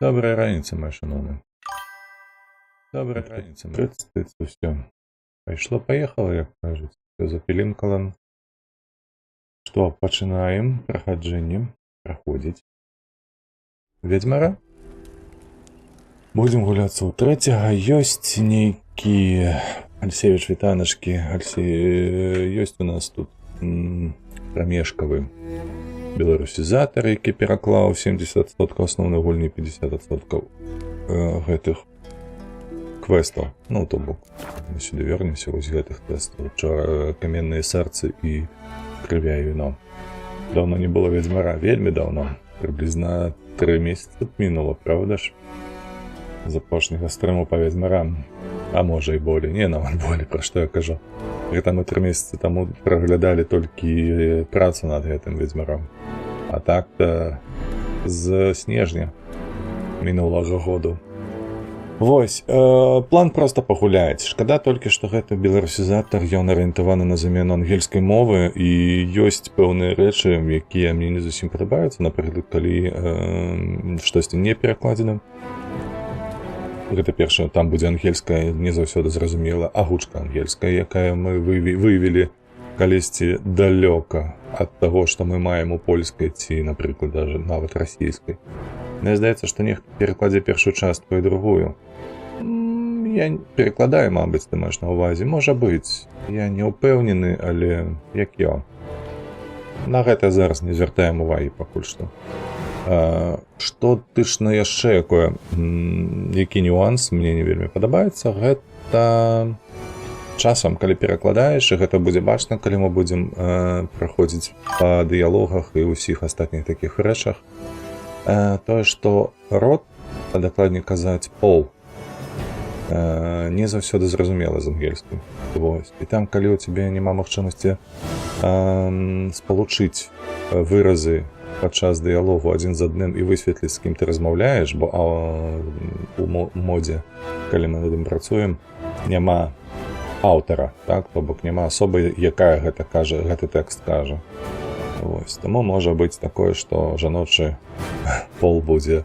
Добрая раніца, моя шановная. Добрая раніца, моя. Все. Пайшло-паехало, як кажуць. Все запілінкала. Што, пачынаем праходжэнне. Праходзіць. Ведьмара. Будем гуляцца ў трэцяга. Ёсць нейкі... Алексеевич, вітанашкі. Ёсць у нас тут прамежкавы беларусізатар, які пераклаў 70% асноўнай гульні, 50% гэтых квестаў. Ну, то бок, мы сюды вернемся, вось гэтых квестаў. Учора каменныя сэрцы і крывя і віно. Даўно не было ведьмара, вельмі даўно. Прыблізна 3 месяцы мінула, правда ж? З апошняга стрыму па ведьмарам. А можа і болей. Не, нават болей, пра што я кажу. Гэта мы 3 месяцы таму праглядалі толькі працу над гэтым ведьмаром. А так-то з снежня мінулага году. Вось, план проста пагуляць. Шкада толькі, што гэты беларусізатар, ён арыентаваны на замену ангельскай мовы, і ёсць пэўныя рэчы, якія мне не зусім падабаюцца, напрыклад, калі штосьці не перакладзена. Гэта першае, там будзе ангельская, не заўсёды зразумела, агучка ангельская, якая мы выявілі калісьці далёка ад таго, што мы маем у польскай ці, напрыклад, даже нават расійскай. Мне здаецца, што нехта перакладзе першую частку і другую. Я перакладаю, мабыць, ты маеш на ўвазе. Можа быць, я не ўпэўнены, але як я. На гэта зараз не звяртаем увагі пакуль што. Што тычна яшчэ якое, які нюанс мне не вельмі падабаецца, гэта часам, калі перакладаеш, і гэта будзе бачна, калі мы будзем праходзіць па дыялогах і ўсіх астатніх такіх рэчах, тое, што род, а дакладней казаць пол, не заўсёды зразумела з ангельскім. І там, калі ў цябе няма магчымасці спалучыць выразы падчас дыялогу адзін з адным і высветліць, з кім ты размаўляеш, бо у модзе, калі мы над ім працуем, няма аўтара, так? То бок няма асобы, якая гэта кажа, гэты тэкст кажа. Вось. Таму можа быць такое, што жаночы пол будзе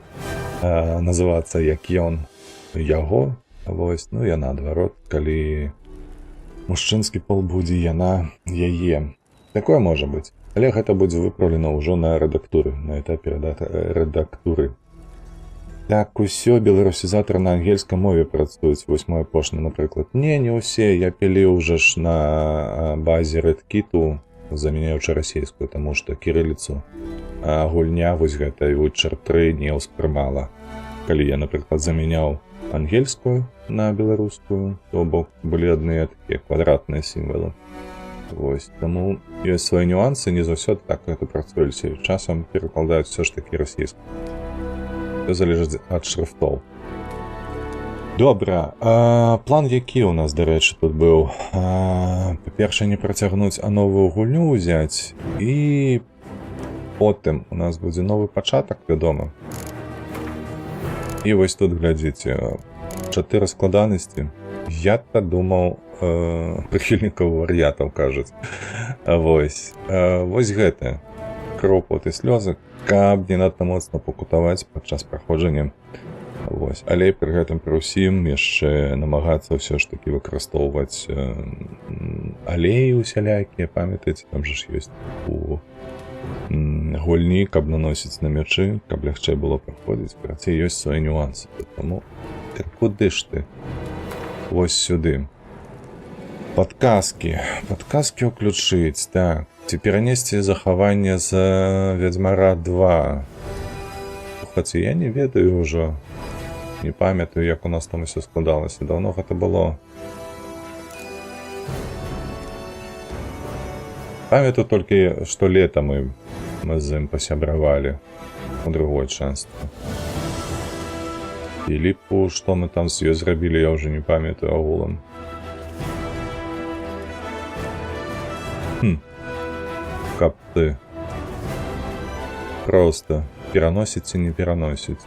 называцца як ён, яго. Вось. Ну, я наадварот, калі мужчынскі пол будзе яна, яе. Такое можа быць. Але гэта будзе выпраўлена ўжо на рэдактуры, на этапе рэдактуры. Так, усё беларусізатары на ангельскай мове працуюць, вось мой апошні, напрыклад. Не ўсе, я піліў уже ж на базе рэдкіту, замяняючы расійскую, таму што кірыліцу гульня вось гэтай Witcher 3 не ўспрымала. Калі я, напрыклад, замяняў ангельскую на беларускую, то бок былі адныя такія квадратныя сімвалы. Вось, таму ёсць свае нюансы, не заўсёды так гэта працуюць. Часам перакладаюць все ж такі расійскую. Все залежыць ад шрыфтоў. Добра, план які ў нас, дарэчы, тут быў? Па-першае, не працягнуць, а новую гульню ўзяць, і потым у нас будзе новы пачатак, вядома. І вось тут, глядзіце, 4 складанасці. Я-то думаў, прыхільнікаў вар'ятаў, кажуць. Вось гэта. Кроў, пот і слёзы, каб не надта моцна пакутаваць падчас праходжання. Вось. Але пры гэтым пры ўсім яшчэ намагацца ўсё ж такі выкарыстоўваць алеі усялякія, памятаеце, там же ж ёсць у гульні, каб наносіць на мячы, каб лягчэй было праходзіць. Праце ёсць свае нюансы. Таму куды ж ты? Вось сюды. Падказкі ўключыць, так. Ці перанесці захаванне з Ведьмара 2. Хоць я не ведаю ўжо, не памятаю, як у нас там усё складалася. Даўно гэта было. Памятаю толькі, што лета мы з ім пасябравалі у другой частцы. Філіпу, што мы там з ёй зрабілі, я ўжо не памятаю агулам. Каб ты проста пераносіць ці не пераносіць.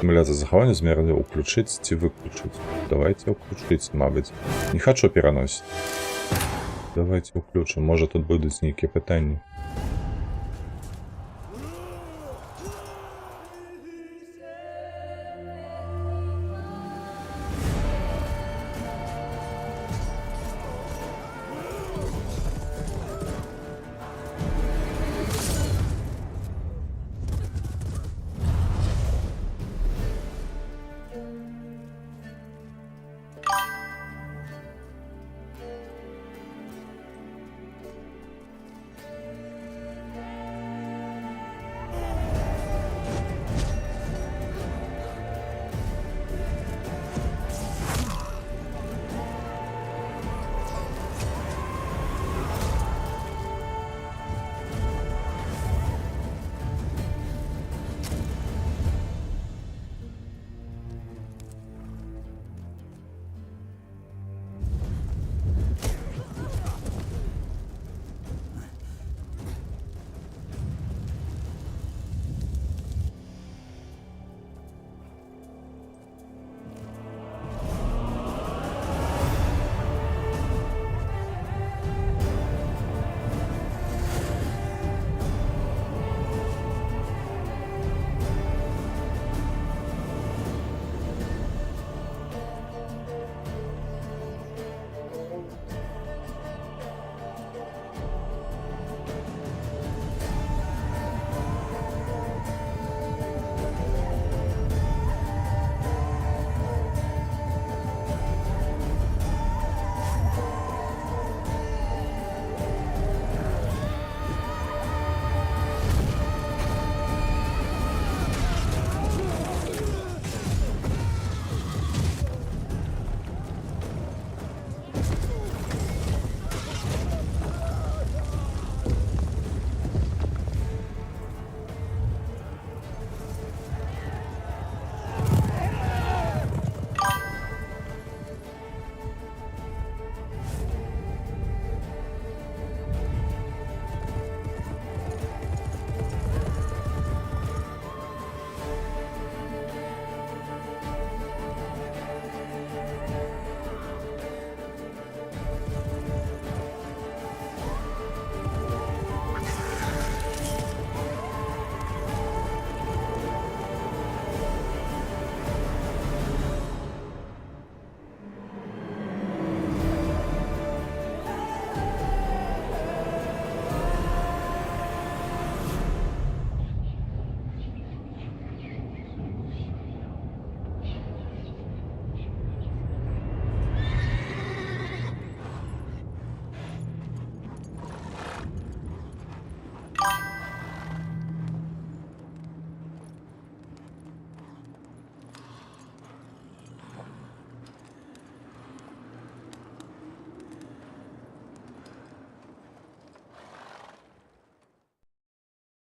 Сімуляцыя захавання змералі ўключыць ці выключыць. Давайте ўключыць, мабыць. Не хачу пераносіць. Давайте ўключым, можа тут будуць нейкія пытанні.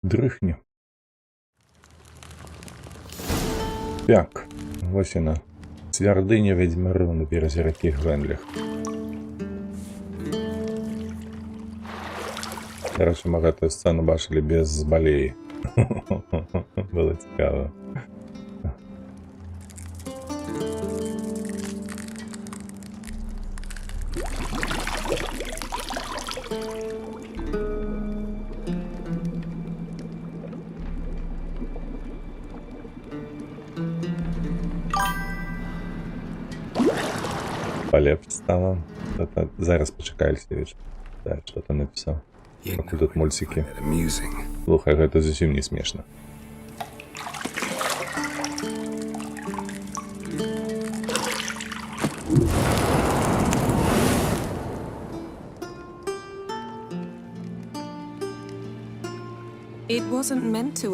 дрыхне. Так, вось яна. Цвярдыня вядзьмароў на беразе ракі Гвенліх. Дарэчы, мы гэтую сцэну бачылі без балеі. Было цікава. Полепш стало. Зараз почекай, Алексеевич. Так, что ты написал? Какие тут мультики. Слухай, это зовсім не смешно.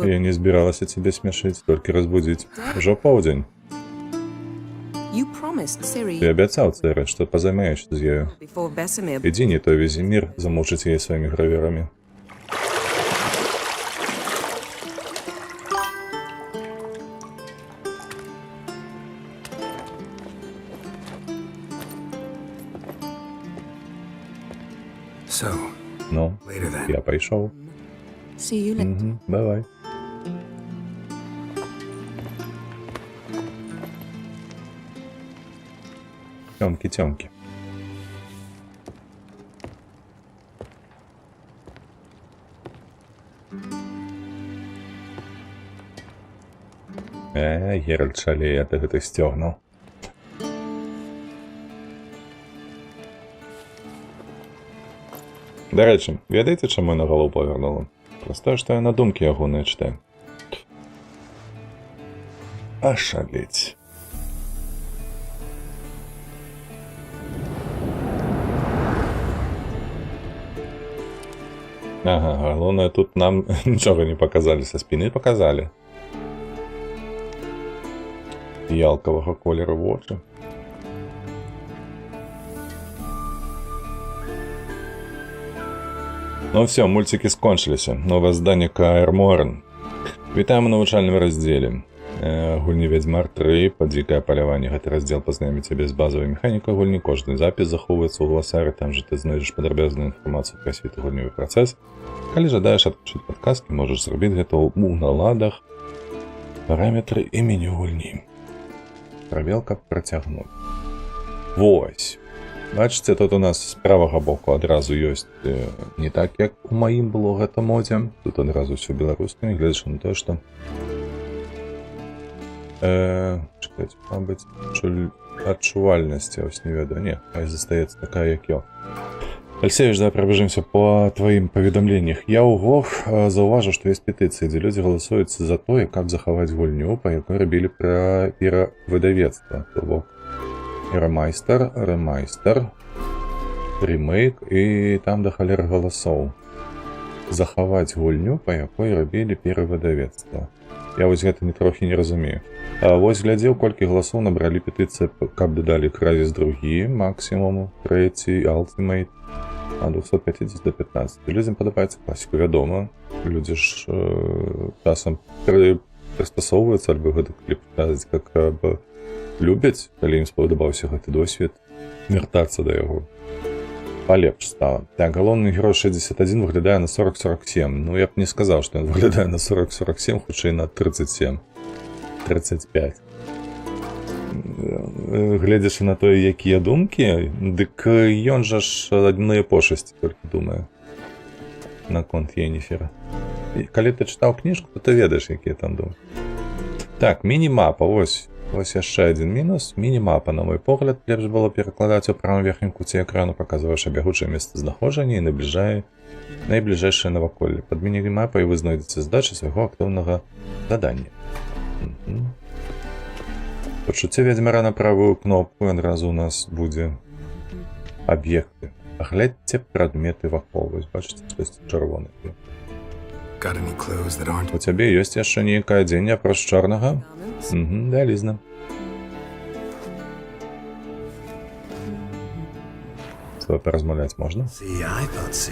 Я не збиралась тебе смешить, только разбудить. Уже полдень. Ты обещал, Цере, что позаймаешься с ею. Иди, не то Везимир замучить ей своими граверами. Ну, я пошел. Бывай. Тёмки. Геральт шалее, ты гэта сцёгнуў. Дарэчы, ведаеце, чаму на галоў павярнула? Проста, што я на думкі ягоныя чытаю. Ашалець. Ага, галоўнае, тут нам нічога не паказалі, са спіны паказалі. Ялкавага колеру вочы. Ну все, мультики скончыліся. Новае зданне Каэр Морн. Вітаем у навучальным раздзеле. Гульні Ведьмар 3, под дзікае паляванне. Гэты раздзел пазнаёміць цябе з базавай механікай гульні. Кожны запіс захоўваецца ў гласары, там жа ты знойдзеш падрабязную інфармацыю пра світ гульнёвы працэс. Калі жадаеш адключыць падказкі, можаш зрабіць гэта ў наладах, параметры і меню гульні. Прабел, каб працягнуць. Вось. Бачыце, тут у нас з правага боку адразу ёсць не так, як у маім было гэта модзе. Тут адразу ўсё беларускае, гледзячы на тое, што чакайце, мабыць, адчувальнасці, ось не ведаю. Не, хай застаецца такая, як я. Алексеевич, давай пробежимся по твоим поведомлениях. Я угох заўважыў, што ёсць петыцыі, дзе людзі галасуюцца за тое, каб захаваць гульню, па якой рабілі пра перавыдавецтва. То бок ремайстер, ремейк, і там да халеры галасоў. Захаваць гульню, па якой рабілі перавыдавецтва. Я вось гэта трохі не разумею. Вось глядзеў, колькі галасоў набралі петыцыі, каб дадалі Crysis 2, максімум, 3, Ultimate, а 250 до 15. Людзям падабаецца класіка, вядома. Людзі ж часам прыстасоўваюцца, альбо гэты кліп казаць, как любяць, калі ім спадабаўся гэты досвед, вяртацца да яго. Полепш стало. Так, галоўны герой 61 выглядае на 40-47. Ну, я б не сказаў, што ён выглядае на 40-47, хутчэй на 37-35. Гледзячы на тое, якія думкі, дык ён жа ж адныя пошасці толькі думае наконт Йенніфера. Калі ты чытаў кніжку, то ты ведаеш, якія там думкі. Так, міні-мапа, ось. Ось яшчэ адзін мінус. Міні-мапа, на мой погляд, лепш было перакладаць у правым верхнім куце экрану, паказваеш бягучае месцазнаходжанне і найбліжэйшае наваколле. Пад міні-мапай вы знойдзеце здачы свайго актыўнага задання. Пачуцце Ведьмара на правую кнопку, адразу у нас будзе аб'екты. Аглядзьце прадметы вакол. Вось бачыце, штосьці чырвонае. У цябе ёсць яшчэ нейкае адзенне апроч чорнага? Вялізна. з паразмаўляць можна?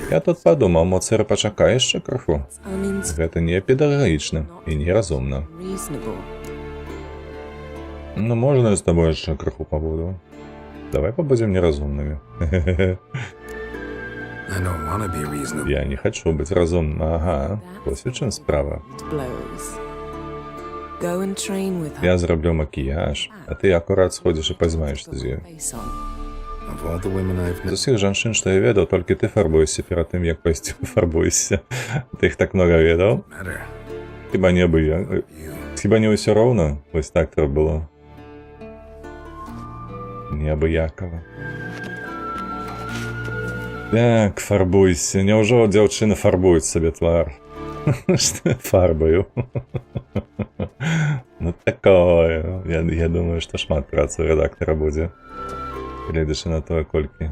Я тут падумаў, мо цэр пачакае яшчэ крыху. Гэта не педагагічна і неразумна. Ну, можна я з табой яшчэ крыху пабуду? Давай пабудзем неразумнымі. Я не хочу быць разумным. Ага, вось у чым справа. Я зраблю макіяж, а ты акурат сходзіш і пазнаешся з ёй. З усіх жанчын, што я ведаў, толькі ты фарбуешся перад тым, як пайсці фарбуешся. Ты іх так много ведаў? Хіба не ўсё роўна? Вось так трэба было. Неабыякава. Так, фарбуйся. Няўжо дзяўчына фарбуюць сабе твар? Што фарбаю? Ну такое. Я думаю, што шмат працы у рэдактара будзе. Гледзячы на тое, колькі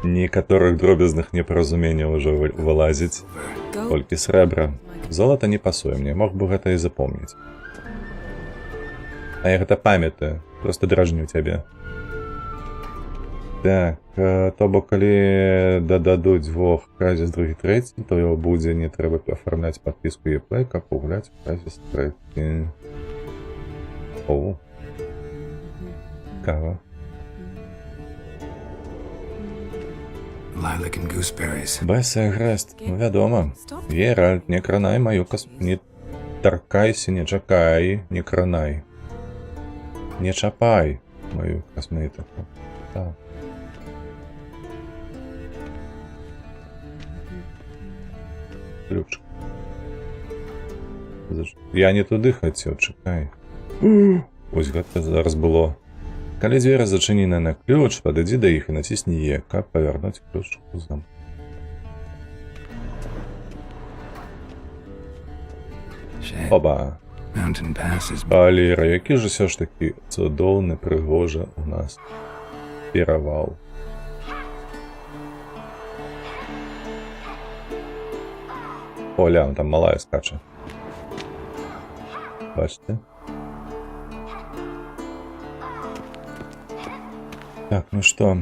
некаторых дробязных непаразуменняў ужо вылазіць. Колькі срэбра. Золата не пасуе мне, мог бы гэта і запомніць. А я гэта памятаю. Просто дражню цябе. Так, то бок калі дададуць двох кразіс другі трэці, то яго будзе не трэба афармляць падпіску Еплэй, каб пагуляць кразіс трэці. О, кава. Бэсая грэст, вядома. Геральт, не кранай маю не таркайся, не чакай, не кранай. Не чапай мою касметыку. Так. Ключ. Я не туды хацеў, чакай. Вось гэта зараз было. Калі дзверы зачынены на ключ, падыдзі да іх і націсні Е, каб павярнуць ключ у замок. Оба. Валера, які ж усё ж такі цудоўны, прыгожа у нас перавал. Оля, там малая скача. Бачите? Так, ну што,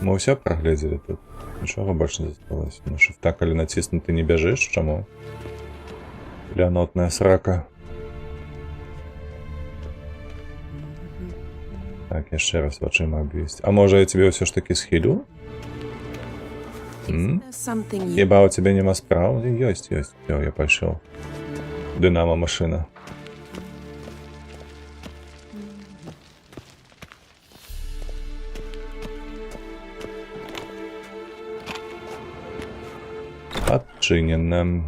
мы ўсё прагледзелі тут. Нічога больш не засталося. Ну, шыфта, калі націснуў, ты не бяжыш, чаму? Лянотная срака. Так, яшчэ раз вачыма абвесці. А можа я тебе ўсё ж такі схілю? Хіба у цябе няма спраў? Ёсць. Всё, я пайшоў. Дынамо машына. Адчынена.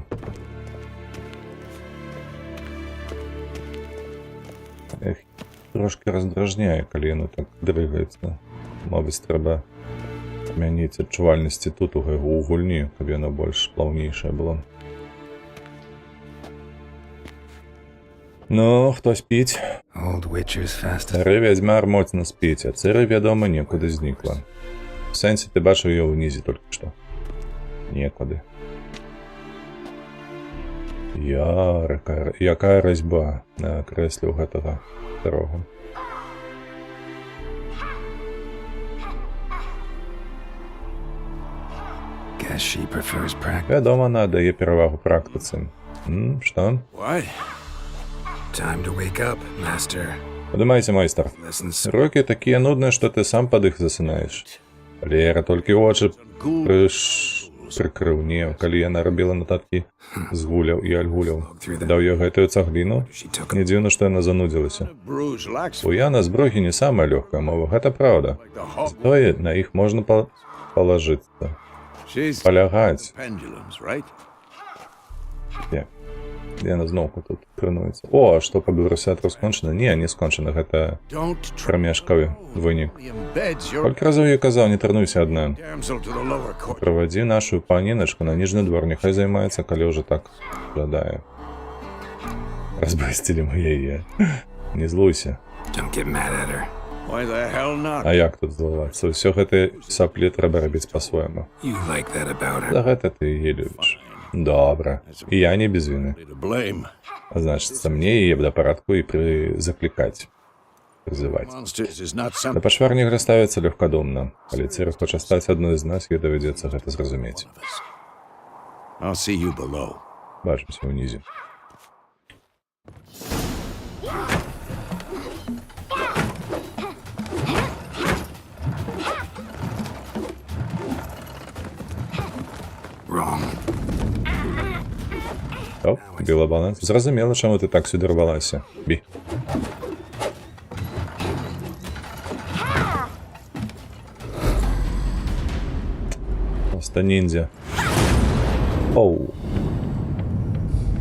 Эх, трошки раздражняе, калі яно так дрыгаецца. Мабыць, трэба змяніць адчувальнасці тут у гульні, каб яно больш плаўнейшае было. Ну, хто спіць? Стары вядзьмар моцна спіць, а цэры, вядома, некуды знікла. В сэнсе, ты бачыў яе ўнізе толькі што. Некуды. Якая разьба на крэсле ў гэтага старога. Вядома, надае перавагу практыцы. Што? Падымайся, майстар. Рукі такія нудныя, што ты сам пад іх засынаеш. Валера толькі вочы прыкрыў. Не, калі яна рабіла нататкі з гуляў і альгуляў. Даў ёй гэтую цагліну. Не дзіўна, што яна занудзілася. Уяна з брогі не самая лёгкая мова, гэта праўда. Затое на іх можна палажыцца. Палягаць. Яна зноўку тут трэнуецца. О, а што па-беларусі скончана? Не скончана, гэта прамежкавы вынік. Колькі разоў я казаў, не трэнуйся адна. Правадзі нашу паніначку на ніжны двор, няхай займаецца, калі ўжо так жадае. Разбрысцілі мы яе. Не злуйся. А як тут злавацца? Усё гэта саплі трэба рабіць па-свойму. За гэта ты яе любіш. Добра. І я не без вины. Значыцца, мне яе да парадку і заклікаць. прызываць. Monsters is not Да something пачварніка ставіцца лёгкадумна. Калі цырк хоча стаць адной з нас, ёй давядзецца гэта зразумець. of us. I'll see you below. Бачымся ўнізе. Wrong. Оп, біла баланс. Зразумела, чаму ты так сюди рвалася. Бі. Просто ніндзя. Оу.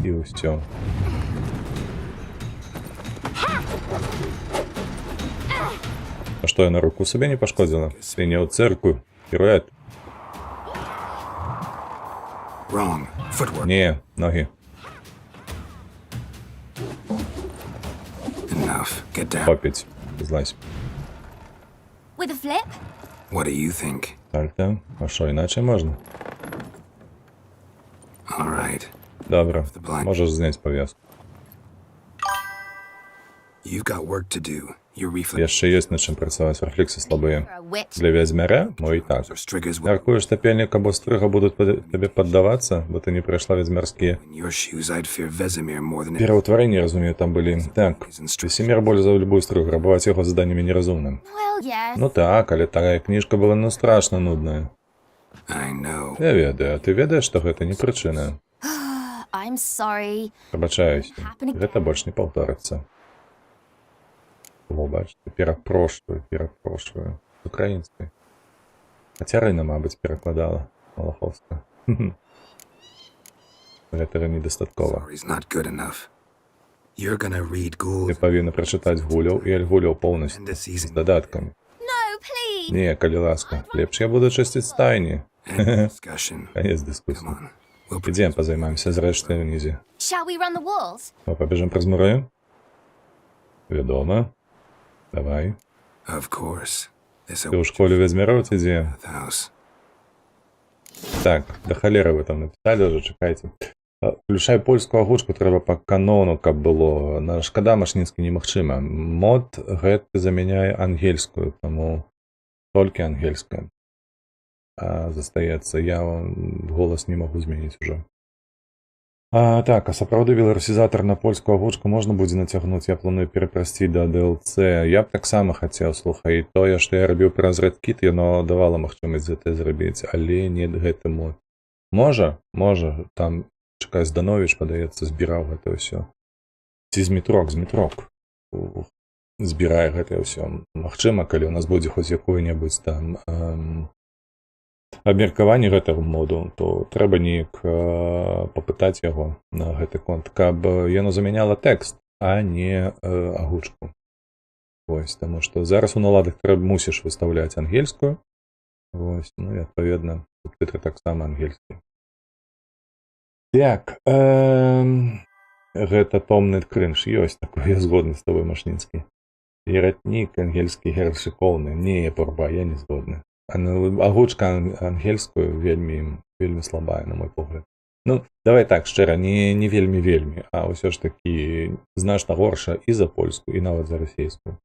І усё. А што, я на руку сабе не пашкодзіла? Ты не ў цэркву. Піруэт. Wrong. Footwork. Не, ногі. Enough. Get down. Попіць. Злазь. With a flip? What do you think? Сальто. А що, іначе можна? All right. Добре. Можеш зняти пов'язку. You've got work to do. Your reflex Яшчэ ёсць над чым працаваць, рэфлексы слабыя. For a wit? Для вядзьмяря? Мо і так. or striggers will. Мяркуеш, тапельнік або стрыга будуць табе паддавацца, бо ты не прайшла вядзьмярскія In your shoes, I'd fear Vesemir more than пераўтварэнні, разумею, там былі. Так, Весемір боль за любую стрыгу, рабаваць яго заданнямі неразумным. Well, yes. Ну так, але такая кніжка была ну страшна нудная. I know. Я ведаю, а ты ведаеш, што гэта не прычына. I'm sorry. Прабачаюся. Гэта больш не паўторыцца. О, бачите, перапрошваю. З украінскай. Хаця Рына, мабыць, перакладала. Малаховска. Гэтага недастаткова. Sorry's not good enough. You're gonna read Ты Gould павінна прачытаць Гуляў і Альгуляў поўнасцю, and the з season дадаткамі. No, please. Не, калі ласка. Лепш я буду чысціць стайні. and discussion. Канец Come дыскусіі. on. We'll Ідзем пазаймаемся зрэштай унізе. Shall we run the walls? О, пабежым праз муры? Вядома. Давай. Of course. There's Ты ў школе вядзьмяроў ці дзе? a house. Так, да халеры вы там напісалі ўжо, чакайце. Включай польскую агучку, трэба па канону, каб было. На шкада машнінскі немагчыма. Мод гэты замяняе ангельскую, таму толькі ангельская. А застаецца, я голас не магу змяніць ужо. Так, а сапраўды беларусізатар на польскую агучку можна будзе нацягнуць, я планую перапрасціць да DLC. Я б таксама хацеў, слухай, тое, што я рабіў праз Redkit, яно давала магчымасць гэта зрабіць, але не гэты мод. Можа, там чакай, Здановіч, падаецца, збіраў гэта ўсё. Ці Змітрок збірае гэта ўсё. Магчыма, калі у нас будзе хоць якое-небудзь там абмеркаванне гэтага моду, то трэба неяк папытаць яго на гэты конт, каб яно замяняла тэкст, а не агучку. Вось, таму што зараз у наладах трэба мусіш выстаўляць ангельскую. Вось, ну і адпаведна, субтытры таксама ангельскія. Так, гэта томны крынж, ёсць такое, я згодны з тобой, Машнінскі. Ератнік ангельскі гершыкоўны, не, пурба, я не згодны. Агучка ангельскую вельмі слабая, на мой погляд. Ну, давай так, шчыра, не вельмі, а ўсё ж такі значна горша і за польскую, і нават за расейскую.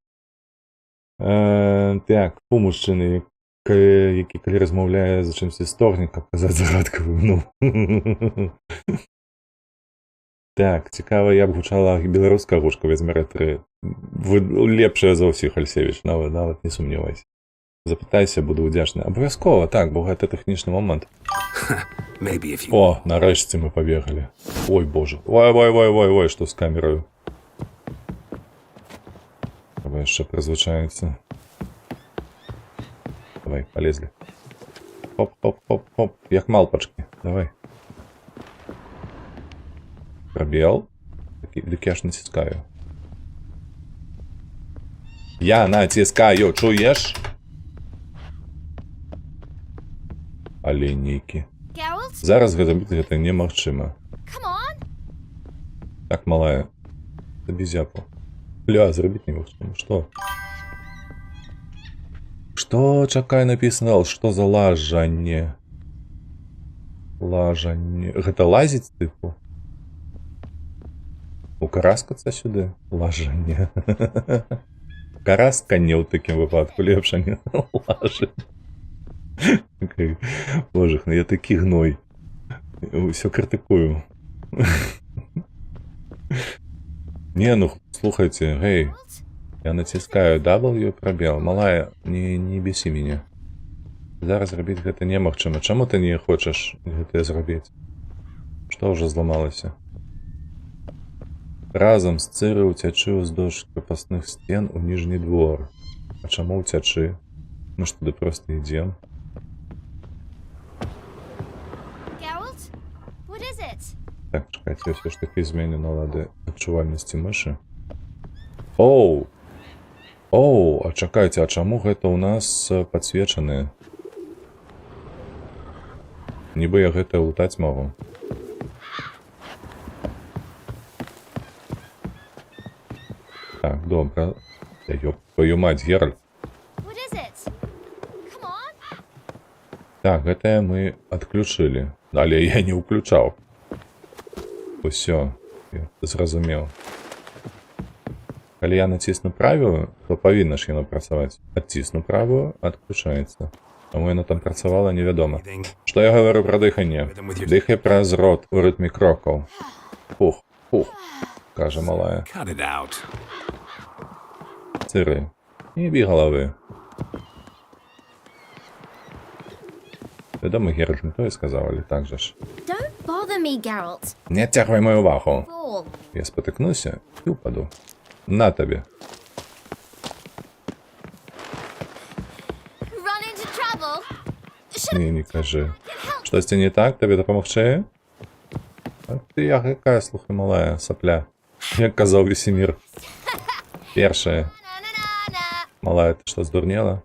Так, у мужчыны, які калі размаўляе за чымсьці сторгнік, каб казаць загадкавым, ну. Так, цікава, я б гучала беларуская агучка Вядзьмяра 3. Вы лепшая за ўсіх, Альсевіч, нават не сумнявайся. Запытайся, буду ўдзячны. Абавязкова, так, бо гэта тэхнічны момант. О, нарэшце мы пабегалі. Ой, боже. Ой, што з камераю. Давай яшчэ прызвычаецца. Давай, полезли. Хоп, як малпачкі. Давай. Пробел. Дык я ж націскаю. Я націскаю, чуеш? Аленейкі. Зараз гэта немагчыма. Так, малая. Табе зяпу. Бля, зрабіць немагчыма. Што? Што, чакай, напісана, што за лажанне? Гэта лазіць, тыпу? Укараскацца сюды? Лажанне. карасканне ў такім выпадку лепш, а не лажыць. Боже, ну я такі гной. Усё крытыкую. Не, ну слухайте, гей. Я націскаю W пробел. Малая, не бесі мяне. Зараз зрабіць гэта немагчыма. Чаму ты не хочаш гэта зрабіць? Што ўжо зламалася? Разам з Цыры уцячы ўздоўж крапасных сцен у ніжні двор. А чаму уцячы? Мы ж туды проста ідзем. Geralt? What is it? Так, чакайце, я ўсё ж такі зменю налады адчувальнасці мышы. Оу! Оу, а чакайце, а чаму гэта ў нас падсвечаны? Нібы я гэта лутаць магу. Так, добра. Ёп, твою мать, Геральт. What is it? Come on. Так, гэта мы адключылі. Але я не ўключаў. Усё, я зразумеў. Калі я націсну правую, то павінна ж яно працаваць. Адцісну правую, адключаецца. Таму яно там працавала, невядома. Што я гавару пра дыханне? Дыхай праз рот у рытме крокаў. Фух, фух, кажа малая. Cut it out. Цыры, не бі галавы. Вядома, Геральт не тое сказаў, але так жа ж. Don't bother me, Geralt. Не адцягвай маю увагу. Fool. Я спатыкнуся і ўпаду. На табе. Run into trouble. Не кажы. Штосьці не так? Табе дапамагчы? А ты якая, слухай, малая сапля. Як казаў Весемір. Першая. Na-na-na-na. Малая, ты што, здурнела?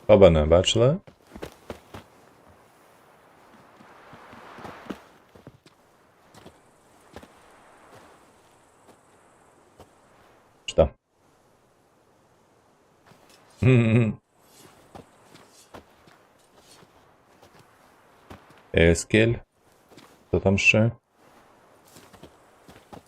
Обана, бачила? Что? Ескель? Хто там ще?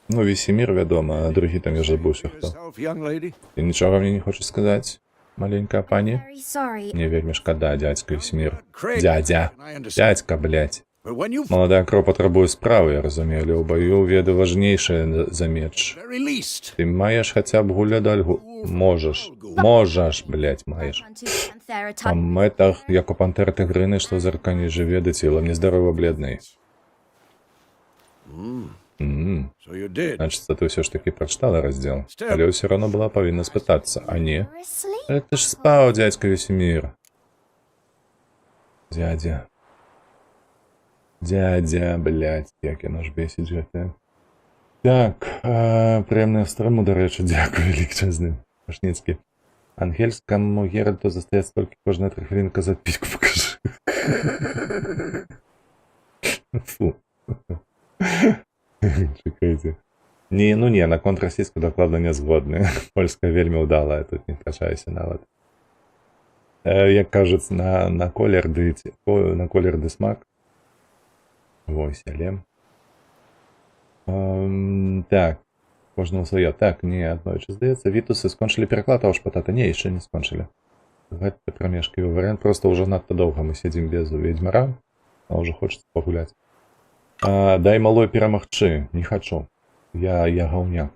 Ну, Весемір, вядома, а другі там я забуўся хто. Yourself, young lady. Ты нічога мне не хочаш сказаць, маленькая пані? Very sorry. Мне вельмі шкада, дядзька Весемір. Craig, Дядя. and I understand. Дядька, блядь. But when you, Маладая кроў патрабуе справы, я разумею, але ў баю веды важнейшае за меч. very least, Ты маеш хаця б гулядальгу? Можаш. Можаш, блядь, маеш. Panthera А type. мэтах, як у пантэры тыгрыны, што зеркані жыве да цела, мне здарова бледнай. so you did. Значыцца, ты ўсё ж такі прачытала раздзел. Але ўсё роўно была павінна спытацца, а не? You're asleep? Это ж спаў, дядька Весемір. Дядя. Дядя, блядь, як яно ж бесіць гэта. Так, прыемная страму, дарэчы, дзякую велічэзны. Машніцкі. Ангельскаму Геральту застаецца толькі кожная 3 хвіліны казаць піську пакажы. Фу. Чакайце. Не, ну не, на конт расійску дакладна не згодны. Польская вельмі ўдалая, тут не качайся нават. Як кажуць, на колер ды смак. Вось, але. Так, кожнаму сваё. Так, не, аднойчы, здаецца, Вітусы скончылі пераклад, а шпатата. Не, яшчэ не скончылі. Гэта прамежкавы варыянт, проста ўжо надта доўга мы сядзім без ведзьмара, а ўжо хочацца пагуляць. Дай малой перамагчы, не хачу. Я гаўняк.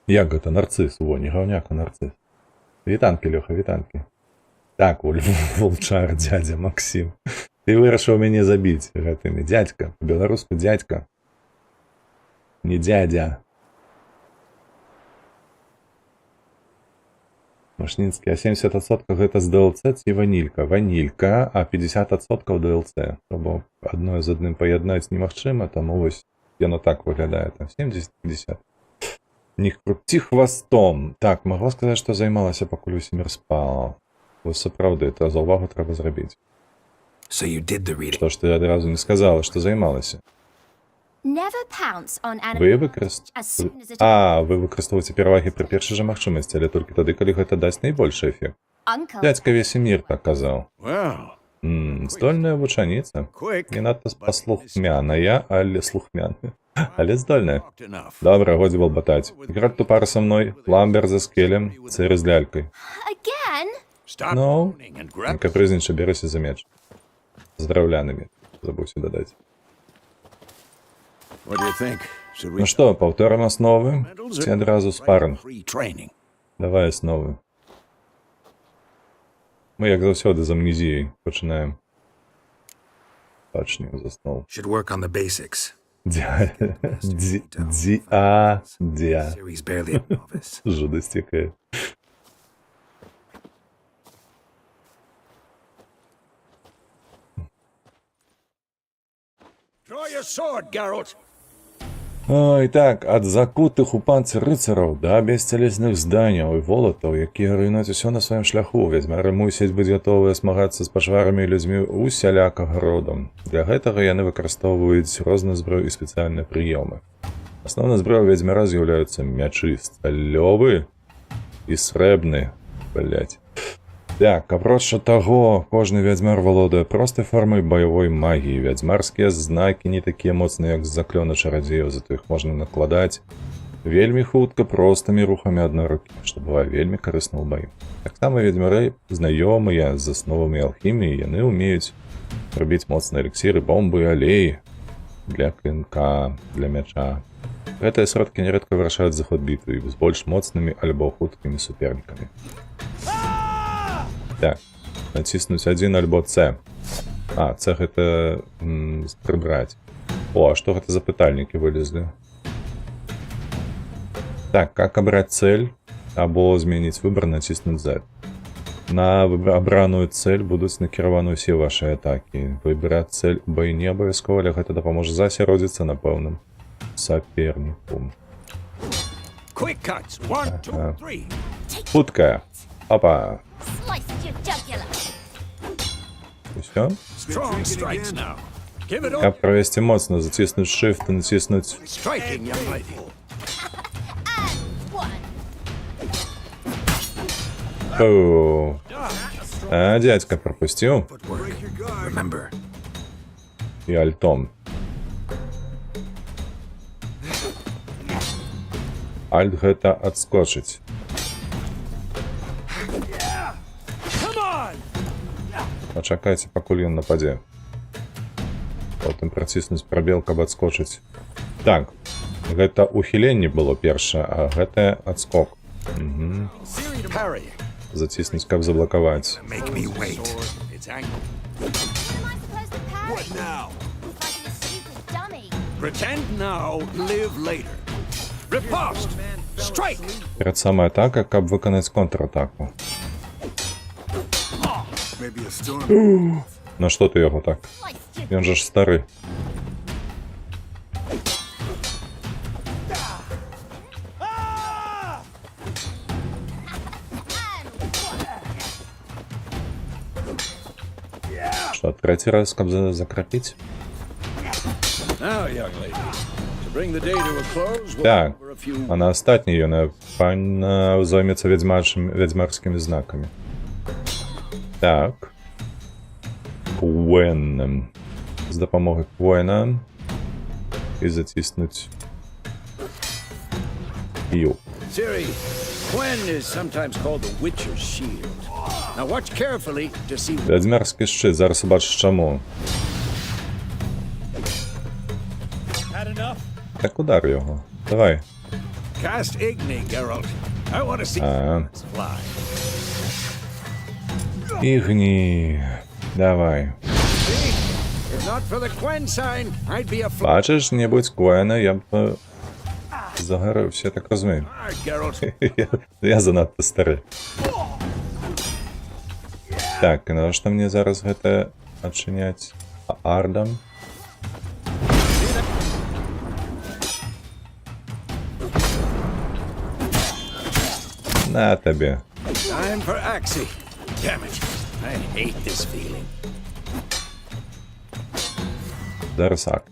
Як гэта? Нарцыс, во, не гаўняк, а нарцыс. Вітанкі, Лёха, вітанкі. Так, вулчар, дядя Максім. Ты вырашыў мяне забіць гэтымі. Дядька, па-беларуску дядька. Не дядя. Машніцкі, а 70% гэта з DLC ці ванілька? Ванілька, а 50% DLC. Бо адно з адным паяднаць немагчыма, таму вось яно так выглядае. Там 70-50. Не круці хвастом. Так, магла сказаць, што займалася, пакуль Весемір спала. Вось сапраўды, то за ўвагу трэба зрабіць. So you did the reading. Што ж ты адразу не сказала, што займалася? Never pounce on Вы animals as soon as it вы выкарыстоўваеце перавагі пры першай жа магчымасці, але толькі тады, калі гэта дасць найбольшы эфект. Uncle. Дядька Весемір так казаў. Well, Здольная вучаніца. Quick. Не надта паслухмяная, але слухмяная. Але здольная. Talked enough. Добре, годзе балбатаць. Град тупар са мной, ламбер за скелем, цыры з лялькай. Again? Stop No. moaning and grab. Капрызніча, берыся за меч. З драўлянымі. Забыўся дадаць. What do you think? Should we Ну што, паўторым асновы? Ці адразу спарынг? free training? Давай асновы. Мы, як заўсёды, з амнезіяй пачынаем. Пачнем з аснов. Should work on the basics. Дзя. Series barely a novice. Жудасць якая. Draw your sword, Geralt. Ой, так, ад закутых у панцыр рыцараў да бесцялесных зданняў і волатаў, якія руйнуюць усё на сваім шляху, вядзьмары мусяць быць гатовыя змагацца з пачварамі і людзьмі усялякага роду. Для гэтага яны выкарыстоўваюць розную зброю і спецыяльныя прыёмы. Асноўнай зброяй вядзьмара з'яўляюцца мячы сталёвы і срэбны. Блядь. Так, апроч таго, кожны вядзьмар валодае простай формай баявой магіі. Вядзьмарскія знакі не такія моцныя, як з заклёна чарадзеяў, зато іх можна накладаць вельмі хутка простымі рухамі адной рукі, што бывае вельмі карысна ў баі. Таксама вядзьмары знаёмыя з асновамі алхіміі, яны ўмеюць рабіць моцныя эліксіры, бомбы, алеі для клінка, для мяча. Гэтыя сродкі нярэдка вырашаюць заход бітвы з больш моцнымі альбо хуткімі супернікамі. Так, націснуць 1 альбо С. А, С гэта прыбраць. О, а што гэта за пытальнікі вылезлі? Так, как абраць цель або змяніць выбар, націснуць Z. На абраную цель будуць накіраваны ўсе вашы атакі. Выбіраць цель у баі не абавязкова, але гэта дапаможа засяродзіцца на пэўным саперніку. Quick cuts. 1, 2, 3. Хуткая. Опа. Sliced your jugular. Усё. Strong strikes now. Give it up. Каб правесці моцна, заціснуць Shift і націснуць. Striking, young lady. And one. Оу. А дядька пропусціў. Footwork. Remember, І альтом. Альт гэта адскочыць. Come on. Пачакайце, пакуль ён нападзе. Потым праціснуць прабел, каб адскочыць. Так, гэта ухіленне было першае, а гэта адскок. Parry. Заціснуць, каб заблакаваць. make me wait. It's angled. How am I supposed to parry? What now? I'm fighting a stupid dummy. Pretend now, live later. Riposte. Strike. Перад самай атакай, каб выканаць контратаку. Maybe a storm. На што ты яго так? Sliced your Ён жа ж стары. Што, трэці раз, каб закрапіць? Now, young lady. To bring the day to a close, we'll Так, cover a few. а на астатні ён зоймецца вядзьмарскімі знакамі. Так. Куэн. З дапамогай Куэна. І заціснуць Q. Ciri, Gwen is sometimes called the Witcher's Shield. Now watch carefully to see. Вядзьмарскі шчыт, зараз убачыш чаму. Had enough? Так удар його. Давай. Cast Igni, Geralt. I want to see А, birds fly. ігні. Давай. See? If not for the Gwen sign, I'd be a Бачиш, не будь Куена, я б загорився, я так розумію. Geralt. Я занадто старий. Так, і навіщо мені зараз гэта адчиняць? Ардам. На тебе. Time for Axie. Damn it. I hate this feeling. Зараз ак.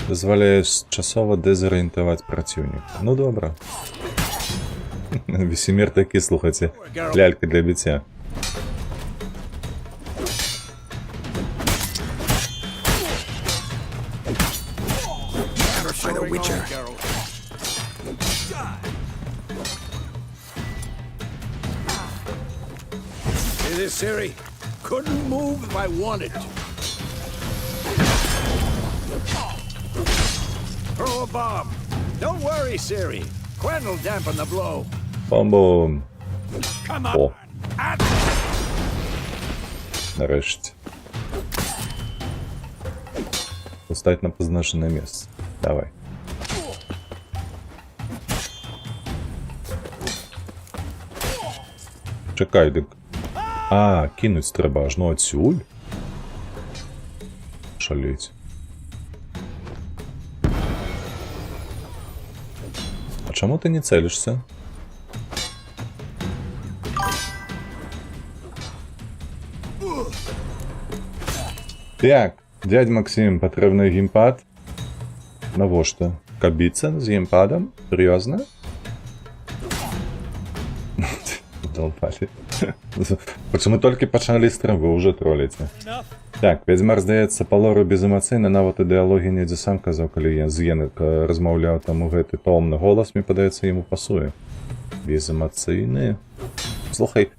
Дазваляе часова дэзарыентаваць праціўніка. Ну добра. Весемір такі, слухайце, лялька для біцця. Never fight a Witcher. See this, Siri? Couldn't move if I wanted to. Throw a bomb. Don't worry, Siri. Quen will dampen the blow. Бом-бом. Come О, on. At нарешті. Поставить на позначене місце. Давай. Чекай, дик. А, кинуть треба аж ну отсюль. Шаліть. А чому ти не целишся? Так, дядь Максим, потрібний геймпад. Навошта? Кабіться з геймпадом? Серйозно? Долбали. Почему тільки почали стрім, ви вже тролите. Так, Ведьмар, здається, по лору безэмацыйны, нават ідэалогія недзе сам казаў, калі я з Єнек размаўляў, таму гэты томны голас, мне падаецца, яму пасуе. Безэмацыйны. Слухай,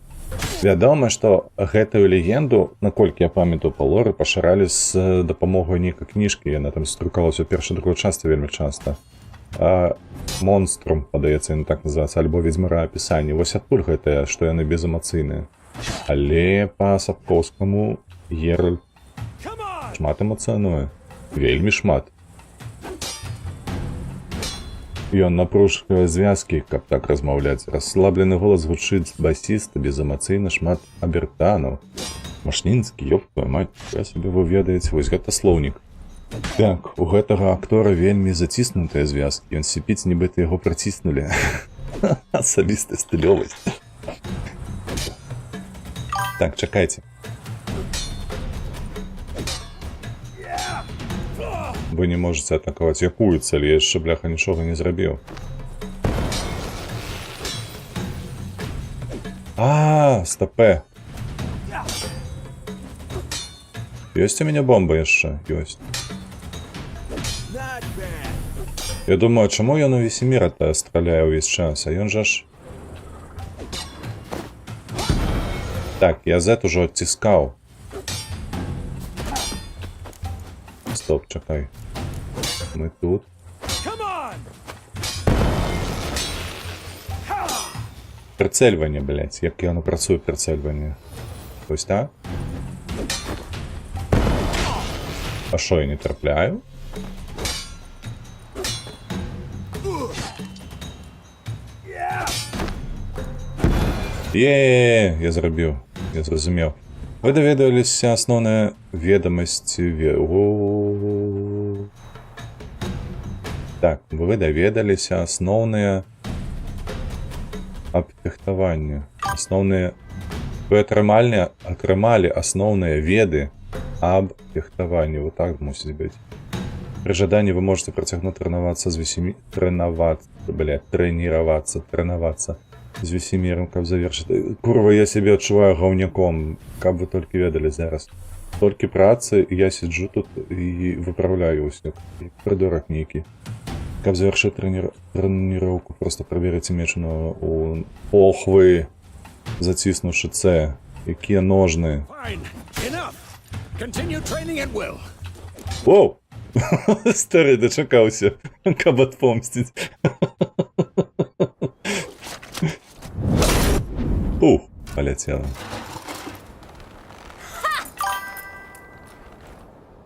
вядома, што гэтую легенду, наколькі я памятаю па лоры, пашыралі з дапамогай нейкай кніжкі, яна там струкалася ў першай другой частцы вельмі часта. Монструм, падаецца, яна так называецца, альбо Ведьмара апісанне. Вось адтуль гэтае, што яны безэмацыйныя. Але па Сапкоўскаму Геральт шмат эмацыянуе. Вельмі шмат. Ён напружвае звязкі, каб так размаўляць. Расслаблены голас гучыць басіста, безэмацыйна шмат абертанаў. Машнінскі, ёб твою мать, я сабе вы ведаеце, вось гэта слоўнік. Так, у гэтага актора вельмі заціснутыя звязкі. Ён сіпіць, нібыта яго праціснулі. Асабістая стылёвасць. Так, чакайце. Вы не можете атакаваць якую цэль, я яшчэ, бляха, нічога не зрабіў. Стопе. Ёсць у мяне бомба яшчэ? Ёсць. Я думаю, чаму ён у Весеміра-то страляе ўвесь час, а ён жа ж... Так, я Z ужо адціскаў. Стоп, чакай. Мы тут. Прицельванне, блядь. Як яно працуе прицельванне? Ось так? А шо, я не трапляю? Я зрабіў. Я зразумеў. Вы даведаліся асноўныя ведамасці... Так, вы даведаліся асноўныя аб фехтаванні. Асноўныя... Вы атрымалі асноўныя веды аб фехтаванні. Вот так мусіць быць. Пры жаданні вы можете працягнуць трэнавацца з Весемірам. Трэнавацца з Весемірам, каб завершыць. Курва, я сябе адчуваю гаўняком. Каб вы толькі ведалі зараз. Толькі працы, я сиджу тут і выпраўляю ўсё. Прыдурак нейкі. Каб завершыць трэніроўку, просто праверыце мечану у похвы, заціснуўшы С. Якія ножны. Оу! Стары дачакаўся, каб адпомсціць. Ух, полетела.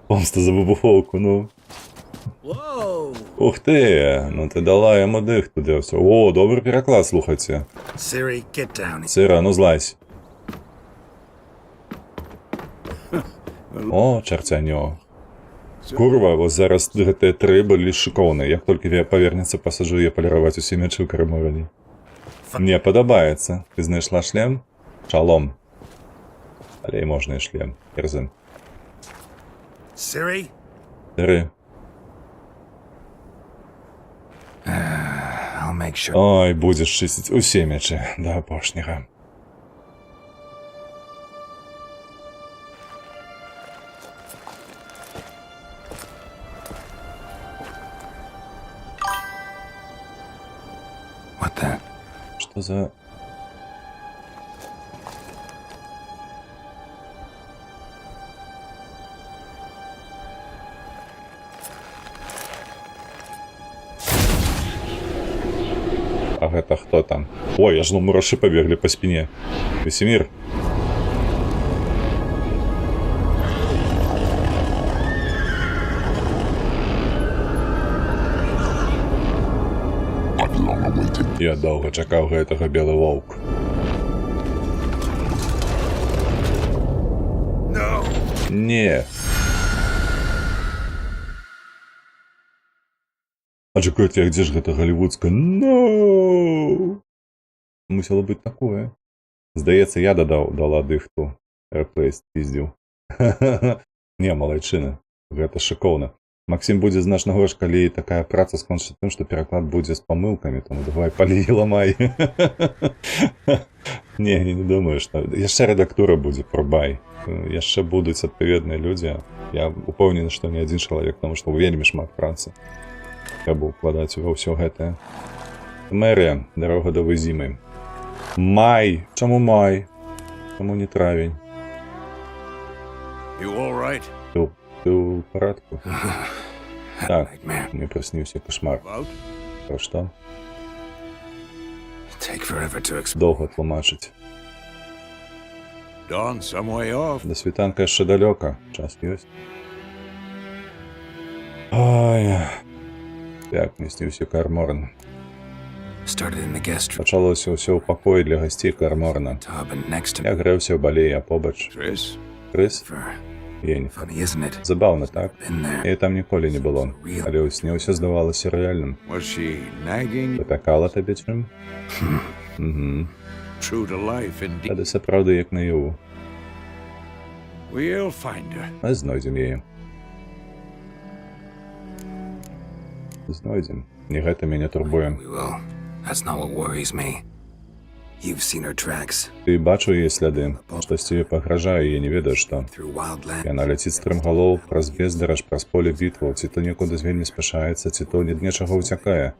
Помста за выбуховку, ну. Ух ты, ну ты дала яму дых туди все. О, добрый переклад, слухайте. Siri, get down. Сира, ну злазь. О, чертяньо. Курва, ось зараз гэтыя тры былі шыкоўныя. Як толькі павернецца пасажу, я паліраваць усе мячы ў кармовалі. Мне падабаецца. Ты знайшла шлем? Шалом. Але і можна і шлем. Керзен. Siri? Сиры. make sure. Ой, будеш чистити усі мечі до апошнього. What the? Що за... А это кто там? Ой, аж ну мураши побегли по спине. Весемир. Я довго чекав гэтага белый вовк. No. Не. А чекайте, а где ж гэта голливудская? No! Мусило бути такое. Здається, я додав до ладихту. Реплейс піздів. Не, малайчина. Гэта шиковно. Максим будет значно горш, калі такая праца скончыцца тым, што пераклад будзе з памылкамі, тому давай палі і ламай. Не, я не думаю, што... Яшчэ рэдактура будзе, пробай. Яшчэ будуць адпаведныя людзі. Я упэўнены, што не адзін чалавек, тому што вельмі шмат працы. Трэба укладаць ва ўсё гэтае. Мэрыя, дарога да зімы. Май! Чаму май? Чаму не травень? You all right? Ты ў парадку? Так, Nightmare. мне прысніўся кашмар. About? Пра што? Take forever to explain. Доўга тлумачыць. Dawn some way off. Да світанка яшчэ далёка. Час ёсць. Ой. Так, мне сніўся Карморн. Started in the guest room. Пачалося ўсё ў пакоі для гасцей Карморна. Tub and next to Я грэўся ў балеі, а побач. Трис? Крыс? for. Енифер. Funny, isn't it? Забаўна, так? Been there. І там ніколі не было. Але ў сне ўсё здавалася рэальным. Was she nagging? Дапякала табе чым? Угу. True to life, indeed. Тады сапраўды як наяву. We'll find her. Мы знойдзем яе. Знойдзем. Не гэта мяне турбуе. We will. That's not what worries me. You've seen her tracks Ты бачыў яе сляды. Штосьці ёй пагражае, я не ведаю што. through wildland. Яна ляціць стрымгалоў праз бездараж, праз поле бітваў, ці то нікуды вельмі спяшаецца, ці то ні ад нечага ўцякае.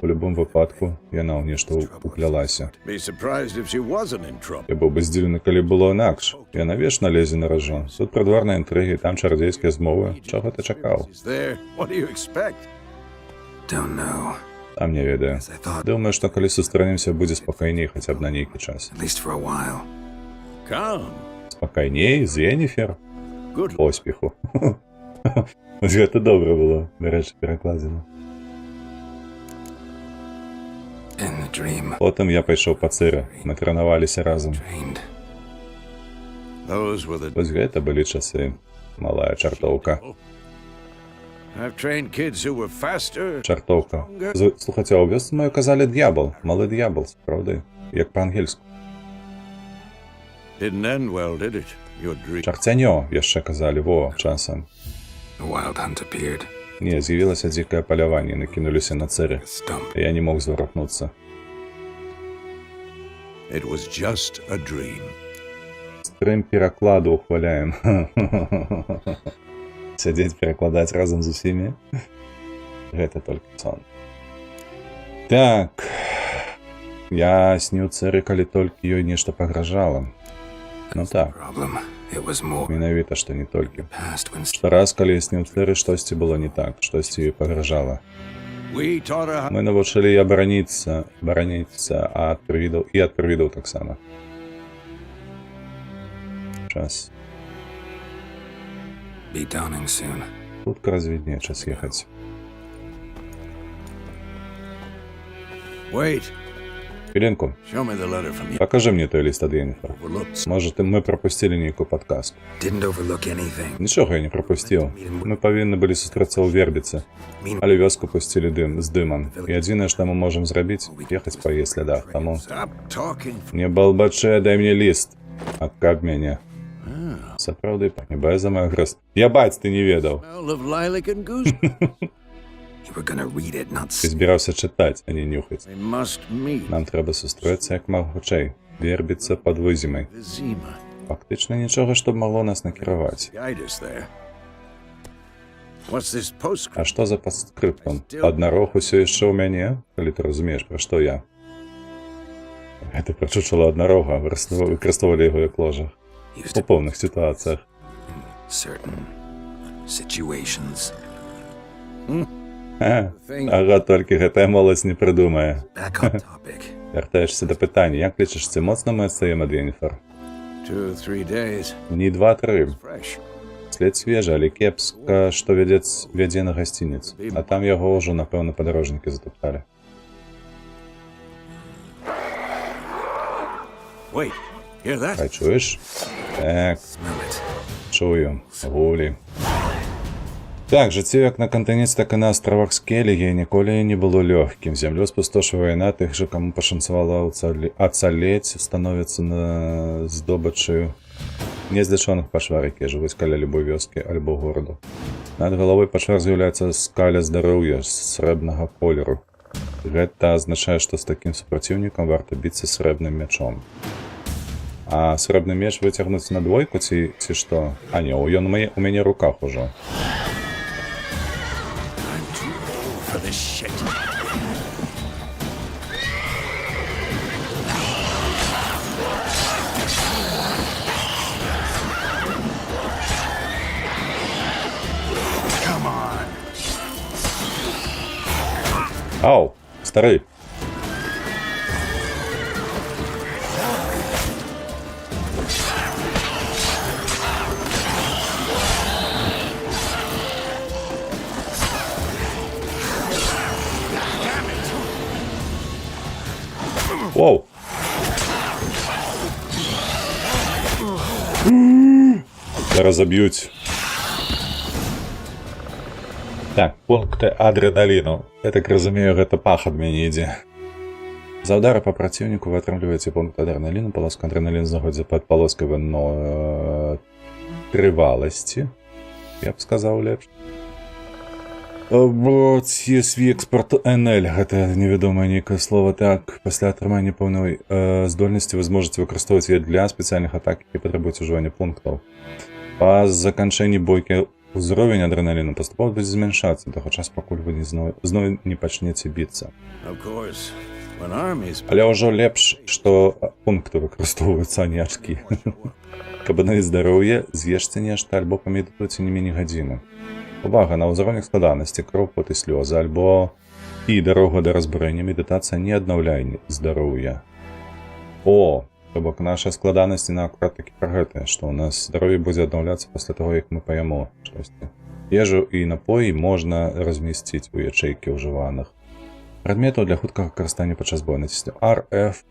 У любым выпадку яна ў нешта уплялася. Be surprised if she wasn't in trouble. Я быў бы здзіўлены, калі было інакш. Яна вечна лезе на ражу. Тут прыдворныя інтрыгі, там чародзейскія змовы. Чаго ты чакаў? She's there. What do you expect? Don't know. Там не ведаю. As I thought, Думаю, што калі сустрэнемся, будзе спакайней хаця б на нейкі час. at least for a while. Come. Спакайней з Енифер? Good. Поспеху. Ось гэта добра было, дарэчы, перакладзена. In the dream, Потым я пайшоў па цыры. Мы трэнаваліся разам. trained. Those were the. Вось гэта былі часы. Малая чартоўка. I've trained kids who were faster. Чартоўка. Слухайце, а ў вёсцы маё казалі д'ябал. Малы д'ябал, сапраўды. Як па-ангельску. Didn't end well, did it? Your dream. Чарцянё, яшчэ казалі, во, часам. The wild hunt appeared. Не, з'явілася дзікае паляванне, накінуліся на цыры. A stump. Я не мог зварухнуцца. It was just a dream. Стрым перакладу ухваляем. Сядзець перакладаць разам з усімі. Гэта толькі сон. Так. Я сніў цыры, калі толькі ёй нешта пагражала. Ну так, Problem. It was more менавіта, што не толькі. past when Штараз, калі я сніў цыры, штосьці было не так, штосьці ёй пагражала. We taught her how. Мы навучылі яе бараніцца, а ад прывідаў і ад прывідаў таксама. Час. be dawning soon. Хутка развідне, час ехаць. Wait. Хвілінку, Show me the letter from you. пакажы мне той ліст ад Енифер. Overlooked. Можа, мы прапусцілі нейкую падказку. Didn't overlook anything. Нічога я не прапусціў. Мы павінны былі сустрэцца ў Вербіцы, але вёску пусцілі з дымам. І адзінае, што мы можам зрабіць, ехаць па яе слядах. Таму Stop talking. не балбачэ, дай мне ліст. Адкап мяне. Сапраўды, пане Бэзама, грыз. Я баць, ты не ведал. Smell of lilac and goose. You were gonna read it, not Ти збирався читати, а не нюхати. They must meet Нам треба зустрітися як мав очей. Вербиться під визімой. Vizima. Фактично нічого, щоб могло нас накерувати. Guide us there. What's this postscript? А що за постскриптум? Однорог усе ще у мене? Коли ти розумієш, про що я? Це про чучело однорога, використовували його як ложа. Used У повних ситуаціях. certain situations. Ага, тільки ГТ молодь не придумає. Back on topic. Вертаєшся до питання, як лічиш, це моцно ми відстаємо, Єнніфер? 2-3 days. Мені 2-3. Fresh. Слід свіжий, але кепсько, що веде на гостиницю. А там його вже, напевно, подорожники затоптали. Wait, hear that? Хай чуєш? Так, Smell it. чую. Гулі. Так, життя як на континенті, так і на островах Скелліги ніколи не було легким. Землю спустошила війна, тих же, кому пошанцевало оцалеть, становиться на здобичею нездешених пошвар, які живуть каля любой вёски альбо городу. Над головой пошвар з'являється скаля здоров'я сребного кольору. Гэта означає, що з таким супротивником варто битися сребним мечом. А сребний меч витягнути на двойку, ці що? А ні, він у мене в руках уже. For this shit. Come on. Ау, старий. Воу. Зараз заб'ють. Так, пункты адреналину. Я так разумею, гэта пах ад мяне ідзе. За удары по противнику вы атрымліваеце пункт адреналину. Полоска адреналин знаходзіцца пад полоскай трываласці. Я б сказаў лепш. CSV экспорт NL, гэта невядомае нейкае слово. Так, пасля атрымання пэўнай здольнасці вы зможаце выкарыстоўваць яе для спецыяльных атак, які патрабуюць ужывання пунктаў. Па заканчэнні бойкі узровень адреналіну паступова будзе змяншацца да таго часу, пакуль вы зноў не пачнеце біцца. Of course, when armies Але ўжо лепш, што пункты выкарыстоўваюцца, а не ачкі. Каб аднавіць здароўе, з'ешце нешта альбо памедытуйце не меней гадзіны. Увага, на ўзроўнях складанасці, кроў, пот і слёзы, альбо і дарога да разбурэння, медытацыя не аднаўляе здароўя. То бок наша складанасці на акурат такі пра гэтае, што ў нас здароўе будзе аднаўляцца пасля таго, як мы паяму штосьці. Ежу і напоі можна размесціць у ячэйкі ўжываных. Прадметаў для хуткага карыстання падчас бою націснуў RF,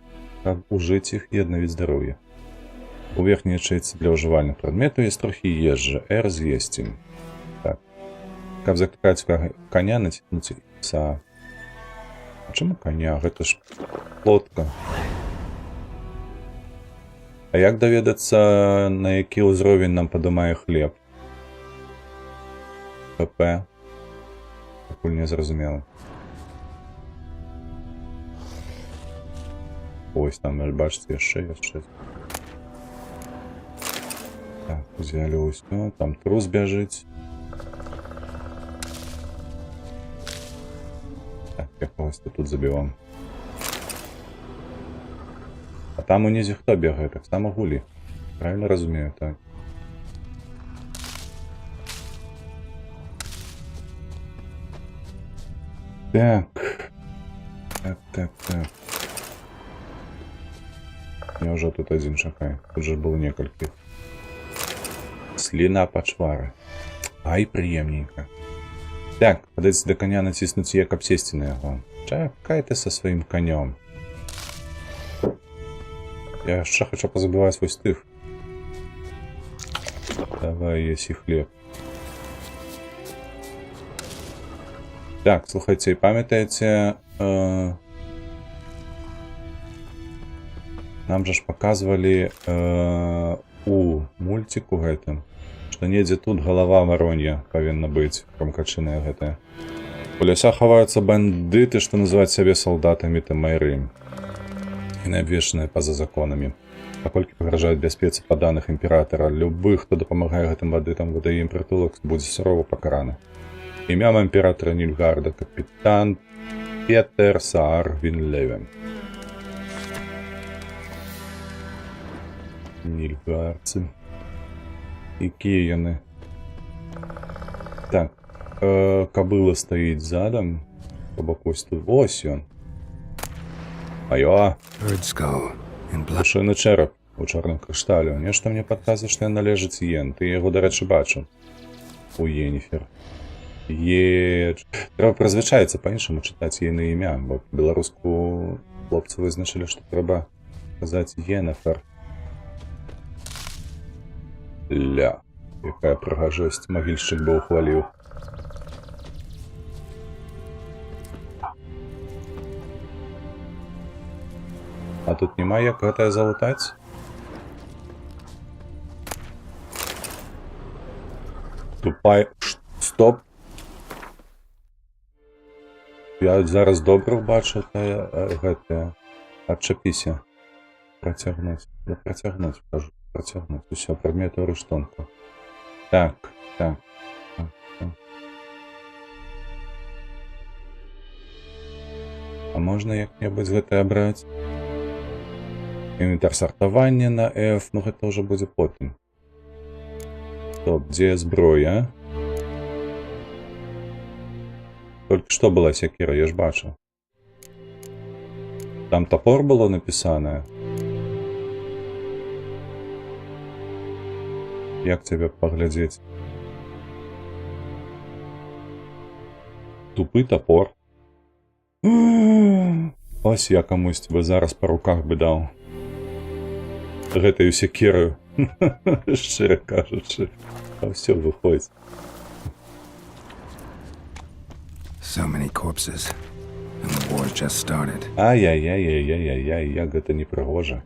каб ужыць іх і аднавіць здароўе. У верхняй ячэйцы для ўжывальных прадметаў ёсць трохі ежы, R з'есці. Так. Каб заклікаць каня, націснуць X. А чаму каня? Гэта ж лодка. А як даведацца, на які ўзровень нам падымае хлеб? ПП. Пакуль не зразумела. Ось там, бачыце, яшчэ ёсць. Так, узялі ўсё, там трус бяжыць. Так, якогось тут забівам. А там унізе хто бегае? Так само гулі. Правильно разумею, так. Так. Я ўжо тут адзін чакаю. Тут же было некалькі. Сліна пачвары. Ай, прыемненька. Так, падаецца да коня націснуць Е, каб сесці на яго. Чакай ты са сваім канём. Я яшчэ хочу позабываць вось тых. Давай, есі хлеб. Так, слухайце, памятаеце, нам жа ж показвалі у мультику гэтым, што недзе тут галава воронья павінна быць, кромкачыная гэтая. У лясах хаваюцца бандыты, што называюць сябе салдатамі Тамайры. Яны абвешчаныя па-за законамі. Паколькі пагражаюць бяспецы падданых імператара, любы, хто дапамагае гэтым бандытам, выдае ім прытулак, будзе сурова пакараны. Імям імператара Нільфгарда, капітан Петер Саар Вінлевен. Нільфгардцы. Якія яны? Так, кабыла стаіць задам. Па боку ось тут. Ось ён. Айо. Bird skull and blood. Птушыны чэрап у чорным крышталю. Нешта мне падказвае, што ён належыць Йен. Ты яго, дарэчы, бачыў. У Йенніфер. Трэба прызвычаіцца па-іншаму чытаць ейны імя, бо беларуску хлопцы вызначылі, што трэба казаць Йенніфер. Ля, якая прыгажосць, магільшчык бы ухваліў. А тут няма як гэтае залутаць? Тупай... Стоп! Я зараз добра бачу гэтае. Адчапіся. Працягнуць. Да працягнуць, кажу. Працягнуць. Усё, прадметы рыштунку. Так. А можна як-небудзь гэта абраць? Інвентар сартавання на F, ну гэта ўжо будзе потым. Стоп, дзе зброя? Толькі што была сякера, я ж бачыў. Там топор было напісанае. Як цябе паглядзець? Тупы топор. Ось я камусь бы зараз па руках бы даў. Гэтаю сякераю. Шчыра кажучы. А ўсё выходзіць. So many corpses. And the war just started. Ай-яй-яй-яй-яй-яй, як гэта непрыгожа.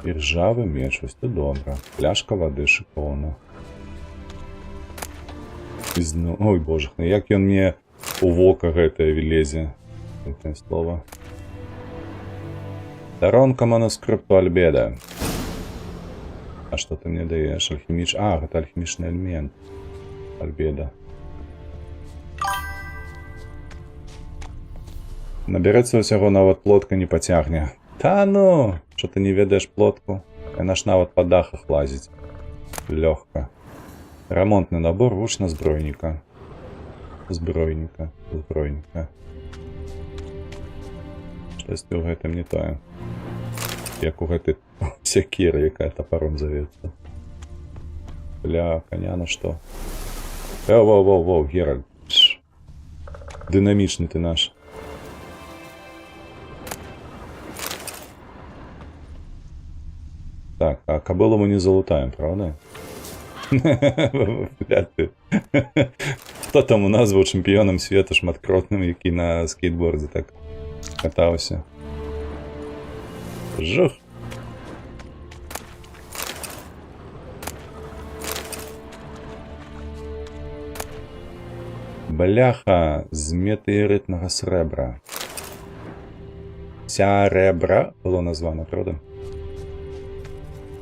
Іржавы меч, ось тут добра. Пляшка вады шыкоўна. Ой, боже, як ён мне у вока гэтае лезе. Гэтае слова. Сторонка манускрипту Альбеда. А што ты мне даеш? А, гэта алхімічны элемент. Альбеда. Набярэцца ўсяго, нават плотка не пацягне. Та ну! Што ты не ведаеш плотку? Яна ж нават па дахах лазіць. Лёгка. Ремонтны набор вучна збройніка. Збройніка. Штосьці ў гэтым не тое. Як у гэтай сякеры, якая тапаром завецца. Бля, коня на што? Воу, Геральт. Дынамічны ты наш. Так, а кобылу мы не залутаем, правда? Бля ты. Хто там у нас быў чэмпіёнам свету шматкротным, які на скейтбордзе так катаўся? Жух. Бляха з метеарытнага срэбра. Сярэбра было названо, правда?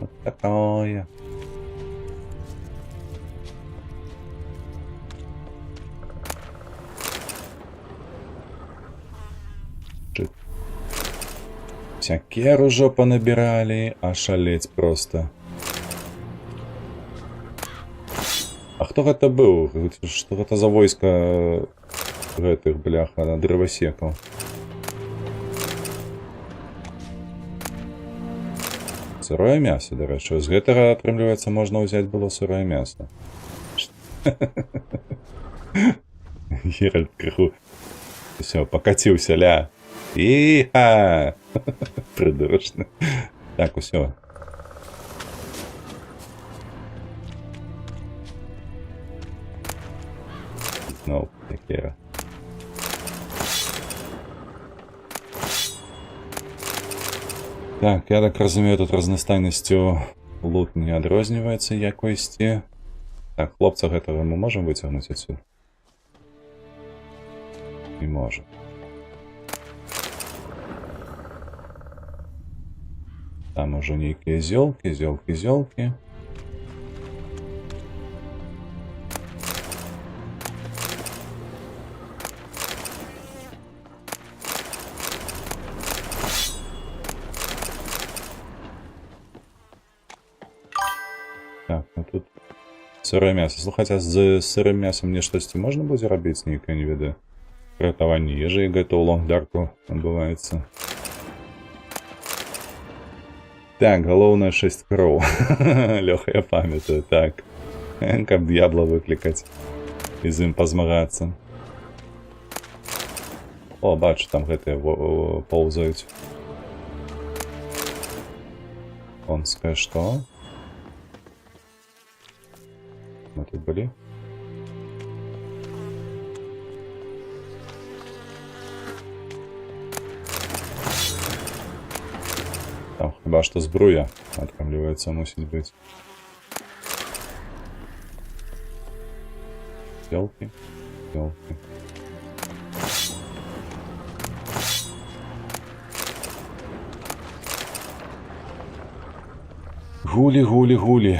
Вот такое. Сякер ужо понабирали, ошалеть просто. А хто гэта быў? Што гэта за войска гэтых, бляха, дрывасекаў? Сырое мясо, дарэчы. З гэтага, атрымліваецца, можна ўзяць было сырое мясо. Геральт крыху. Усё, пакаціўся, ля. Іха! Придурочно. Так, усё. Знову сякера. Так, я так разумею, тут разнастайнасцю лут не адрозніваецца якосці. Так, хлопца гэтага мы можам выцягнуць адсюль? Не можам. Там уже нейкія зёлкі. Так, ну тут сырое мясо. Слухайте, а з сырым мясом мне штосьці можна будзе рабіць нейкае, не ведаю, прыгатаванне ежы, гэта ў лонгдарку адбываецца. Так, галоўнае 6 кроў. Лёха, я памятаю, так. Каб д'ябла выклікаць і з ім пазмагацца. О, бачу, там гэтыя поўзаюць. Конскае што? Мы тут былі? Там хіба што збруя атрымліваецца, мусіць быць. Ёлкі. Гулі.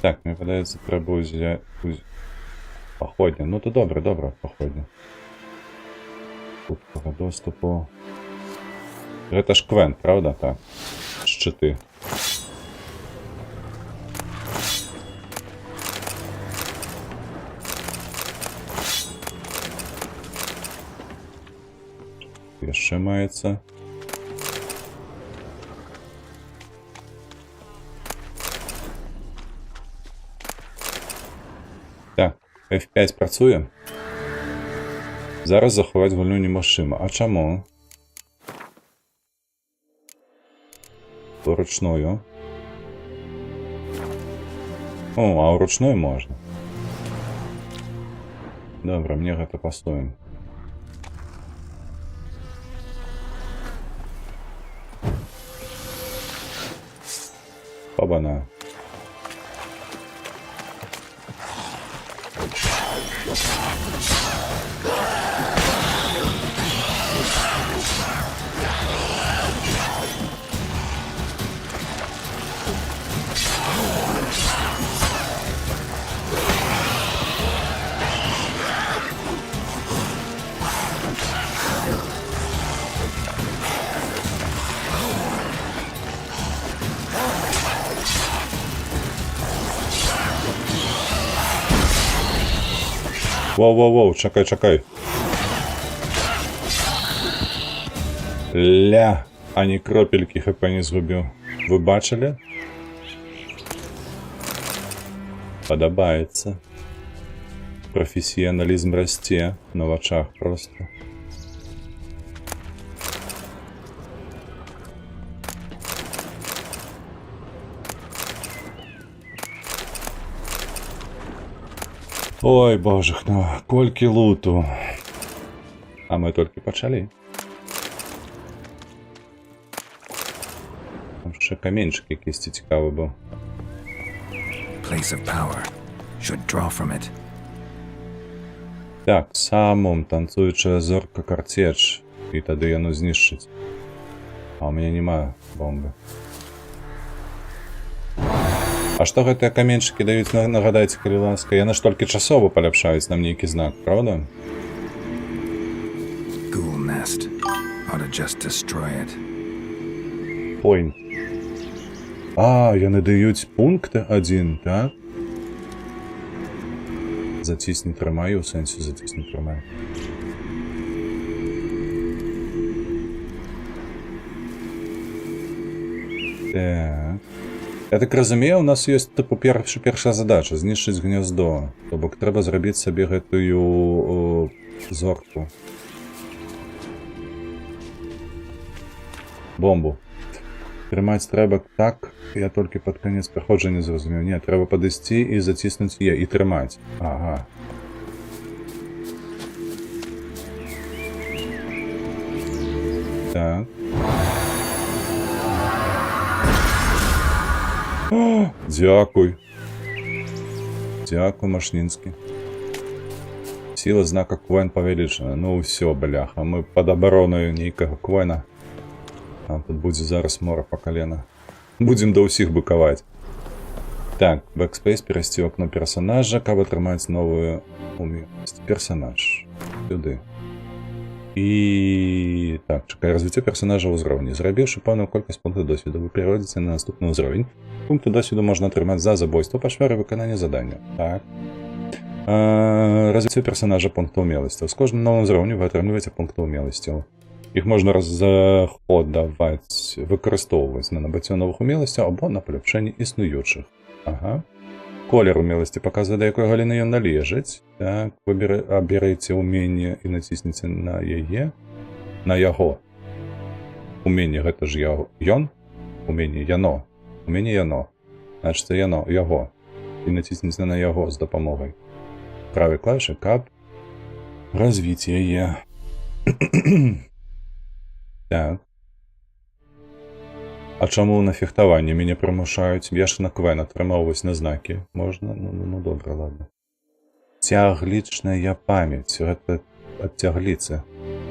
Так, мне падаецца, трэба ўзяць... Паходня. Ну то добра, паходня. Хуткага доступу. Гэта ж квент, правда? Так. Шчыты. Яшчэ маецца. Так, F5 працуе. Зараз захаваць гульню немагчыма. А чаму? Уручную. О, а уручную можна. Добра, мне гэта пасуем. Оба-на. Воу, чакай. Ля, ані кропелькі хп не згубіў. Вы бачылі? Падабаецца. Прафесіяналізм расце на вачах проста. Ой, божах, ну, колькі луту. А мы толькі пачалі. Там ще каменьчик якийсь цікавий був. Place of power. Should draw from it. Так, самум танцуючая зорка картеч. І тады яно знішчыць. А у мяне нема бомбы. А што гэтыя каменьчыкі даюць, нагадайце, калі ласка? Яны ж толькі часова паляпшаюць нам нейкі знак, правда? Ghoul nest. Ought to just destroy it. Point. А, яны даюць пункт адзін, так? Зацісні трымай, у сэнсе зацісні трымай. Так. Я так разумею, у нас ёсць типу першая задача знішчыць гнездо. То бок трэба зрабіць сабе гэтую зорку. Трымаць трэба так, я толькі пад канец праходжання зразумеў. Не, трэба падысці і заціснуць Е, і трымаць. Ага. Так. О, дзякуй. Дзякуй, Машнінскі. Сила знака Квен павялічана. Ну ўсё, бляха, мы пад абаронаю нейкага Квена. А тут будзе зараз мора па калена. Будзем да ўсіх быкаваць. Так, бэкспейс, перайсці ў акно персонажа, каб атрымаць новую умеласць. Персонаж. Сюды. І... Так, чакай, развіццё персонажа ў узроўні. Зрабіўшы пэўную колькасць пунктаў досведу, вы пераводзіце на наступны ўзровень. Пункты досведу можна атрымаць за забойство, пашвары выканання задання. Так. Развіццё персонажа пункта умеласцяў. З кожным новым узроўнем вы атрымліваеце пункты умеласцяў. Іх можна разаходаваць, выкарыстоўваць на набыццё новых умеласцяў або на паляпшэнне існуючых. Ага. Колер умеласці паказвае, да якой галіны ён належыць. Так, абярыце ўменне і націсніце на яе. На яго. Уменне гэта ж ён. Уменне яно. Уменне яно. Значыцца яно, яго. І націсніце на яго з дапамогай правай клавішы, каб развіць яе. Так. А чаму на фехтаванне мяне прымушаюць? Я ж на Квен атрымаўваць на знакі. Можна? Ну добра, ладно. Цяглічная памяць. Гэта ад цягліцы.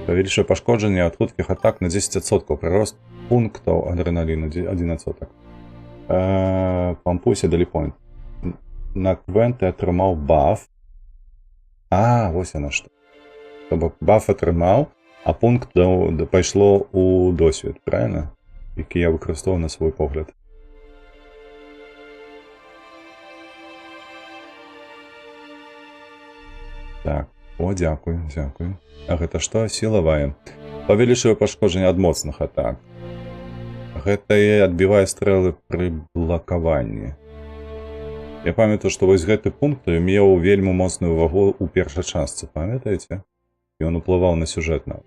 Павялічвае пашкоджанне ад хуткіх атак на 10%. Прырост пунктаў адрэналіну 1%. Пампуйся далі пойнт. На Квен ты атрымаў баф. А, вось яна што. То бок баф атрымаў, а пункт пайшло ў досвед, правильно? Які я выкарыстоўваю на свой погляд. Так, о, дзякуй, дзякуй. А гэта што? Сілавая. Павялічвае пашкоджанне ад моцных атак. Гэта і адбівае стрэлы пры блакаванні. Я памятаю, што вось гэты пункт меў вельмі моцную вагу ў першай частцы, памятаеце? І ён уплываў на сюжэтна.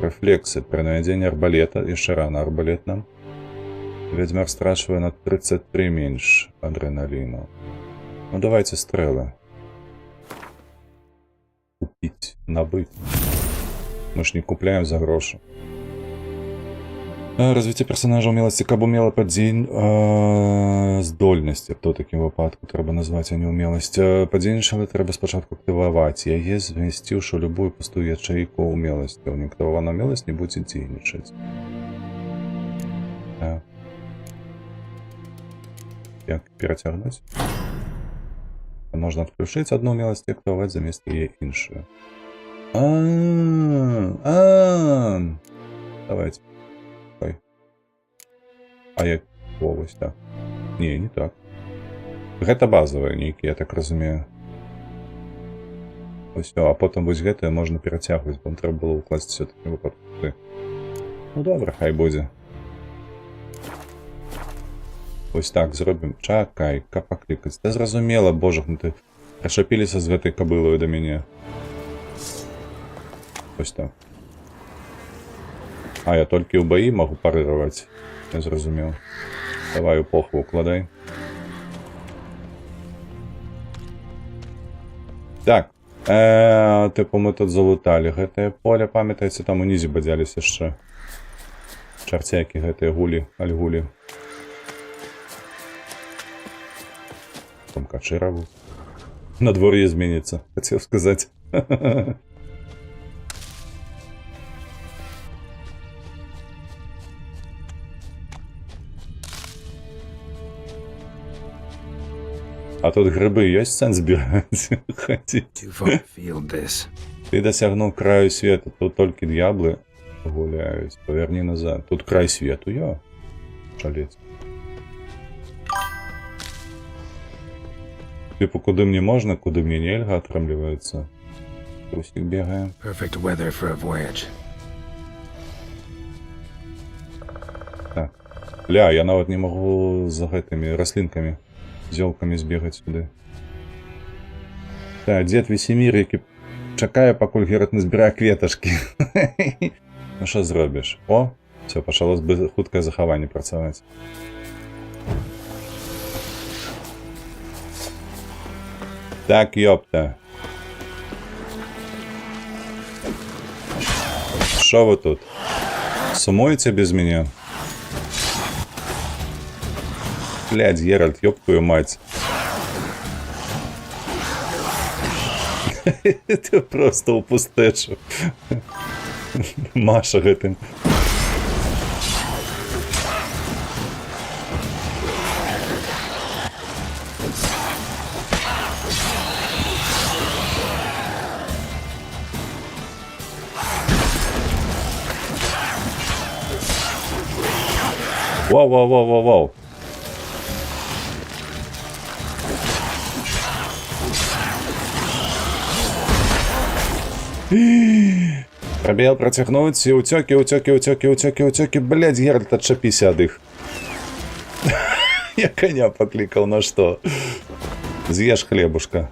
Рэфлексы пры навядзенні арбалета, яшчэ рана арбалет нам. Вядзьмар страчвае на 33 менш адрэналіну. Ну давайте стрэлы. Купіць, набыць. Мы ж не купляем за грошы. Развіццё персонажа умеласці, каб умела падзень здольнасці. То такім выпадку трэба назваць, а не умеласць. Падзейнічала трэба спачатку актываваць яе, змясціўшы любую пустую ячэйку умеласцяў. Неактывавана умеласць не будзе дзейнічаць. Так. Як перацягнуць? Можна адключыць адну умеласць і актываваць замест яе іншую. Давайте. А як? О, вось так. Не так. Гэта базавыя нейкі, я так разумею. Вось, а потым вось гэтае можна перацягваць, бо трэба было ўкласці все-таки выпадку. Ну добра, хай будзе. Вось так зробім. Чакай, каб паклікаць. Да зразумела, божах, ну ты прышапіліся з гэтай кабылаю да мяне. Вось так. А я толькі ў баі магу парыраваць. Я зразумеў. Давай у похву укладай. Так. Типу мы тут залуталі гэтае поле, памятаеце, там унізе бадзяліся яшчэ. Чарцякі гэтыя гулі, альгулі. Там качыраву. Надвор'е зменіцца, хацеў сказаць. А тут грибы ёсць сэнс збіраць? Ты дасягнуў краю свету, тут толькі д'яблы гуляюць. Павярні назад. Тут край свету, шалец. Типу, куды мне можна, куды мне нельга, атрымліваецца. Трусік бегае. Так. Ля, я нават не магу за гэтымі раслінкамі. Зёлкамі збегаць сюды. Так, дзед Весемір, які чакае, пакуль Герат назбірае кветачкі. Ну што зробіш? О, Все, пачало хуткае захаванне працаваць. Так, ёпта. Шо вы тут? Сумуете без меня? Блядь, Геральт, ёб твою мать. Ты просто упустэчыў. Маша гэтым. Вау. Пробел протягнуть и утёки. Блядь, Геральт, отшапися от их. Я коня покликал, на что? Съешь хлебушка.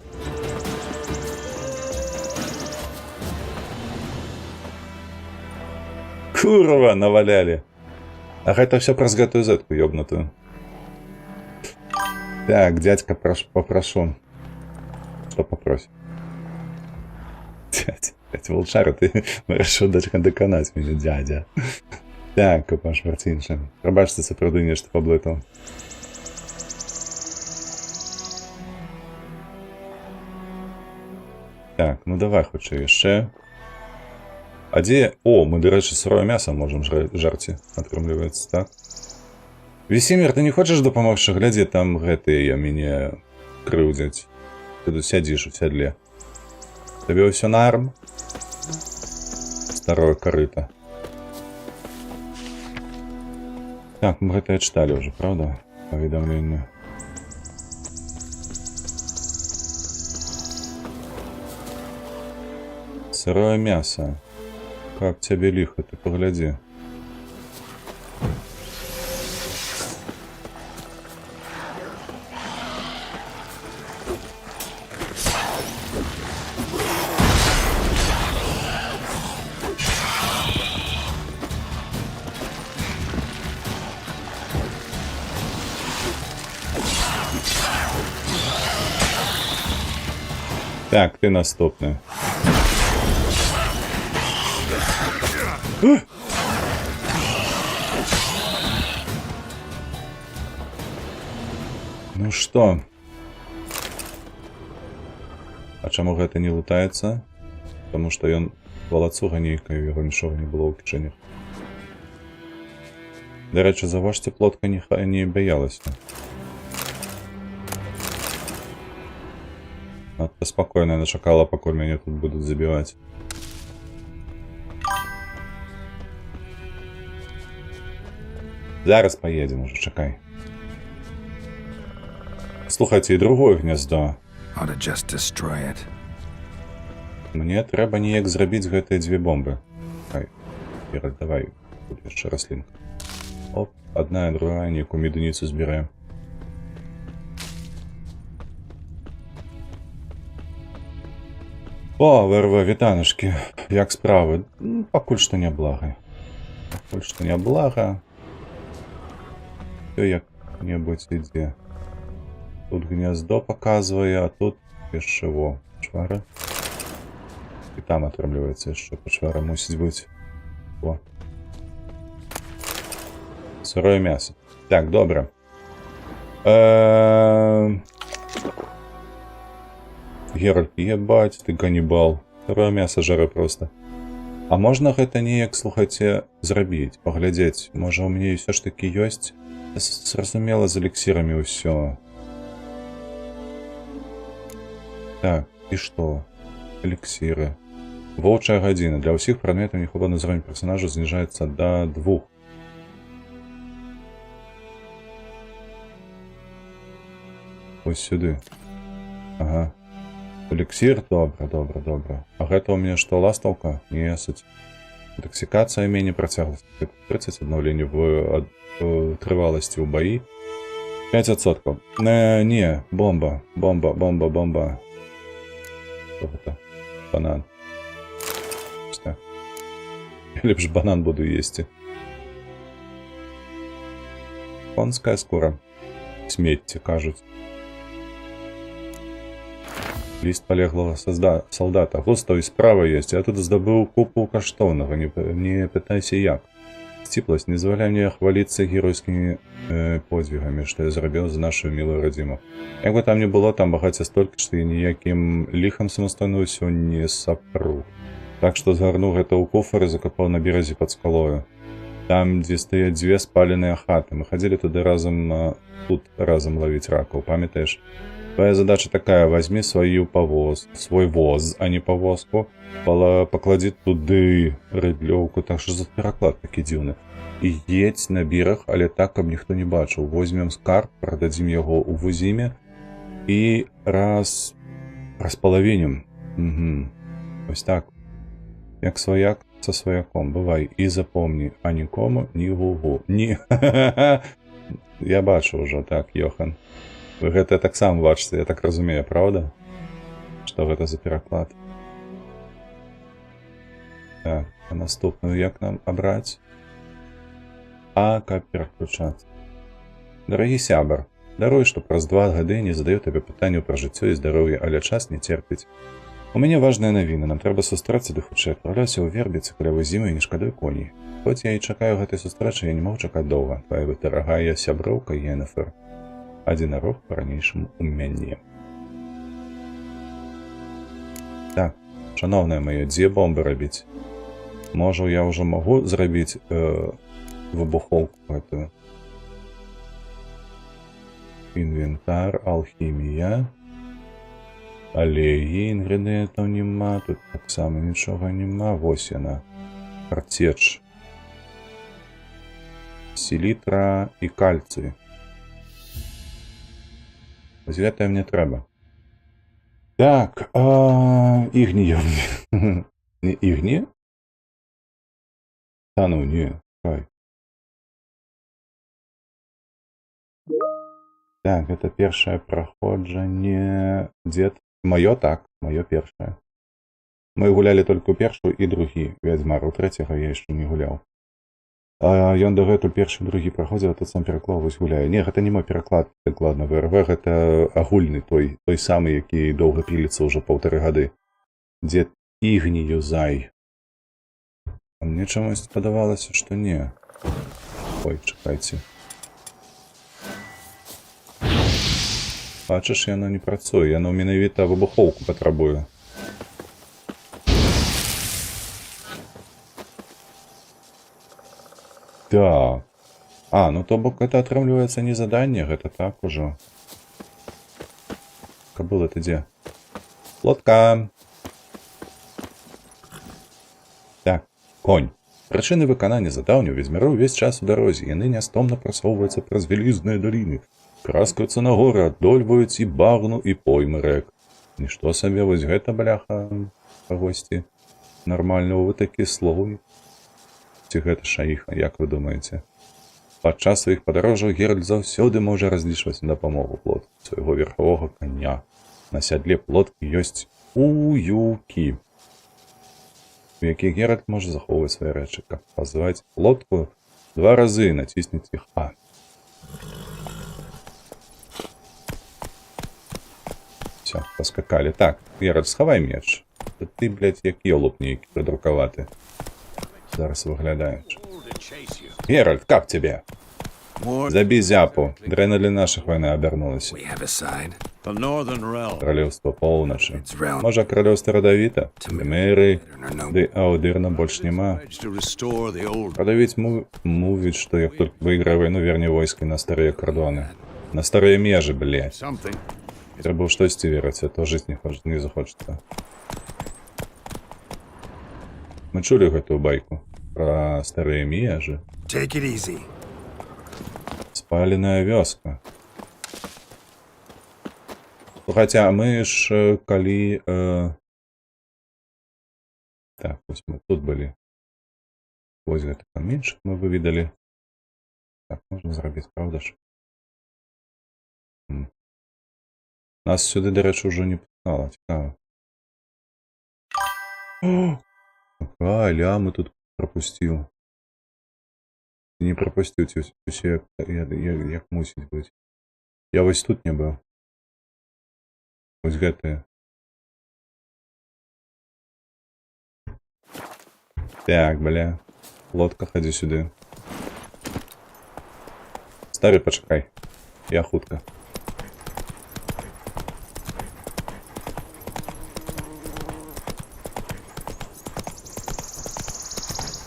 Курва, наваляли. Ах, это все про сготую зетку ёбнутую. Так, дядька, попрошу. Что попросит? Дядь волчара, ты решил доконать меня, дядя. Так, Паш Мартинше. Пробачте, сапраўды нешта паблытаў. Так, ну давай хутчэй яшчэ. А дзе... О, мы, до рэчы, сырое мясо можем жарці, атрымліваецца, так? Весімір, ты не хочаш дапамогчы? Глядзі, там гэтыя мяне крыўдзяць. Ты тут сядзіш у сядле. Табе ўсё нарм? Старое корыто. Так, мы гэтае чыталі ўжо, правда? Паведамленне. Сырое мясо. Как тебе лихо, ты погляди. Так, ты наступный. Ну что? А чаму гэта не лутаецца? Потому что ён валацуга нейкая, яго нічога не было ў кішэнях. Да рэчы, заважце плотка не баялася. Надто спокойно она чакала, пакуль мяне тут будут забивать. Зараз поедем уже, чакай. Слухайте, и другое гнездо. Мне трэба неяк зрабіць гэтыя дзве бомбы. Ай, Ира, давай, тут яшчэ раслінка. Оп, одна и другая, некую медуніцу збіраем. О, ВРВ, вітанушки. Як справи? Пакуль што няблага. Пакуль што няблага. Всё як-небудзь ідзе. Тут гнездо показвае, а тут яшчэ во. Пачвара. І там атрымліваецца яшчэ пачвара мусіць быць. О. Сырое мясо. Так, добра. Геральт, ебать, ты каннибал. Сырое мясо жара просто. А можна гэта неяк, слухайце, зрабіць, паглядзець? Можа, у мяне ўсё ж такі ёсць? Зразумела, з эліксірамі ўсё. Так, і што? Эліксіры. Воўчая гадзіна. Для ўсіх прадметаў нехвалены ўзровень персонажа зніжаецца да 2. Ось сюды. Ага. Эліксір? Добра. А гэта у мяне што, ластаўка? Не, суть. Інтаксікацыя меней працягласць. 30 аднаўленне в трываласці ў баі. 5%. Не, бомба. Что это? Банан. Лепш банан буду есці. Конская скора. Смецце, кажуць. Ліст палеглага салдата. Густаў і справа ёсць. Я тут здабыў купу каштоўнага. Не пытайся як. Сціпласць, не зваляй мне хваліцца геройскімі подзвігамі, што я зрабіў за нашу мілую радзіму. Як бы там не было, там багацця столькі, што я ніякім ліхам самастойна ўсё не сапру. Так што згарнуў гэта ў куфар і закапаў на беразе пад скалою. Там, дзе стаяць дзве спаленыя хаты. Мы хадзілі туды разам, тут разам лавіць ракаў, памятаеш? Твоя задача такая: возьми свой воз, а не повозку, поклади туды рыдлёўку, так что за пераклад такі дзіўны. І едь на берег, але так, каб ніхто не бачыў. Возьмем скарб, прададзім яго ў вузіме і распалавінем. Ось так. Як сваяк со сваяком. Бывай і запомні, а нікому ні гугу. Ні. Я бачу ўжо, так, Йохан. Вы гэта таксама бачыце, я так разумею, правда? Што гэта за пераклад? Так, а наступную як нам абраць? А, каб пераключацца. Дарагі сябар, даруй, што праз 2 гады не задаю табе пытанняў пра жыццё і здароўе, але час не церпіць. У мяне важная навіна, нам трэба сустрэцца ды хутчэй адпраўляйся ў Вербіцы, каля зімы і не шкадуй коней. Хоць я і чакаю гэтай сустрэчы, я не магу чакаць доўга. Твая дарагая сяброўка Йеннефер. Адзінарог па-ранейшаму ў мяне. Так, шановная маё, дзе бомбы рабіць? Можа, я ўжо магу зрабіць выбуховку гэтую. Інвентар, алхімія. Алеі, інгрэдыентаў няма, тут таксама нічога няма. Вось яна. Карцеч. Селітра і кальцый. Вось гэта мне трэба. Так, ігні. Не ігні? Та ну, не, хай. Так, гэта першае праходжанне. Дзед. Маё так, маё першае. Мы гулялі толькі ў першую і другі вядзьмар. У трэцяга я яшчэ не гуляў. Ён дагэтуль першы і другі праходзіў, а тут сам пераклад вось гуляе. Не, гэта не мой пераклад, дакладна. ВРВ гэта агульны той самы, які доўга піліцца ўжо 1,5 гады. Дзед ігні юзай. Мне чамусь падавалася, што не. Ой, чакайце. Бачыш, яно не працуе, яно менавіта выбухоўку патрабуе. Так. Ну то бок гэта атрымліваецца не заданне, гэта так ужо. Кабыла, ты дзе? Лодка. Так, конь. Прычыны выканання задаўняў ведзьмароў увесь час у дарозе. Яны нястомна прасоўваюцца праз вялізныя даліны. Краскаюцца на горы, аддольваюць і багну, і поймы рэк. Нішто сабе, вось гэта, бляха, кагосьці нармального вы такі словы. Ці гэта шаіха, як вы думаеце? Падчас сваіх падарожжаў Геральт заўсёды можа разлічваць на дапамогу плоткі свайго верхавога коня. На сядле плоткі ёсць уюкі, у якіх Геральт можа захоўваць свае рэчы. Каб пазваць лодку, 2 разы націсніце А. Всё, паскакалі. Так, Геральт, схавай меч. Ты, блядь, як ёлуп нейкі прыдрукаваты. Зараз выглядаеш. Геральт, как тебе? Забей зяпу. Дрэнна для наших война обернулась. Королевство полночи. Можа, королевство родовито? Мэры, ды аудырна больше нема. Продавить мувить, что як только выиграю войну, верни войски на старые кордоны. На старые межи, блядь. Трэба штосьці верыць, а то жыць не захочется. Мы чулі гэтую байку пра старыя межы. Спаленая вёска. Хаця мы ж калі... Так, вось мы тут былі. Вось гэты каменьчык мы выведалі. Так, можна зрабіць, правда ж? Нас сюды, дарэчы, ўжо не пускала, цікава. Ля, мы тут пропустил. Не прапусціць усе, як мусіць быць. Я вось тут не быў. Вось гэтыя. Так, бля. Лодка, хадзі сюды. Стары, пачакай. Я хутка.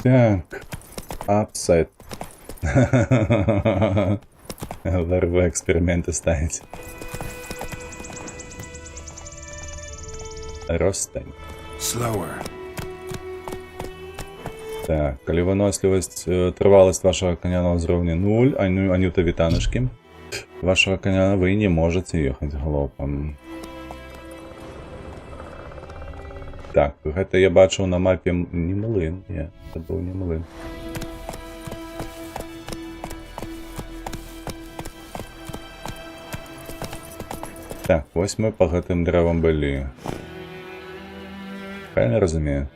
Так. Апсайд. ВРВ эксперименты ставить. Ростань. Slower. Так, калі выносливость, трываласць вашего коня на ўзроўні 0, анюта вітанышкі. Вашего коня вы не можете ехать галопам. Так, гэта я бачыў на мапе не млын. Не, это быў не млын. Так, вось мы па гэтым дрэвам былі. Правильно разумею?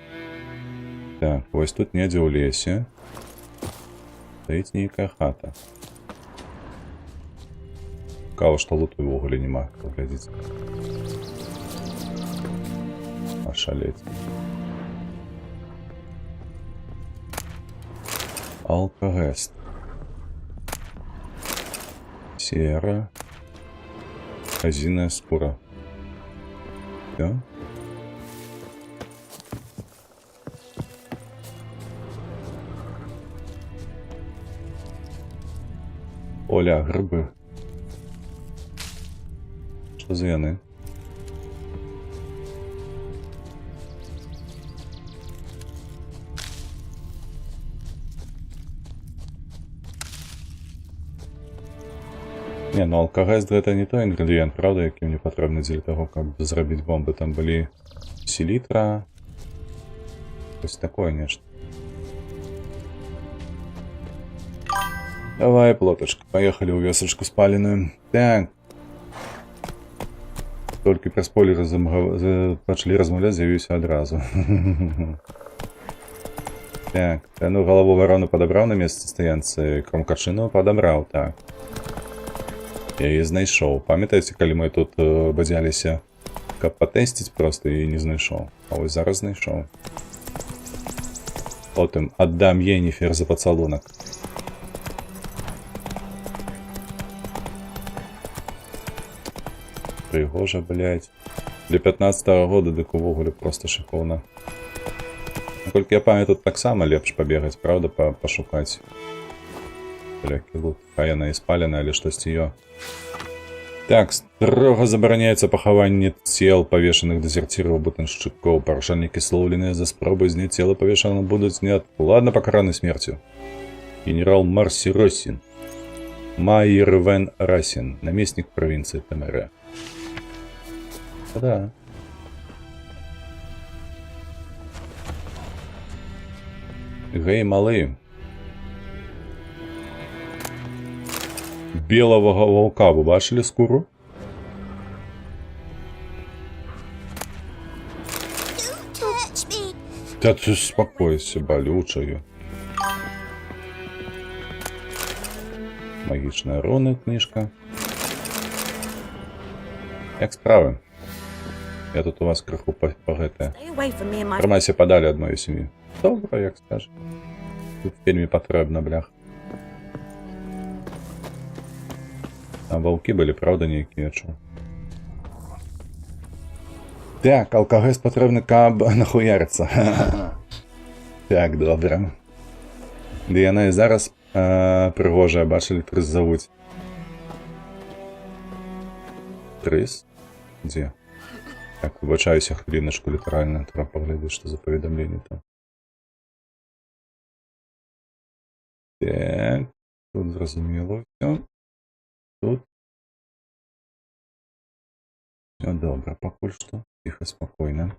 Так, вось тут недзе ў лесе. Стаіць нейкая хата. Цікава, што луту ўвогуле няма, паглядзіць. Ошалеть. Алкогест. Сера. Казиная скура. Всё. Оля, грибы. Что за яны? Не, ну алкогест это не той ингредиент, правда, які мне патрэбны для того, каб зрабіць бомбы. Там былі селітра. Ось такое нешта. Давай, плоточка, поехали ў вёсачку спаленую. Так. Толькі пра спойлер пачалі размаўляць, з'явіўся адразу. Так, ну галаву варону падабраў на месцы стаянцы, кромкачыну падабраў, так. Я яе знайшоў. Памятаеце, калі мы тут бадзяліся, каб патэсціць проста і не знайшоў. А вось зараз знайшоў. Потым аддам Йенніфер за пацалунак. Прыгожа, блядь. Для 15-го года дык увогуле просто шыкоўна. Наколькі я памятаю, тут таксама лепш пабегаць, правда, пашукаць. Блякі лут. Хай яна і спалена, але штосьці ё. Так, строга забараняецца пахаванне цел павешаных дэзерціраў, бутаншчыкоў. Парушальнікі слоўленыя за спробы зняць цела павешаных будуць неадкладна пакараны смерцю. Генерал Марсі Росін. Майервен Расін, намеснік правінцыі Тамере. Да. Гэй, малы. Белого ваўка, вы бачылі скуру? Don't touch me. Та ты спакойся, балючаю. Магічная руна, книжка. Як справы? Я тут у вас крыху па гэтае. Трымайся падалі ад маёй сям'і. Добра, як скажа. Тут вельмі патрэбна, блях. А ваўкі былі, правда, нейкія, чу. Так, алкогест патрэбны, каб нахуярыцца. Так, добра. Ды яна і зараз прыгожая, бачылі, Трыс завуць. Трыс? Дзе? Так, выбачаюся хвіліначку, літаральна. Треба паглядзець, што за паведамленне там. Так, тут зразумело ўсё. Тут. Все добра, пакуль што. Тихо, спакойна.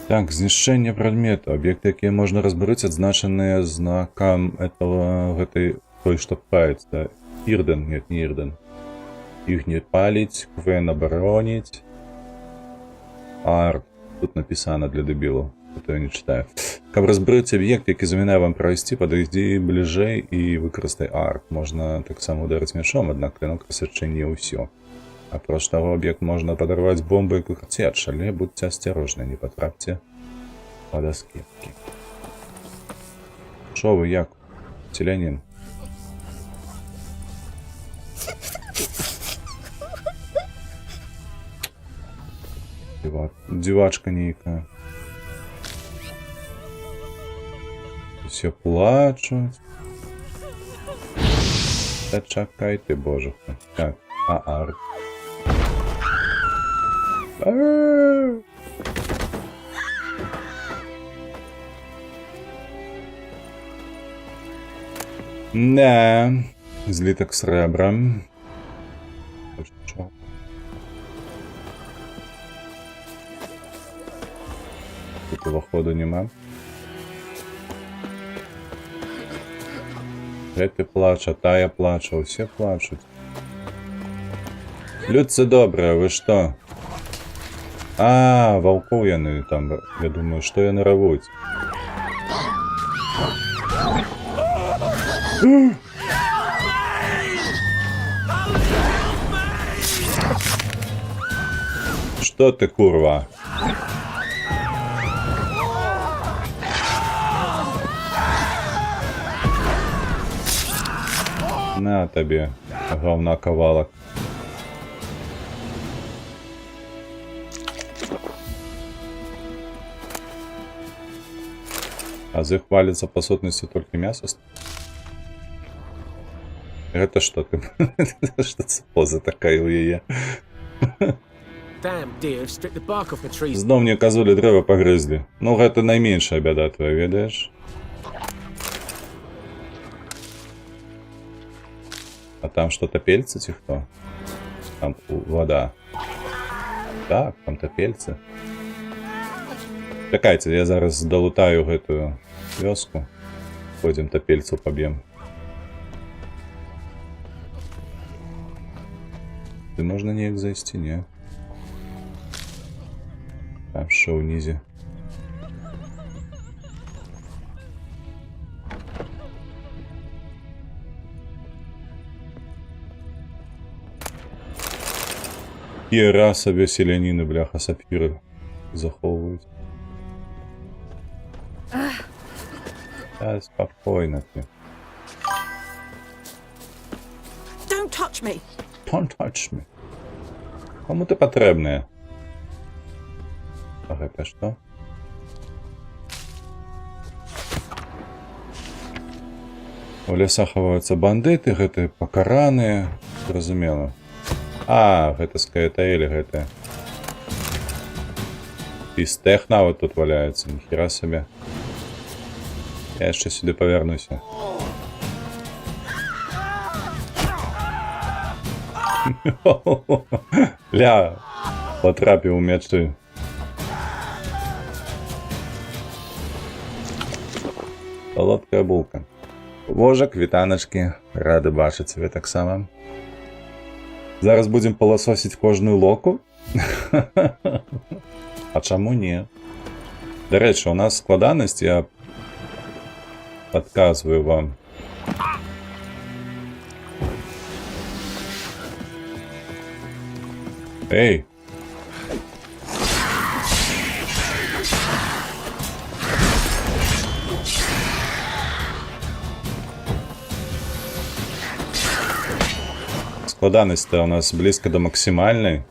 Так, знішчэнне прадмета. Аб'екты, якія можна разбурыць, адзначаныя знакам гэтай той, што паецца. Ірден, нет, не Ірден. Іх не паліць, Квен абароніць. Арт. Тут написано для дебілу, то я не читаю. Каб розбрити об'єкт, який замінає вам пройти, подойди ближей і використай арк. Можна так само ударити мечом, однак клинок освячає не усё. А проч того объект можно подорвать бомбой и куртеж, але будьте осторожны, не потрапьте под оскепки. Шо вы, як? Селянин? Девачка нейкая. Все плачут. Та чакай ты, боже. Так, арк. Да, злиток с ребром. Тут ходу нема. Ти плаче, тая плаче, усі плачуть. Люд, це добре, ви що? А, волков яны там, я думаю, что яны рвуть. Что ты, курва? На тобі, говна ковалок. А з їх валится по сотности только мясо? Это что ты? Что це поза такая у яе? Знов мне козулі древа погрызли. Ну, это найменшая беда твоя, ведаешь? А там что, топельцы ці хто? Там вода. Так, там топельцы. Чекайте, я зараз долутаю гэтую вёску. Пойдем топельцу поб'ем. Ты можна неяк зайсці, не? Там що унізе. Хера собі селяніни, бляха, сапфіри заховують. Та спокійно ти. Don't touch me. Don't touch me. Кому ти потрібна? А гэта што? У лесах хаваюцца бандыты, гэты пакараныя. Зразумела. А, гэта скаэтаэлі, гэта. І стэх нават тут валяецца, ніхера сабе. Я яшчэ сюды павернуся. Ля, потрапіў у мячы. Солодкая булка. Вожак, вітаначкі, рады бачыць цябе таксама. Зараз будзем пыласосіць кожную локу? А чаму не? Дарэчы, у нас складанасць, я падказваю вам. Эй! Складанасць-то у нас близко до максимальной.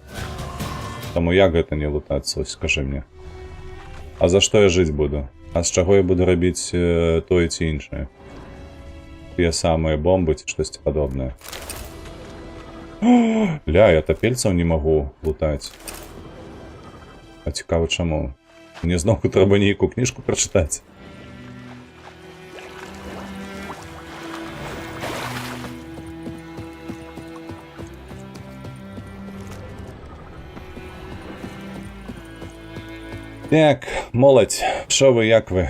Тому як гэта не лутацца, ось скажи мне. А за што я жыць буду? А з чаго я буду рабіць тое ці іншае? Тыя самыя бомбы ці штосьці падобнае. Ля, я тапельцаў не магу лутаць. А цікава чаму? Мне зноўку трэба нейкую кніжку прачытаць. Так, моладзь, шо вы, як вы?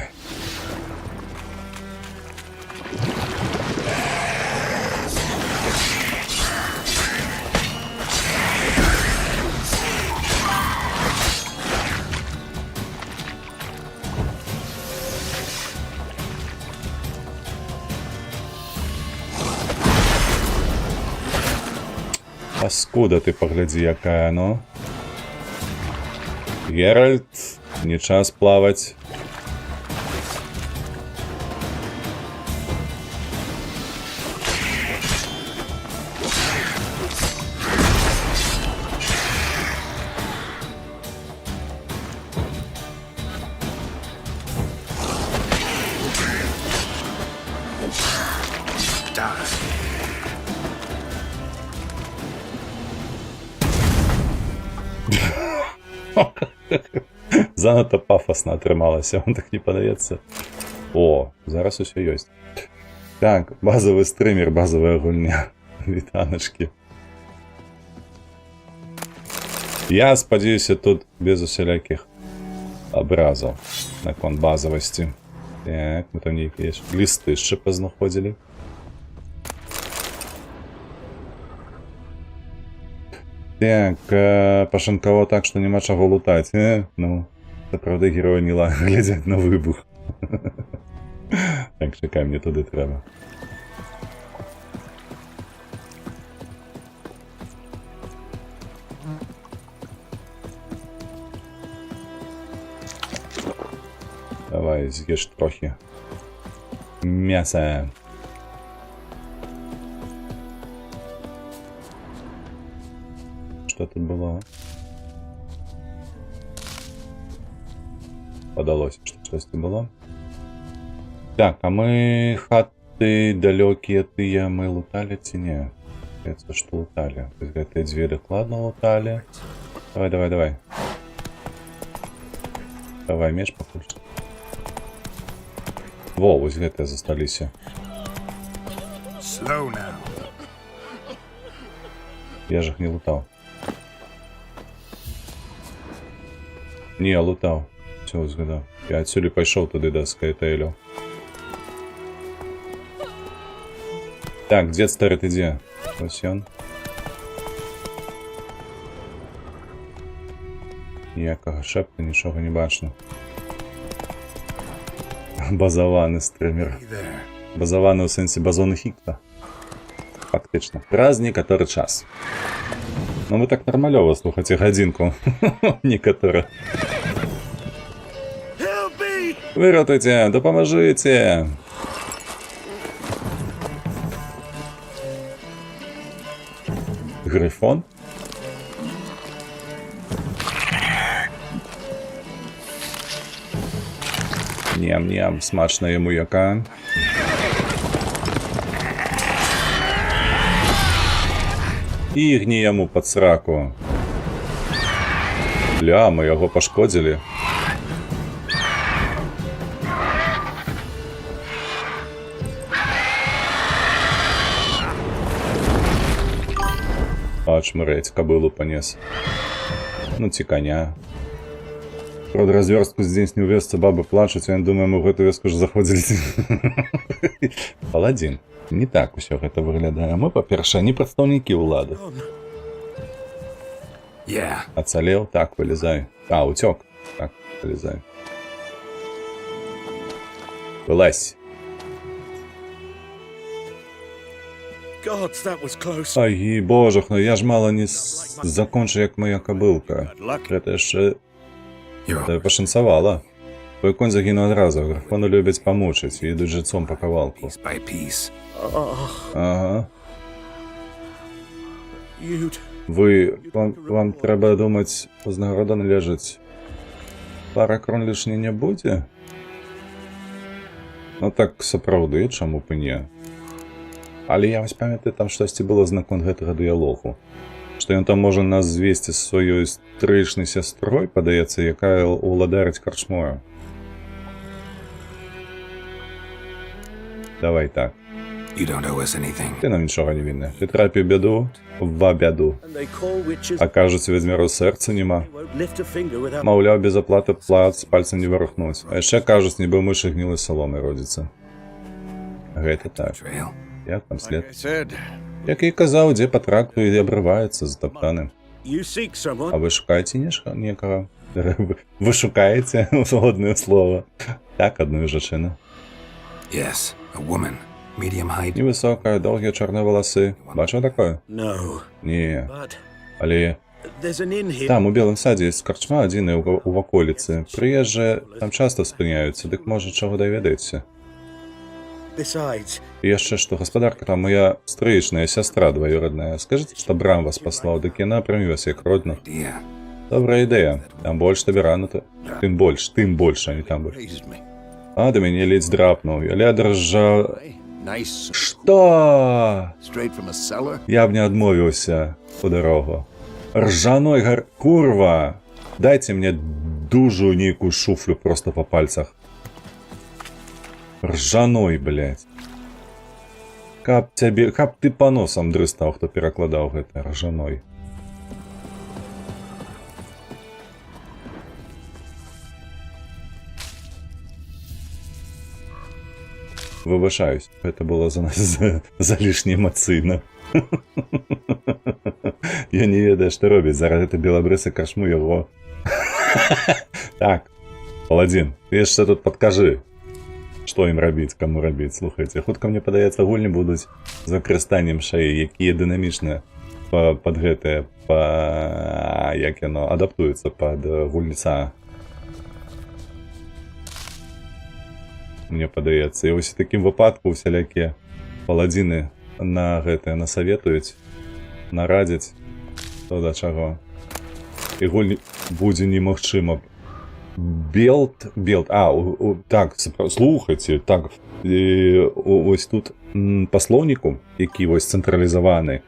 Паскуда ты, паглядзі, якая, ну. Геральт, не час плаваць. Занадто пафосно атрымалася, вам так не падаецца. О, зараз усё ёсць. Так, базовый стример, базовая гульня. Вітаначкі. Я спадзяюся, тут без усялякіх абразаў наконт базавасці. Так, мы там нейкія лісты яшчэ пазнаходзілі. Так, пашанкаво так, што няма чаго лутаць. Ну, сапраўды героі не глядзяць на выбух. Так, чакай, мне туды трэба. Давай, з'еш трохи мяса. Что тут было? Подалось, что что-то было. Так, а мы хаты далекие тыя мы лутали ці не? Это что лутали? Эти две докладно лутали. Давай, давай, давай. Давай, меч покушай. Во, вось гэтыя засталіся. Я ж их не лутал. Не, лутал. Все, згадав. Я отсюда пайшоў туды да Скайтейлю. Так, дед старый, ты где? Ось ён. Ніякага шэпту, нічога не бачно. Базаваны стример. Базаваны ў сэнсе базоны Хіггса. Фактычна. Праз некаторы час. Ну вы так нармалёва слухаце гадзінку. Некаторы. Выратуйте, дапамажыце. Грифон? Ням-ням, смачна йому яка. І гні яму пад сраку. Бля, мы яго пашкодзілі. А, чмырэць, кабылу панес. Ну ці коня. Прод развёрстку здесь не ў вёсцы бабы плачуць, я думаю, мы ў гэту вёску ж заходзілі. Паладзін. Не так усё гэта выглядае. Мы, па-першае, не прадстаўнікі ўлады. Ацалеў? Так, вылезай. А, уцёк. Так, вылезай. Вылазь. Ай, божах, ну я ж мала не закончу, як моя кабылка. Гэта яшчэ... Ты пашанцавала. Твой конь загінуў адразу. Грифону любяць памучыць і ідуць жыццом па кавалку. Ага. Вы... Вам трэба думаць, узнагарода належыць. Пара крон лішні не будзе? Ну так сапраўды, чаму б і не? Але я вось памятаю, там штосьці было знаконт гэтага дыялогу. Што ён там можа нас звесці з сваёй стрычнай сястрой, падаецца, якая ўладарыць карчмою. Давай так. Ты нам нічога не вінны. Ты трапіў бяду, ва бяду. А кажуць, вядзьмяру сэрца няма. Маўляў, без аплаты плат з пальцам не варухнуць. А яшчэ кажуць, нібы мышы гнілай саломай родзіцца. Гэта так. Як там след? Як і казаў, дзе па тракту і абрываецца затаптаны. А вы шукаеце некага? Вы шукаеце згоднае слова. Так, адную жанчыну. medium height. Невысокая, довгі чорні волоси. Бачив таке? No, Ні. but Але there's an inn here. там, у Белом саде, есть корчма один у ваколицы. Приезжие там часто спиняются, дык може чого доведається. Besides, І яшчэ што, гаспадарка там моя стрыечная сястра двоюродная. Скажите, што Брам вас паслаў, дык яна прымі вас як родных. Idea. Добрая ідэя. Там больш табе рана-то. Тым больш, а не там больш. raises me. А, да мяне ледзь драпнуў. Я ля дрожжа... Hey, nice, Што? straight from a cellar. Я б не адмовіўся у дарогу. Ржаной курва! Дайце мне дужую нейкую шуфлю просто по пальцах. Ржаной, блядь. Каб ты по носам дрыстаў, хто перакладаў гэта ржаной. Выбачаюсь, гэта было за лішне эмацыйна. Я не ведаю, што робіць. Зараз гэта белабрысы кашму яго. Так, Паладзін, ты яшчэ тут падкажы, што ім рабіць, каму рабіць. Слухайце, хутка мне падаецца, гульні будуць з выкарыстаннем шаі, якія дынамічна пад гэтае, як яно адаптуецца пад гульніца. Мне падаецца. І вось у такім выпадку усялякія паладзіны на гэтае насаветуюць, нарадзяць, што да чаго. І гульні будзе немагчыма. Белт. Так, слухайце, так, ось тут па слоўніку, які вось цэнтралізаваны,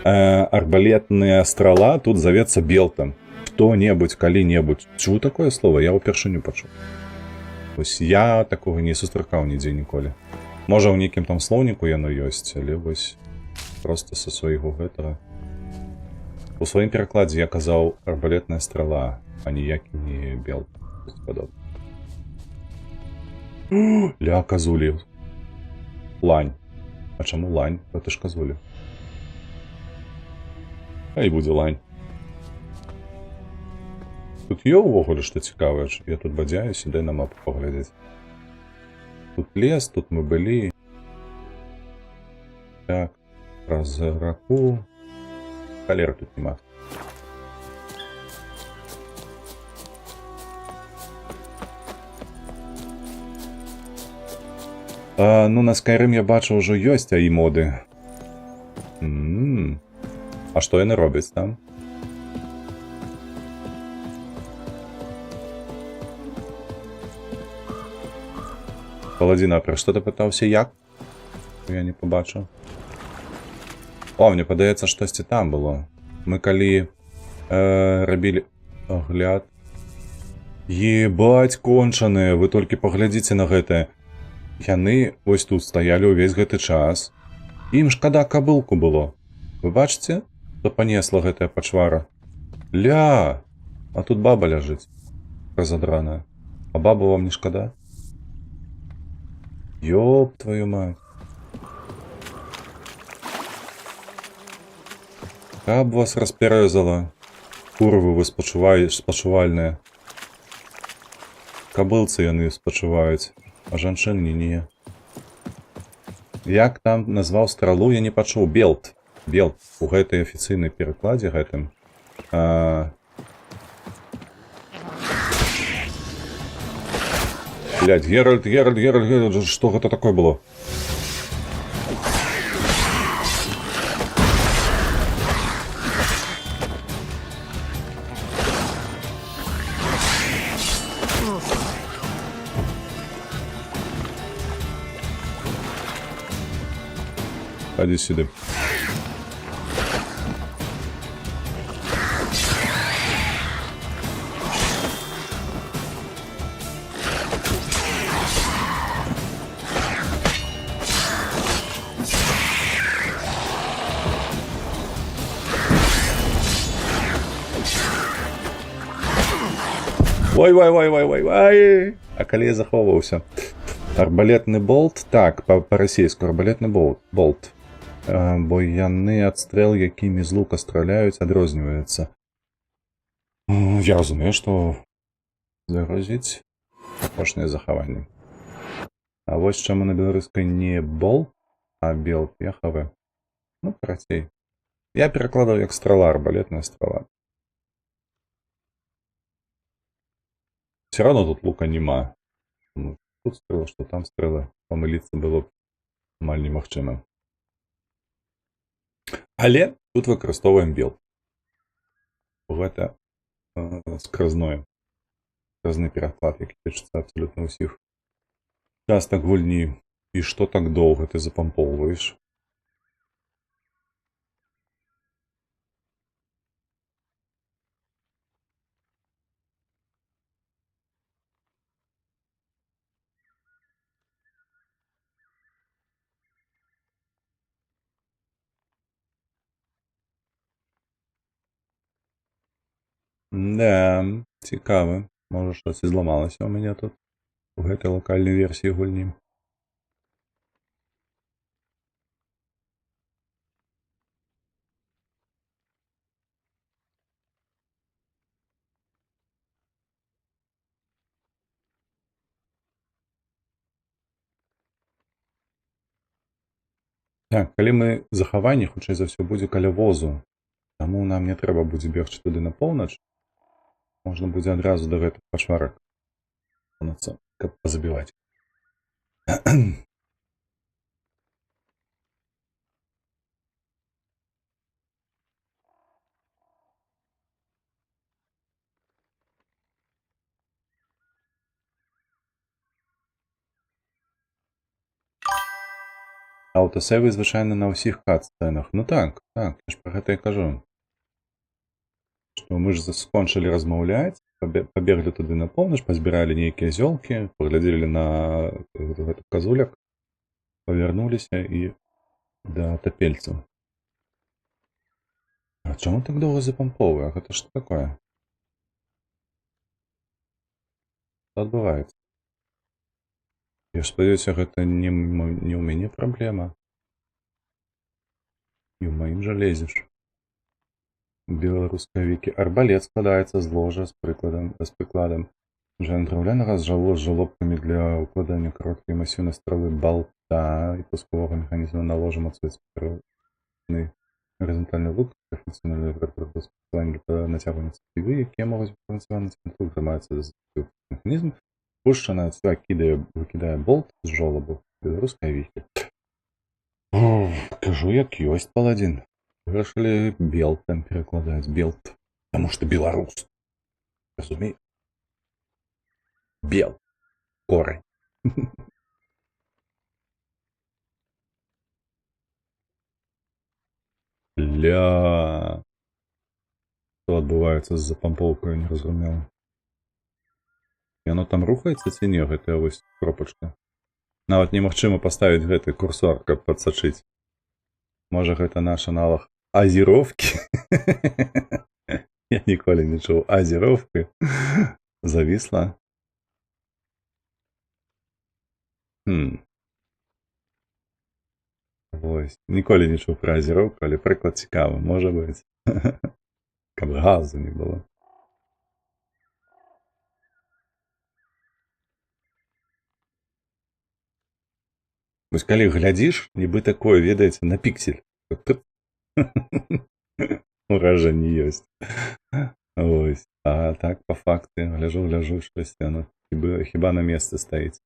арбалетная страла тут завецца белтам. Хто-небудзь, калі-небудзь. Чуў такое слово? Я ўпершыню пачуў. Вось я такога не сустракаў нідзе ніколі. Можа, ў нейкім там слоўніку яно ёсць, але вось проста са свайго гэтага. У сваім перакладзе я казаў арбалетная страла, а ніякі не белт. Ля, казулі. Лань. А чаму лань? Гэта ж казулі. Хай будзе лань. Тут є увогуле што цікавае, я тут бадзяюсь, іде на мапу паглядзець. Тут лес, тут мы былі. Так, праз раку. Халера тут нема. Ну, на Skyrim я бачу, ўжо ёсць АІ моды. А што яны робяць там? Паладзіна, пра што ты пытаўся, як? Я не пабачыў. О, мне падаецца, штосьці там было. Мы калі рабілі агляд. Ебать, кончаныя, вы толькі паглядзіце на гэтае. Яны вось тут стаялі ўвесь гэты час. Ім шкада кабылку было. Вы бачыце, што панесла гэтая пачвара? Ля! А тут баба ляжыць. Разадраная. А бабу вам не шкада? Ёб твою мать. Каб вас распярэзала. Курвы вы спачувальныя. Кабылцы яны спачуваюць. А жанчын не. Як там назваў стралу, я не пачуў. Белт. Белт. У гэтай афіцыйнай перакладзе гэтым. Блядь, Геральт, што гэта такое было? Ходи сюда. Ой. А калі я захоўваўся? Арбалетны болт? Так, па-расейску арбалетны болт. Бо яны ад стрэл, якімі з лука страляюць, адрозніваюцца. Я разумею, што загрузіць апошняе захаванне. А вось чаму на беларускай не болт, а бел пехавы. Ну, працей. Я перакладаў як страла, арбалетная страла. Все равно тут лука нема. Ну, тут стрела, что там стрела. Памыліцца было б амаль немагчыма. Але тут выкарыстоўваем бел. Гэта скразное. Скразны пераклад, які тычыцца абсолютна ўсіх частак гульні. І што так доўга ты запампоўваеш? Да, цікава. Можа, щось і зламалася у мяне тут у гэтай лакальнай версіі гульні. Так, калі мы захаванне, хутчэй за ўсё, будзе каля возу. Таму нам не трэба будзе бегчы туды на поўнач. Можна будзе адразу да гэтых пачварак, каб пазабіваць. Аўтасэйвы звычайна на ўсіх кат-сцэнах. Ну так, я ж пра гэта і кажу. Што мы ж скончылі размаўляць, пабеглі туды на поўнач, пазбіралі нейкія зёлкі, паглядзелі на гэтых казуляк, павярнуліся і да тапельцаў. А чаму так доўга запампоўвае? Гэта што такое? Што адбываецца? Я спадзяюся, гэта не ў мяне праблема. І ў маім жалезеш. Беларускавікі. Арбалет складаецца з ложа з прыкладам. Драўлянага з жалобкамі для укладання кароткай масіўнай стрэлы балта і пусковага механізма на ложа мацуецца гарызантальны лук, функцыянальны прыстасаванне для нацягвання цевы, якія могуць функцыянаваць цэнтру, трымаецца за механізм. Пушчаная цева выкідае болт з жолабу. Беларускавікі. Кажу, як ёсць, паладзін. Вырашылі белтам перакладаць. Белт. Таму што беларус. Разумей? Бел. Корань. Ля. Што адбываецца з запампоўкаю, не разумеў. Яно там рухаецца ці не, гэтая вось кропачка? Нават немагчыма паставіць гэты курсор, каб падсачыць. Можа, гэта наш аналог азіроўкі? Я ніколі не чуў азіроўкі. Завісла. Вось. Ніколі не чуў пра азіроўку, але прыклад цікавы, можа быць. Каб газу не было. Вось калі глядзіш, нібы такое, ведаеце, на піксель. Уражанне ёсць. Вось. А так, па факце, гляжу, штось яно хіба на месцы стаіць.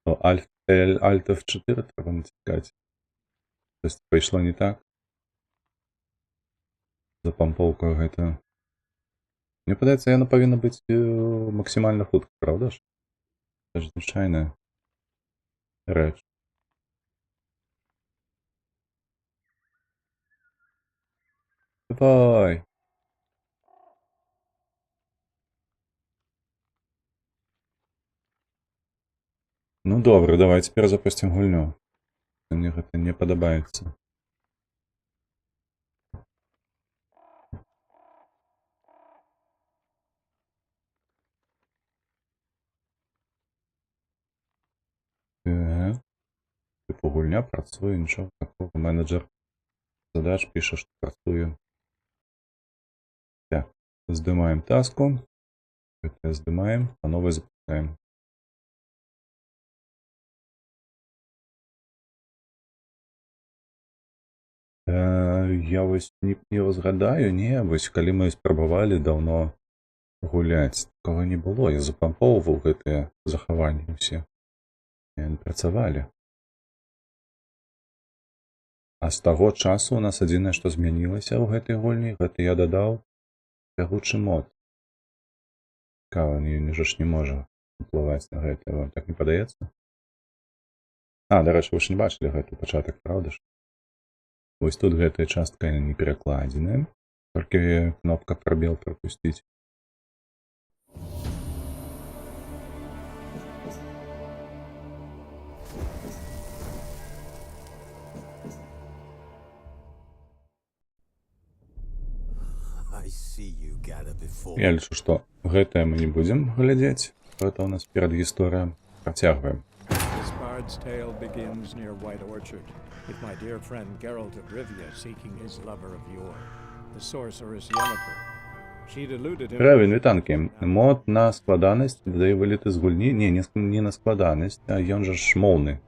Альт F4 трэба націкаць. Штось пайшло не так. Запампоўка гэта. Мне падаецца, яна павінна быць максімальна хутка, правда ж? Це ж звычайная рэч. Давай! Ну добра, давай цяпер запусцім гульню. Мне гэта не падабаецца. Типу гульня працуе, нічого такого. Менеджер задач піше, що працює. Так, здимаємо таску. Это здымаем, а новое запускаем. Я вось не разгадаю, не, вось калі мы спрабавалі даўно гуляць, такога не было, я запампоўваў гэтыя захаванні ўсе. Яны працавалі. А з таго часу у нас адзінае, што змянілася ў гэтай гульні, гэта я дадаў бягучы мод. Цікава, ніжа ж не можа уплываць на гэта, вам так не падаецца? Дарэчы, вы ж не бачылі гэты пачатак, правда ж? Вось тут гэтая частка не перакладзеная, толькі кнопка «Прабел» прапусціць. Я лічу, што гэтае мы не будзем глядзець. Гэта у нас перадгісторыя. Працягваем. This bard's tale begins near White Orchard, with my dear friend Geralt of Rivia seeking his lover of yore, the sorceress Yennefer. She'd eluded him. Рэвін, вітанкі. Мод на складанасць дадае вылеты з гульні. Не на складанасць, а ён жа ж моўны.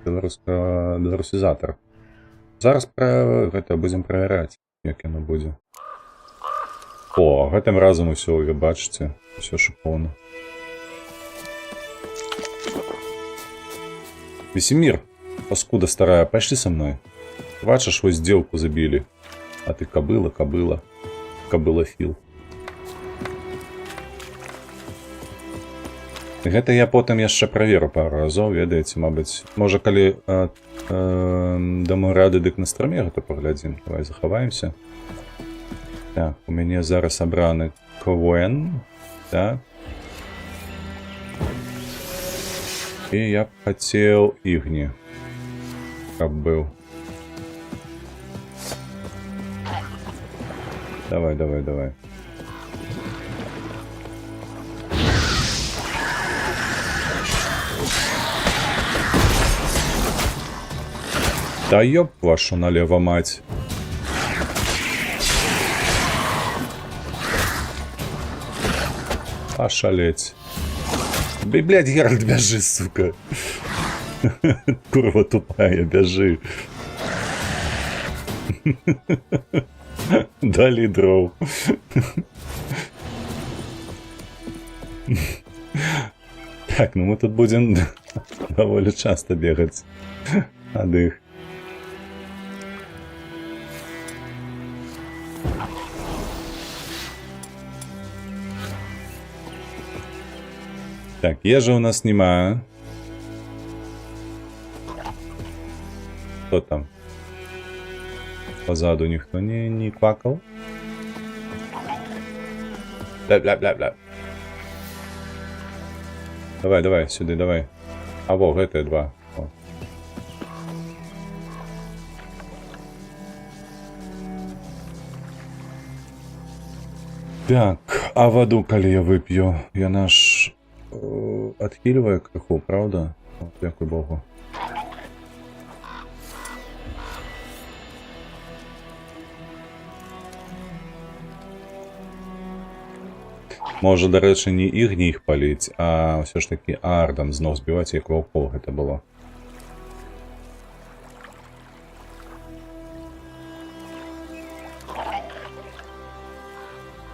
Беларусізатар. Зараз пра гэта будзем правяраць, як яно будзе. О, гэтым разам усё, вы бачыце, усё шыпоўна. Весемир, паскуда старая, пайшлі са мной. Бачыш, вось дзеўку забілі. А ты кабыла філ. Гэта я потым яшчэ праверу пару разоў, ведаеце, мабыць. Можа, калі дамы рады, дык на страме гэта паглядзім. Давай захаваемся. Так, у мяне зараз абраны Ковен. Так. І я б хацеў Ігні, каб быў. Давай. Да ёб вашу налево, мать. Ошалеть. Да, блядь, Геральт, бяжи, сука. Курва тупая, бяжи. Далі дров. Так, ну мы тут будем довольно часто бегать от их. Так, ежи у нас нема. Кто там? Позаду никто не квакал. Бля. Давай, сюда, давай. А во, это два. О. Так, а воду, калі я вып'ю, яна ж адхільвае крыху, правда? О, дзякуй Богу. Можа, дарэчы, не Ігні іх паліць, а ўсё ж такі ардам зноў збіваць, як ваўкоў гэта было.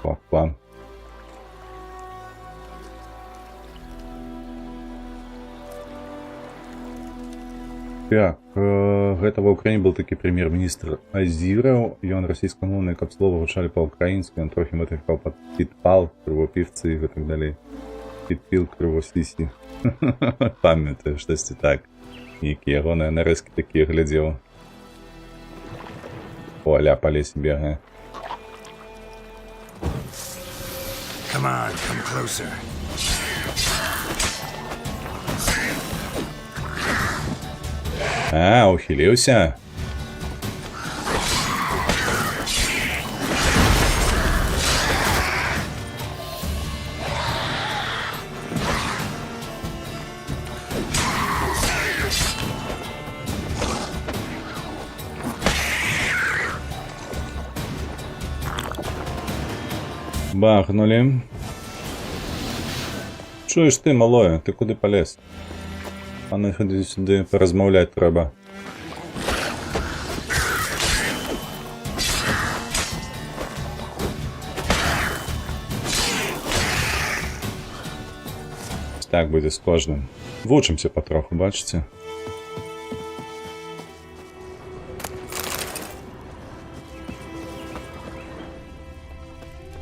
О, план. Так, гэта ва ўкраіне был такі прэм'ер-міністр Азіраў, ён расійскамоўны, каб слова гучалі па-ўкраінску, ён трохі матыфікаў падпал, крывопіўцы і так далей. Підпіл крывослісі. Памятаю, штосьці так. Нейкія ягоныя нарэзкі такія глядзеў. О, ля, па лесе бегае. Come on, come closer. А, ухіліўся. Бахнули. Чуєш ти, малою, ти куди полез? А не ходи сюди, порозмовляти треба. Так буде з кожним. Вучимося потроху, бачите?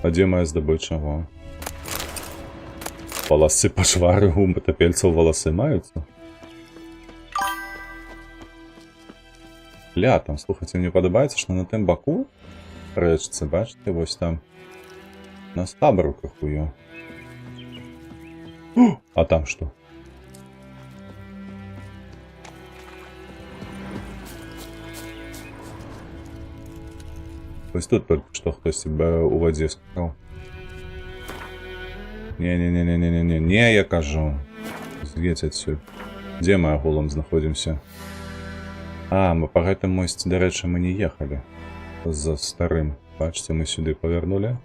А де моя здобича? Во. Волоси пошвари, у мотопельців волоси маються? Бля, там, слухайте, мені подобається, що на тим боку речці, бачите, ось там на табору какую. А там что? Ось тут только что хтось себе у воді сказав. Не, я кажу. З'їдь отсюда. Де ми агулом знаходимося? А, ми по гэтому мості, до речі, ми не їхали. За старим. Бачите, ми сюди повернули.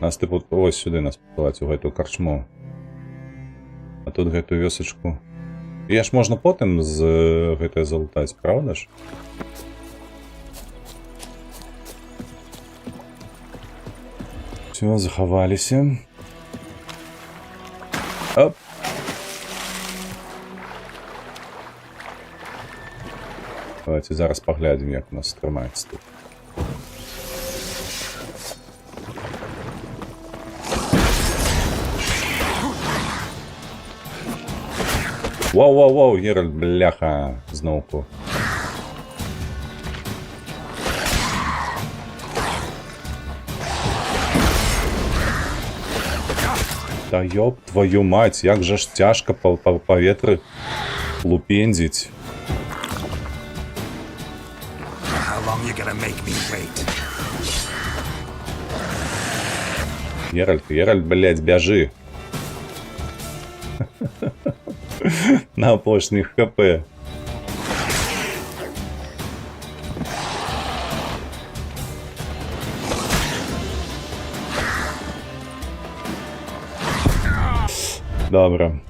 Нас типу ось сюди нас посилають, у гэту карчму. А тут гэту вёсачку. Я ж можна потім з гэтай залутаць, правда ж? Все, заховалися. Оп. Давайте зараз поглядим, як у нас тримається тут. Воу, Геральт, бляха, знову. Та ёб твою мать, як же ж тяжко по повітрі лупендить. How long you gonna make me wait? Геральт, блядь, бяжи. На опошніх ХП. Добре.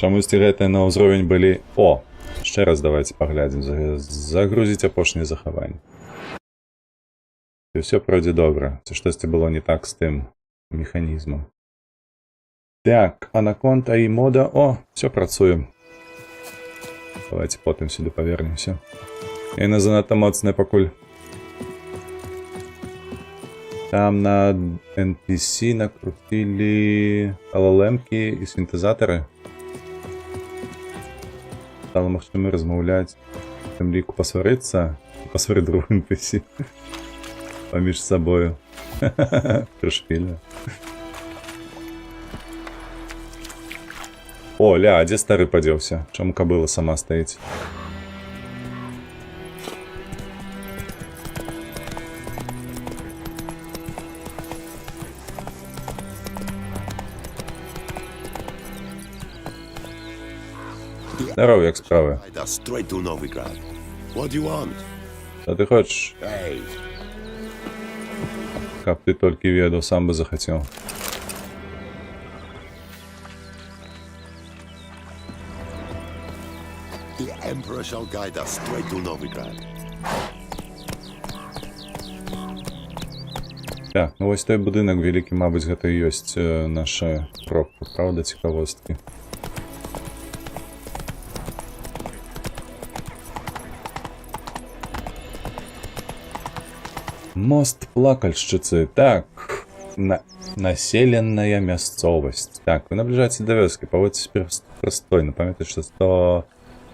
Чомусь гэты на ўзровень былі... О! Ще раз давайте поглядим. Загрузить опошнє заховання. І все пройде добре. Це штось було не так з тим механізмом. Так, Анаконда і мода. О, все працює. Давайте потім сюди повернемося. І не занадто моцне покуль. Там на NPC накрутили LLM-ки і синтезатори. Стало можливо розмовляти. Тим ліку посваритися. І посварити другу NPC. Поміж собою. Пришпільно. О, ля, а де старий подівся? Чому кобила сама стоїть? Здорово, як справи? Straight to Novigrad. What do you want? Що ти хочеш? Hey, Каб ти тільки ведав, сам би захотів. the Emperor shall guide us straight to Novigrad. Так, ну ось той будинок великий, мабуть, гэта і ёсць наша пробка, правда, цікавостки. Мост плакальшчыцы. Так, населенная мясцовасць. Так, вы наближаетесь до вёскі, паводзіце прыстойна. Памятаеце, што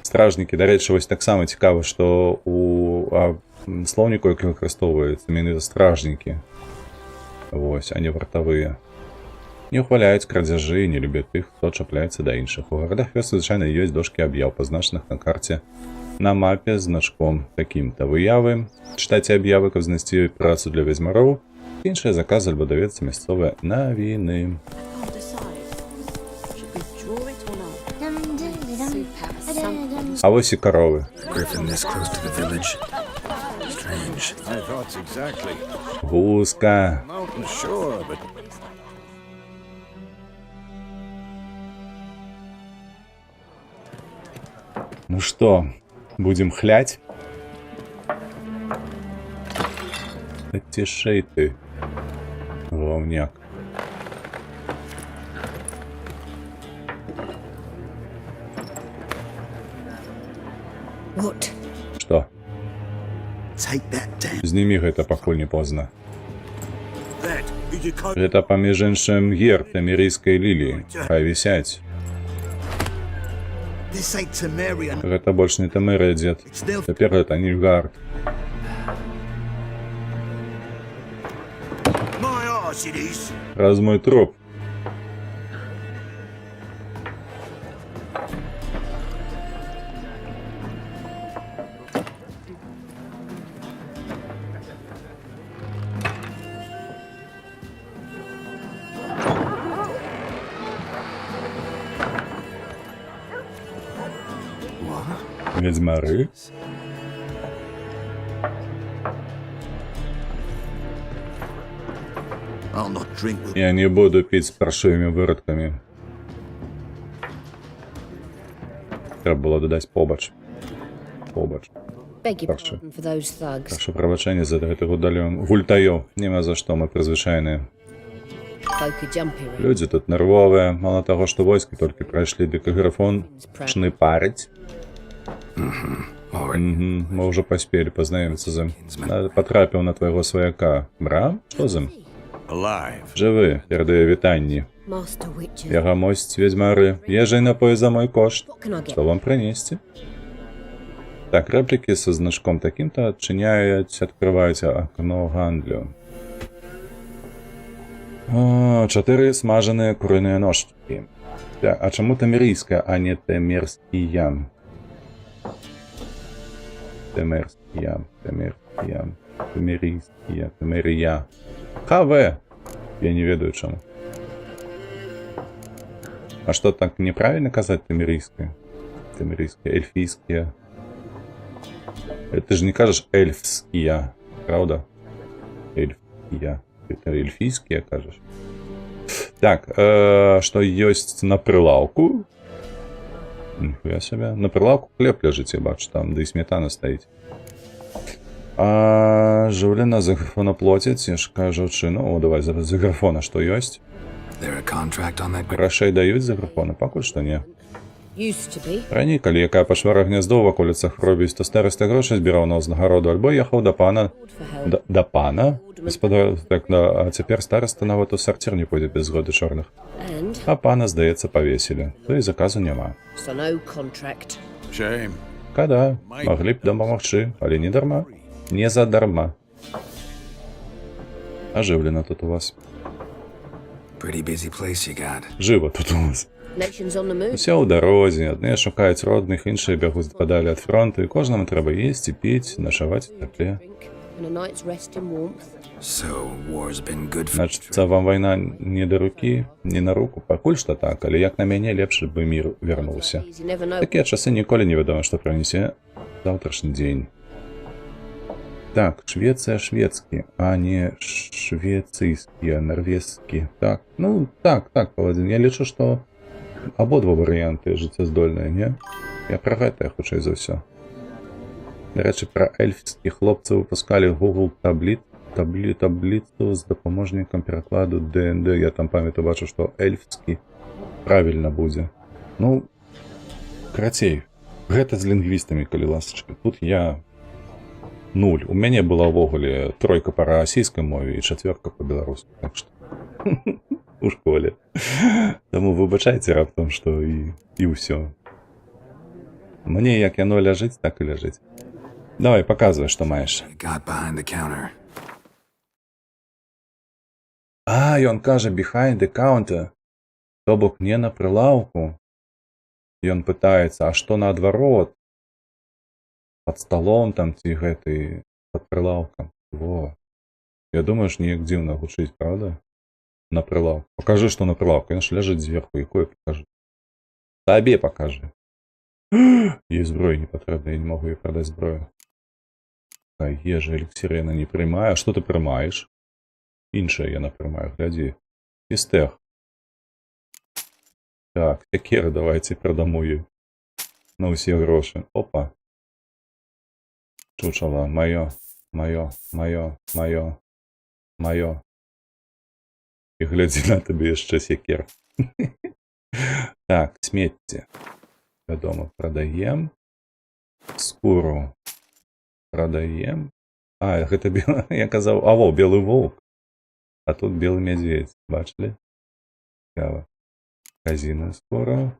стражнікі, дарэчы, вось таксама цікава, што у слоўніку, які выкарыстоўваюцца, менавіта стражнікі. Вось, а не вартавыя. Не ухваляюць крадзяжы і не любяць тых, хто чапляецца да іншых. У гарадах вёсак звычайна ёсць дошкі аб'яў, пазначаных на карце на мапе з значком такім-то. Выявы. Чытайце аб'явы, каб знайсці працу для вядзьмароў. Іншыя заказы альбо даведацца мясцовыя навіны. А вось і каровы. Griffin this close to the village. Strange. My thoughts exactly. Гуска. Mountain sure, but Ну что, будем хлять? Да тишей ты, говняк. What? Что? Take that damn Сними гэта, пакуль не поздно. that. You can't. Гэта паміж іншым герб тамірійскай ліліі. Хай вісяць. This ain't Temerian. Гэта больш не Тамерыя, дзед. It's their Цяпер гэта Нильфгард. my arse it is. Раз мой труп. Ведьмары. I'll not drink with. Я не буду пить с паршивыми выродками. Треба було додати побач. Побач. Beg your Хорошо. pardon for those thugs. Прошу пробачення за гэтых гультаёў. Нема за што, мы прызвычайныя. Folk are jumpy around. Людзі тут нервовыя, мало таго, што войскі толькі прайшлі, дык і графон пачны парыць. Мы ўжо паспелі пазнаёміцца з ім. Патрапіў на твайго сваяка. Брам? Што з ім? Alive. Жывы, перадае вітанні. Master Witcher. Яга мосць ведьмары. Ежа і напой за мой кошт. What can I get? Што вам прынесці? Так, рэплікі са значком такім-то адчыняюць, адкрываюць акно гандлю. 4 смажаныя курыныя ножкі. А чаму тамірійская, а не тэмерскія? Тэмерскія, тэмерскія, тэмерійскія, тэмерія. ХВ! Я не ведаю чаму. А што так неправильно казаць тэмерійская? Тэмерійская, эльфійскія. Ты же не кажешь эльфские, правда? Эльфские. Это эльфийские, кажешь? Так, что есть на прилавку? Нихуя себе. На прилавку хлеб лежит, я бачу, там, да и сметана стоит. А жыўлена за графона плоціць, я ж кажучы, ну, давай за графона, что есть? There a contract on that? Грошей даюць за графона, пакуль што не. Used to be. Раней, калі якая пашвара гняздо ў ваколіцах робіць, то староста грошай збіраў на ўзнагароду, альбо ехаў да пана. For help. Да пана? Гаспадар, так, а цяпер староста нават у сарцір не пойдзе без згоды чорных. And А пана, здаецца, павесілі. То і заказу няма. so no contract. Shame. Када, маглі б дапамагчы, але не дарма. Не задарма. Ажыўлена тут у вас. Pretty busy place you got. Жыва тут у вас. Nations on the move. Усе ў дарозе, адныя шукаюць родных, іншыя бягуць падалі ад фронту, і кожнаму трэба есці, піць, начаваць у цяпле. Drink and a night's rest in warmth. So, war's been good for Значыцца, вам вайна не да рукі, не на руку, пакуль што так, але як на мяне лепш бы мір вярнуўся. You never know. Такія часы ніколі не вядома, што прынесе заўтрашні дзень. Так, Швецыя шведскі, а не швецыйскі, а нарвежскі. Так, ну, так, павадзін. Я лічу, што абодва варыянты жыццяздольныя, не? Я пра гэта хутчэй за ўсё. Дарэчы, пра эльфскіх хлопцаў выпускалі Google табліцу з дапаможнікам перакладу ДНД. Я там памятаю, бачу, што эльфскі правільна будзе. Ну, карацей, гэта з лінгвістамі, калі ласачка. Тут я 0. У мяне была ўвогуле 3 па расійскай мове і 4 па беларускай. Так што у школе. Таму выбачайце раптам, што і ўсё. Мне як яно ляжыць, так і ляжыць. Давай, паказвай, што маеш. you got behind the counter. А, ён кажа behind the counter. То бок не на прылаўку. Ён пытаецца, а што наадварот? Пад сталом там ці гэты пад прылаўкам. Во. Я думаю, ж неяк дзіўна гучыць, правда? На прилавку. Покажи, что на прилавку. Конечно, лежит сверху. Якое покажи? Табе покажи. Есть зброя не потребна. Я не могу ей продать зброю. А ежа, эликсир я не приймаю. А что ты приймаешь? Інше я не приймаю. Гляди. Істех. Так, секера давайте продамо ей. на ўсе грошы. Опа. Чучало. Маё. І глядзі на табе яшчэ секер. Так, смецце. Вядома, прадаем. Скуру прадаем. А, гэта белы, я казаў, белы воўк. А тут белы мядзведь. Бачылі? Цікава. Казіну скуру.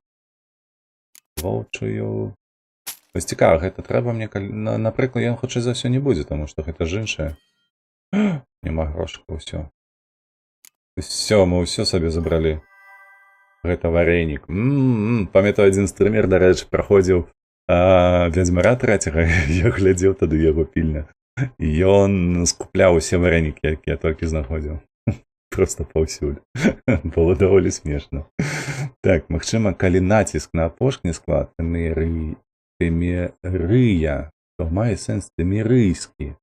Воўчую. Вось цікава, гэта трэба мне, напрыклад, ён хутчэй за ўсё не будзе, таму што гэта ж іншае. Няма грошыка, ўсё. Усё, мы ўсё сабе забралі. Гэта варэнік. Памятаю, адзін стрымер, дарэчы, праходзіў Вядзьмара 3-го, я глядзеў тады яго пільна. І ён скупляў усе варэнікі, якія толькі знаходзіў. Просто паўсюль. Было даволі смешна. Так, магчыма, калі націск на апошні склад тэмерыя, то мае сэнс тэмерыйскі.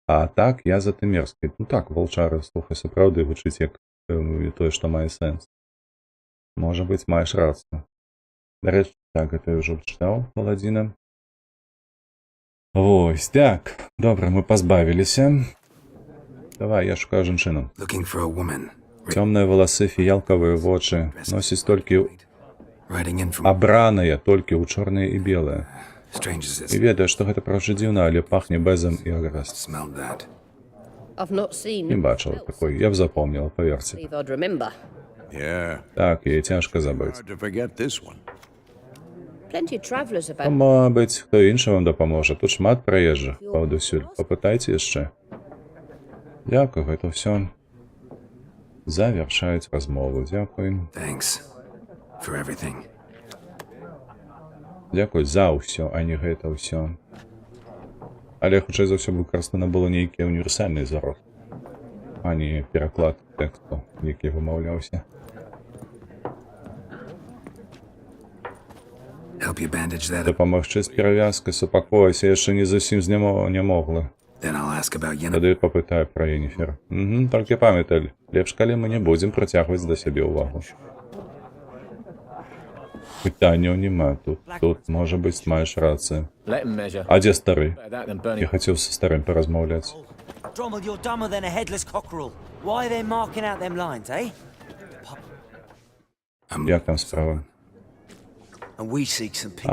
А так, я за тэмерскі. Ну так, ваўчары, слухай, сапраўды гучыць як тое, што мае сэнс. Можа быць, маеш рацыю. Дарэчы, так, гэта я ўжо чытаў, маладзіна. Вось, так. Добра, мы пазбавіліся. Давай, я шукаю жанчыну. Цёмныя валасы, фіялкавыя вочы. Носіць толькі абраныя, толькі ў чорныя і белыя. І ведаю, што гэта праўжа дзіўна, але пахне бэзам і агрэс. Не бачыла такой, я б запомніла, паверце. Так, яе цяжка забыць. Мабыць, хто іншы вам дапаможа. Тут шмат праезжых, паўдусюль. Папытайце яшчэ. Дзякуй, гэта ўсё. Завяршаюць размову. Дзякуй. Дзякуй за ўсё, а не гэта ўсё. Але хутчэй за ўсё выкарыстана было нейкі універсальны зарод, а не пераклад тэксту, які вымаўляўся. Дапамагчы з перавязкай, супакойся, яшчэ не зусім не могла. Тады папытаю пра Енніфер. Толькі памятай, лепш калі мы не будзем прыцягваць да сябе ўвагу. Пытанняў няма тут. Тут, можа быць, маеш рацыю. А дзе стары? Я хацеў са старым паразмаўляць. Як там справа? А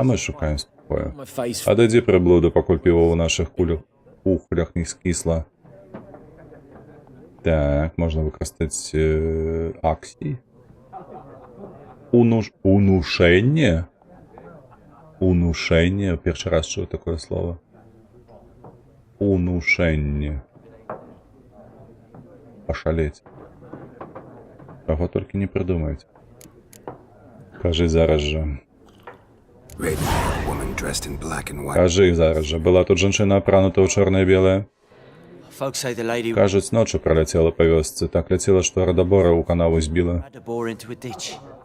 мы шукаем спакою. Адыдзі прыблуда, пакуль піва ў нашых кухлях не скісла. Так, можна выкарыстаць аксій. Унушэнне? Унушэнне? Першы раз чую такое слово. Унушэнне. Пашалець. Каго толькі не прыдумаюць. Кажы зараз жа. Кажы зараз жа. Была тут жанчына апранута ў чорнае-белае. Кажуць, ноччу праляцела па вёсцы. Так ляцела, што радабора ў канаву збіла.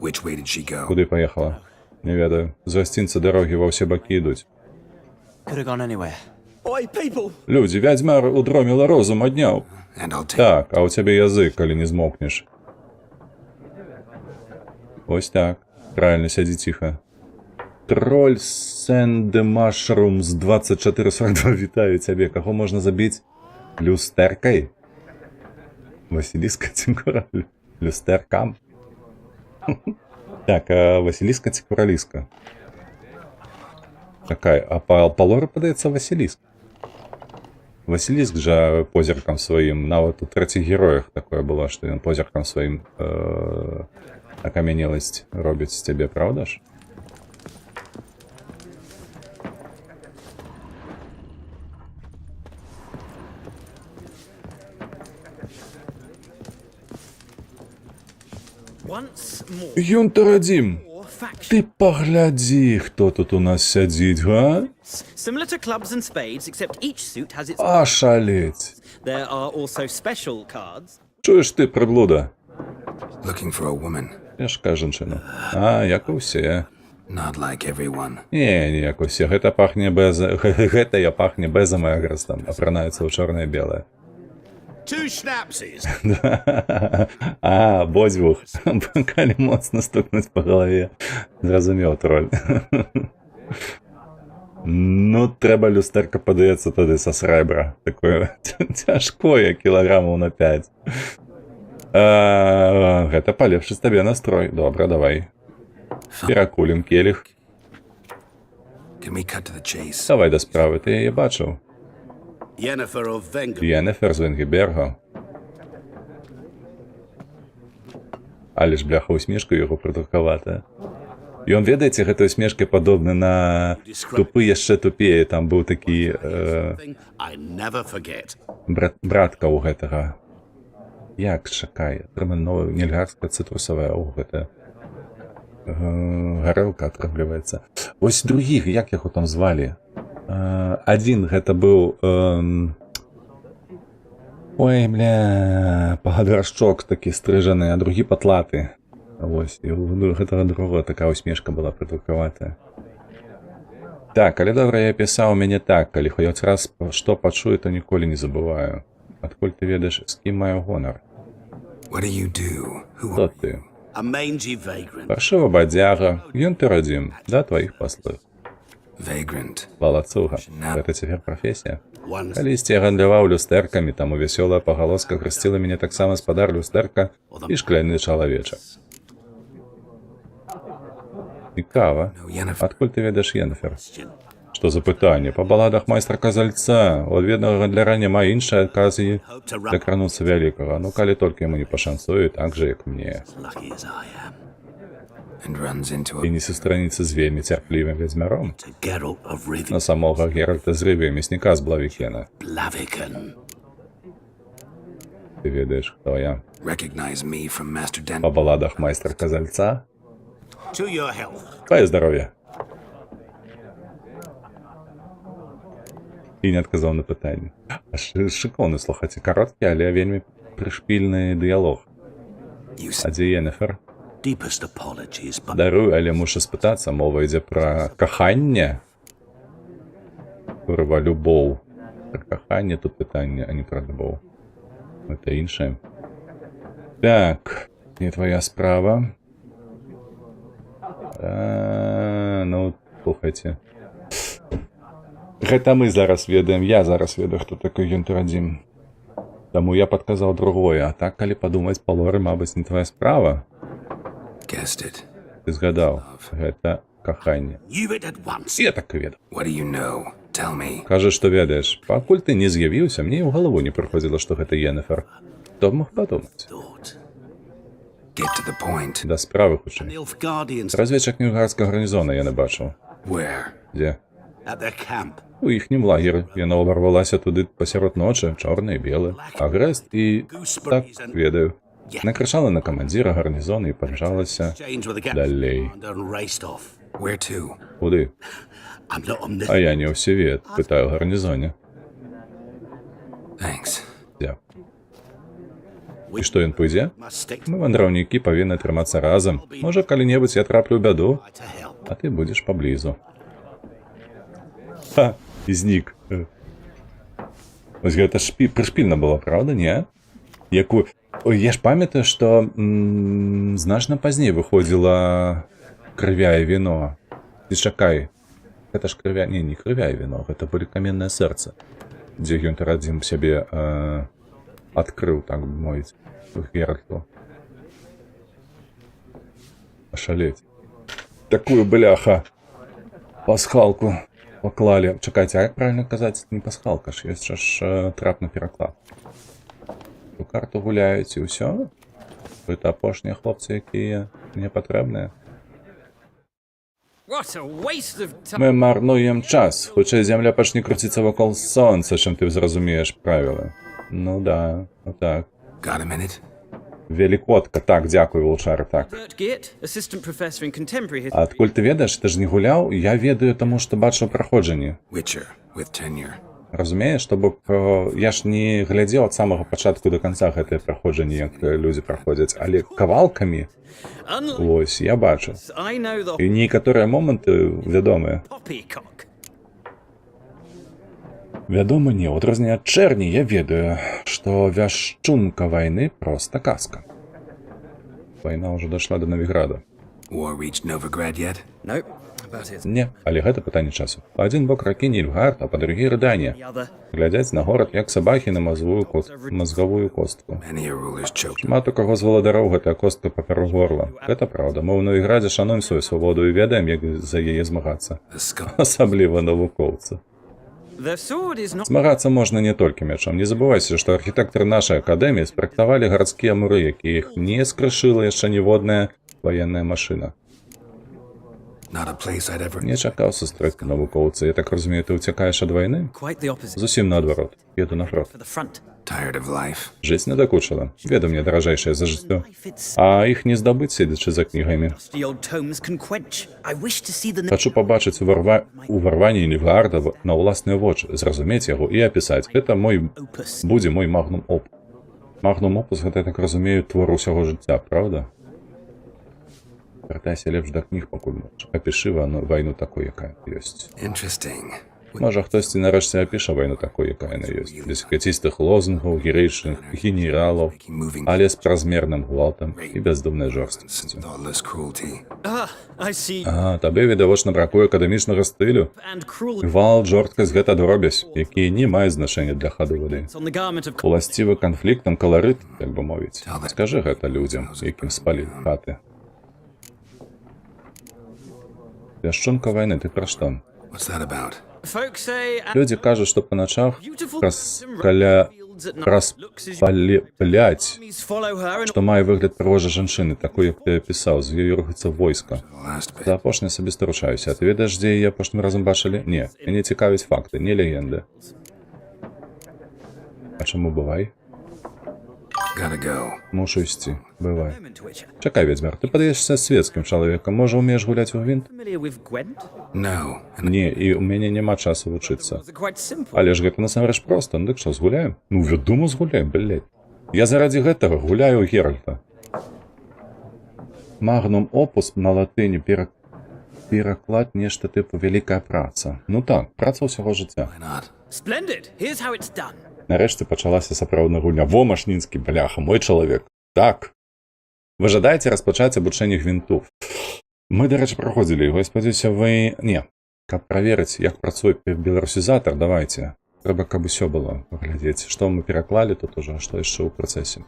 Куды паехала? Не ведаю. З гасцінца дарогі ва ўсе бакі ідуць. Людзі, вядзьмар удроміла розум, адняў. Так, а ў цябе язык, калі не змокнеш. Вось так. Правильно, сядзі ціха. Троль Сэнды Машрум з 2442 вітаю цябе. Каго можна забіць? Люстэркай? Васіліска ці кураль? Люстэркам? Так, а Васіліска ці кураліска? Какая? А па лоры падаецца Васіліск. Васіліск жа позіркам сваім, нават у трэціх героях такое было, што ён позіркам сваім акамянеласць робіць з цябе, правда ж? Ён тарадзім! Ты паглядзі, хто тут у нас сядзіць, га? А шалець! Чуеш ты, прыблуда? Яшка жанчына. А, як усе. Не, як усе. Гэта пахне бэзам. Гэта я пахне бэзам і агрэстам. Апранаецца ў чорнае-белае. А, бодзвух. Калі моцна стукнуць па галаве. Зразумеў, троль. Ну, трэба люстэрка, падаецца, тады са срэбра. Такое цяжкое, кілаграмаў на 5. Гэта палепшыць табе настрой. Добра, давай. Перакулім келіх. Can we cut to the chase? Давай да справы, ты яе бачыў. Yennefer of Wenger. Єнефер з Венгеберга. Але ж, бляха, усмешка яго прыдуркаватая. Ён, ведаеце, гэтай усмешкай падобны на тупы яшчэ тупее. Там быў такі I never forget. братка ў гэтага. Як, чакай, тэрмінова нельгарская цытрусавая, гэта гарэлка атрымліваецца. Вось другіх, як яго там звалі? Адзін гэта быў ой, бля, пагадаршчок такі стрыжаны, а другі патлаты. Вось, і у гэтага другога такая усмешка была прыдуркаватая. Так, але добра, я пісаў мяне так, калі хоць раз што пачую, то ніколі не забываю. Адкуль ты ведаеш, з кім маю гонар? What do you do? Who Хто are ты? A mangy vagrant. Паршыва бадзяга, ён ты радзім, да тваіх паслуг. vagrant? Валацуга, гэта цяпер прафесія. Once Калісьці я гандляваў люстэркамі, таму вясёлая пагалоска хрысціла мяне таксама спадар люстэрка і шкляны чалавечак. Цікава. No, Yennefer. Адкуль ты ведаеш Єнефер? Што за пытанне? Па баладах майстра Казальца. У адведнага гандляра няма іншай адказы дакрануцца вялікага. Ну, калі толькі яму не пашанцуе, так жа, як мне. lucky as I am. And runs into І a не сустраніцца з вельмі цярплівым вядзьмяром. To Geralt of Rivia. На самога Геральта з Рыві, мясніка з Блавікена. Blaviken. Ты ведаеш, хто я? recognize me from Master Па Den. баладах майстра Казальца. To your health. Твоє здароўе. І не адказаў на пытанне. Шыкоўны, слухайце, кароткі, але вельмі прышпільны дыялог. You А дзе Єнефер? Deepest apologies, but Даруй, але мушу спытацца, мова ідзе пра каханне? Курва, любоў. Пра каханне тут пытанне, а не пра любоў. Гэта іншае. Так, не твоя справа. Ну, слухайце. Гэта мы зараз ведаем, я зараз ведаю, хто такі Юнтер-1. Таму я падказаў другое, а так, калі падумаць, па лоры, мабыць, не твоя справа. guessed it. Ты згадаў, гэта каханне. knew it at once. Я так і ведаў. What do you know? Tell me. Кажаш, што ведаеш. Пакуль ты не з'явіўся, мне і ў галаву не прыходзіла, што гэта Єнефер. Хто б мог падумаць? Thought. Get to the point. Да справы хутчэй. Nilfgaardians Разведчык Ньюгарскага гарнізона я не бачыў. Where? Дзе? at their camp. У іхнім лагеры. Яна ўварвалася туды пасярод ночы, чорны і белы. Агрэст і... Так, ведаю. Накрычала на камандзіра гарнізона і памчалася Changed with the далей. commander and raced off. Where to? Куды? I'm not omniscient. А я не ўсевед, пытаю ў гарнізоне. Thanks. Дзе? І што ён пойдзе? Must stick Мы, вандраўнікі, павінны трымацца разам. Можа, калі-небудзь я траплю ў бяду, to help. а ты будзеш паблізу. Ха, і знік. Вось гэта ж прышпільна было, правда, не? Якую... Ой, я ж памятаю, што значна пазней выходзіла крывя і віно. Ты чакай. Гэта ж крывя... Не крывя і віно, гэта былі каменнае сэрца. Дзе Юнтер-1 сябе адкрыў, так бы мовіць, Геральту. Ашалець. Такую, бляха, пасхалку паклалі. Чакайце, а як правильно казаць? Не пасхалка ж, ёсць ж трапны пераклад. У карту гуляюць і ўсё? Гэта апошнія хлопцы, якія мне патрэбныя. What a waste of time. Мы марнуем час. Хутчэй зямля пачне круціцца вакол сонца, чым ты зразумееш правілы. Ну да, ну так. Got a minute? Велікотка, так, дзякуй, Вулчар, так. Bert Geert, assistant professor in contemporary А history. адкуль ты ведаеш, ты ж не гуляў? Я ведаю, таму што бачыў праходжанні. Witcher with tenure. Разумееш, то бок я ж не глядзеў ад самага пачатку да канца гэтае праходжанне, як людзі праходзяць, але кавалкамі, Unlike вось, я бачу. I know the І некаторыя моманты вядомыя. poppycock. Вядома, не, у адрозненне ад чэрні я ведаю, што вяшчунка вайны проста казка. Вайна ўжо дайшла да Новіграда. War reached Novigrad yet? Nope, about it. Не, але гэта пытанне часу. Па адзін бок ракі Нільфгард, а па другі Рыданія. The other. Глядзяць на горад, як сабакі на мазгавую костку. Many a ruler's choked. Шмат у каго з валадароў гэтая костка паперу горла. Гэта праўда. Мы ў Новіградзе шануем сваю свабоду і ведаем, як за яе змагацца. The skull. Асабліва навукоўцы. The sword is not. Змагацца можна не толькі мячом. Не забывайся, што архітэктары нашай акадэміі спраектавалі гарадскія муры, якіх не скрышыла яшчэ ніводная ваенная машына. Not a place I'd ever. Не чакаў сустрэць навукоўцы. Я так разумею, ты ўцякаеш ад вайны? Quite the opposite. Зусім наадварот. Еду на фронт. For the front. Tired of life. Жыць надакучыла. Веда мне даражэйшае за жыццё. Life it's А іх не здабыць, седзячы за кнігамі. the old tomes can quench. I wish to see the. Хачу пабачыць уварванне Нільфгарда на ўласныя вочы, зразумець яго і апісаць. Гэта Opus. будзе мой магнум опус. Магнум опус, гэта, я так разумею, твор усяго жыцця, правда? Вяртайся лепш да кніг, пакуль можаш. Апішы вайну такой, якая ёсць. Interesting. Можа, хтосьці нарэшце апіша вайну такой, якая яна ёсць. Без кацістых лозунгаў, героічных генералаў, Keep moving. але з празмерным гвалтам і бяздумнай жорсткасцю. Thoughtless cruelty. I see. Ага, табе, відавочна, бракуе акадэмічнага стылю. And cruel. Гвалт, жорсткасць — гэта дробязь, якія не маюць значэння для хады воды. On the garment of. Уласцівы канфліктам каларыт, так бы мовіць. Скажы гэта людзям, якім спалілі хаты. Пяшчунка вайны, ты пра што? What's that about? Folks say. Людзі кажуць, што па начах Beautiful. распаляць, Enemies follow her and. што мае выгляд прыгожай жанчыны, такой, як ты апісаў, з ёй рухаецца войска. The last bit. За апошні асабіста ручаюся. А ты ведаеш, дзе яе апошнім разам бачылі? Не, мяне цікавяць факты, не легенды. А чаму бывай? Gotta go. Мушу ісці. Бывай. Moment Witcher. Чакай, ведзьмар, ты падаешся свецкім чалавекам. Можа, умееш гуляць у гвинт? Familiar with Gwent? No. And Не, і ў мяне няма часу вучыцца. It's quite simple. Але ж гэта насамрэч проста. Ну дык што, згуляем? Ну, вядома, згуляем, блядь. Я заради гэтага гуляю ў Геральта. Магнум опус на латыні пераклад нешта тыпу вялікая праца. Ну так, праца ўсяго жыцця. why not? Splendid. Here's how it's done. Нарэшце пачалася сапраўдная гульня. Во, Машнінскі, бляха, мой чалавек. Так. Вы жадаеце распачаць абучэнне гвинту? Мы, дарэчы, праходзілі яго. Я спадзяюся, вы... Не. Каб праверыць, як працуе беларусізатар, давайте. Трэба, каб усё было паглядзець. Што мы пераклалі тут уже, а што яшчэ ў працэсе.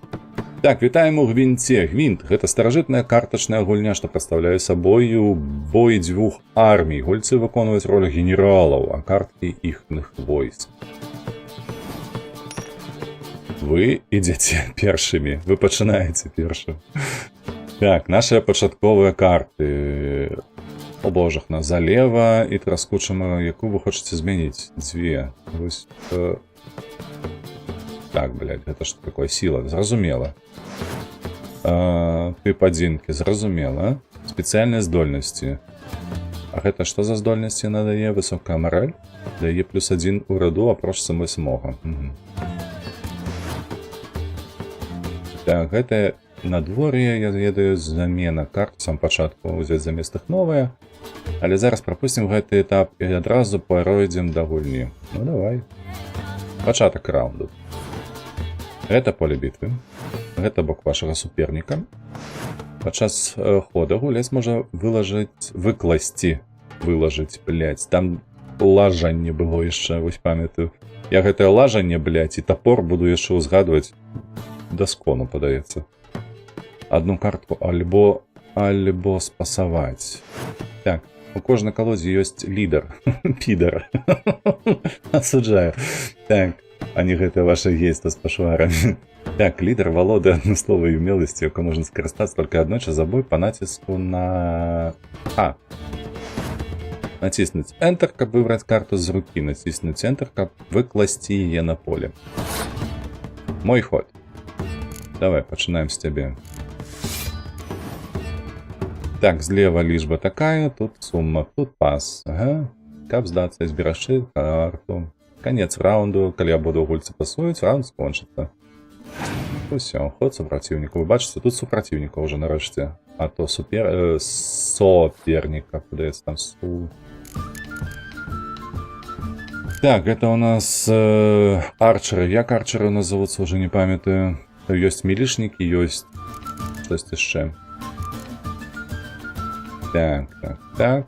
Так, вітаем у гвинце. Гвинт — гэта старажытная картачная гульня, што прадстаўляе сабою бой дзвюх армій. Гульцы выконваюць роль генералаў, а карткі іхных войск. Вы ідзеце першымі, вы пачынаеце першым. Так, нашыя пачатковыя карты. О божах, на залева і траскучым, якую вы хочаце змяніць? Дзве. Вось, так, блядь, гэта што такое? Сіла, зразумела. Тып адзінкі, зразумела. Спецыяльныя здольнасці. А гэта што за здольнасці надае? Высокая мараль? Дае +1 у раду, апроч самой самога. Так, гэта надвор'е, я ведаю, замена карт, сам пачатку ўзяць замест іх новыя. Але зараз прапусцім гэты этап і адразу пойдзем да гульні. Ну, давай. Пачатак раунду. Гэта поле бітвы. Гэта бок вашага суперніка. Падчас хода гуляць можа выкласці, блядь. Там лажанне было яшчэ, вось памятаю. Я гэтае лажанне, блядь, і топор буду яшчэ ўзгадваць да скону, падаецца. Адну картку альбо спасаваць. Так, у кожнай калодзе ёсць лідар. Підар. Асуджаю. Так, а не гэта ваша гейста з пашварамі. Так, лідар валодае адмысловай умеласцю, якой можна скарыстацца толькі аднойчы за бой па націску на... Націснуць Enter, каб выбраць карту з рукі. Націснуць Enter, каб выкласці яе на поле. Мой ход. Давай, пачынаем з цябе. Так, злева лічба такая, тут сума, тут пас. Ага. Каб здацца, збірашчы карту. Канец раунду. Калі абодва гульцы пасуюць, раунд скончыцца. Усё, ход супраціўніка. Вы бачыце, тут супраціўніка ўжо нарэшце. А то соперніка, падаецца там Так, гэта у нас арчеры. Як арчеры у нас завуцца, уже не памятаю. Ёсць мілішнікі, ёсць штось яшчэ. Так.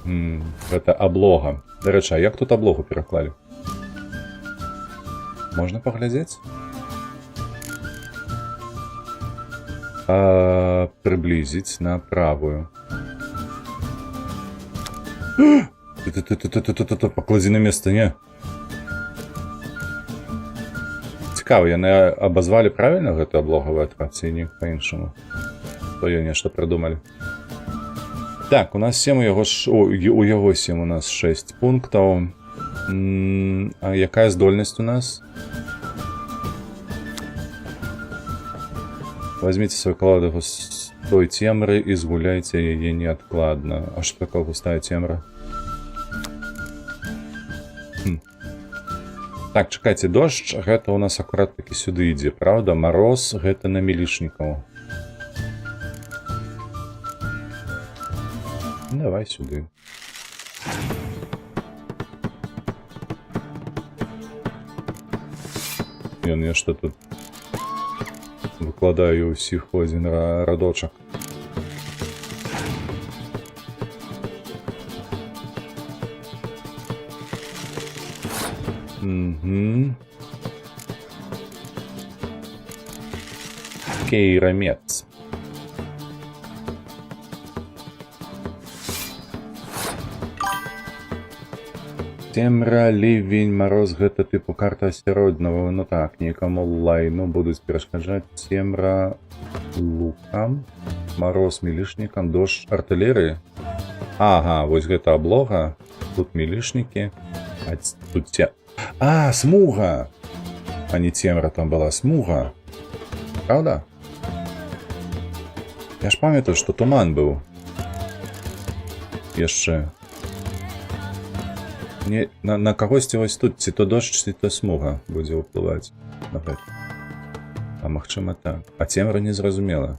Гэта аблога. Дарэчы, а як тут аблогу пераклалі? Можна паглядзець? Приблизить на правую. Поклади на место, не? Цікаво, яны абазвалі правильно гэта аблогавы атрад, ці не па-іншаму? То я нешта придумалі. Так, у нас 7, у яго 7, у нас 6 пунктаў. А якая здольнасць у нас? Возьмите свою колоду густой темры и сгуляйте ее неоткладно. А что такое густая темра? Так, чекайте, дождь, гэта у нас аккурат таки сюды ідзе, правда? Мороз, гэта на милишников. Давай сюды. Я что тут выкладаю усіх у один радочак. Кейрамец. Цемра, ливень, мороз, гэта типу карта асяроднага. Ну так, некаму лайну будуць перашкаджаць. Цемра лукам, мороз милишникам, дождь артиллерии. Ага, вось гэта облога. Тут милишники. А тут смуга! А не цемра, там была смуга. Правда? Я ж памятаю, что туман был. Яшчэ. На кагосьці вось тут ці то дождь, ці то смуга будзе ўплываць на гэта. А магчыма так. А цемра не зразумела.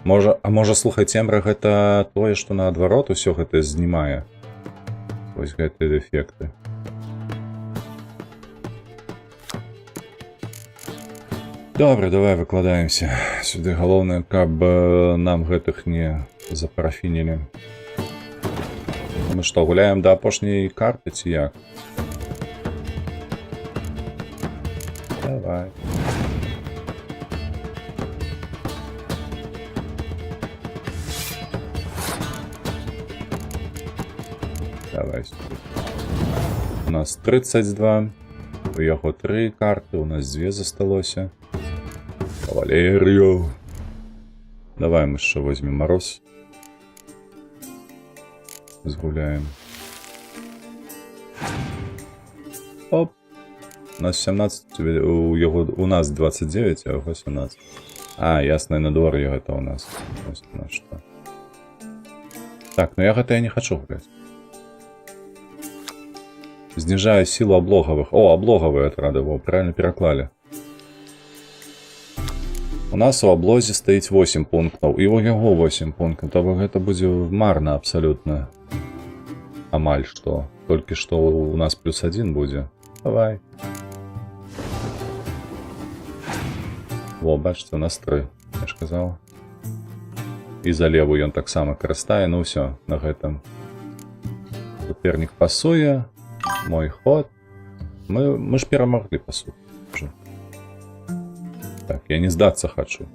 Можа, слухай, цемра гэта тое, што наадварот усё гэта знімае. Вось гэтыя дэфекты. Добра, давай выкладаемся. Сюды галоўнае, каб нам гэтых не запарафінілі. Мы что, гуляем до апошняй карты, ці як? Давай. Давай сюда. У нас 32. У яго 3 карты, у нас 2 засталося. Кавалерію. Давай мы ще возьмем мороз. Сгуляем. Оп. У нас 17, у нас 29, а у вас 17. А, ясное надворье это у нас. Ось у нас что. Так, но я это не хочу гулять. Снижаю силу облоговых. О, облоговые отрады, его правильно переклали. У нас у облозе стоит 8 пунктов, и у него 8 пунктов. То это будет марно абсолютно. Амаль что. Только что у нас +1 будет. Давай. Во, бачите, у нас 3. Я ж казал. И за левую он так само крастає. Ну все, на этом. Суперник пасує. Мой ход. Мы ж перемогли, по сути. Так, я не сдаться хочу.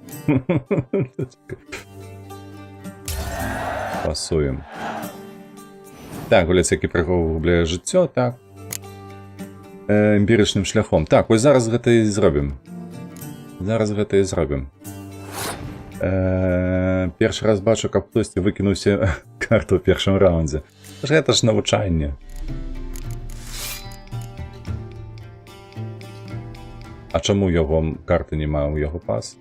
Пасуем. Так, гуляць всякі прыгубляе жыццё, так. Эмпірычным шляхом. Так, ось зараз гэта і зробім. Зараз гэта і зробім. Першы раз бачу, каб хтосьці выкінуўся карту ў першым раундзе. Гэта ж навучанне. А чаму яго карты няма ў яго пас?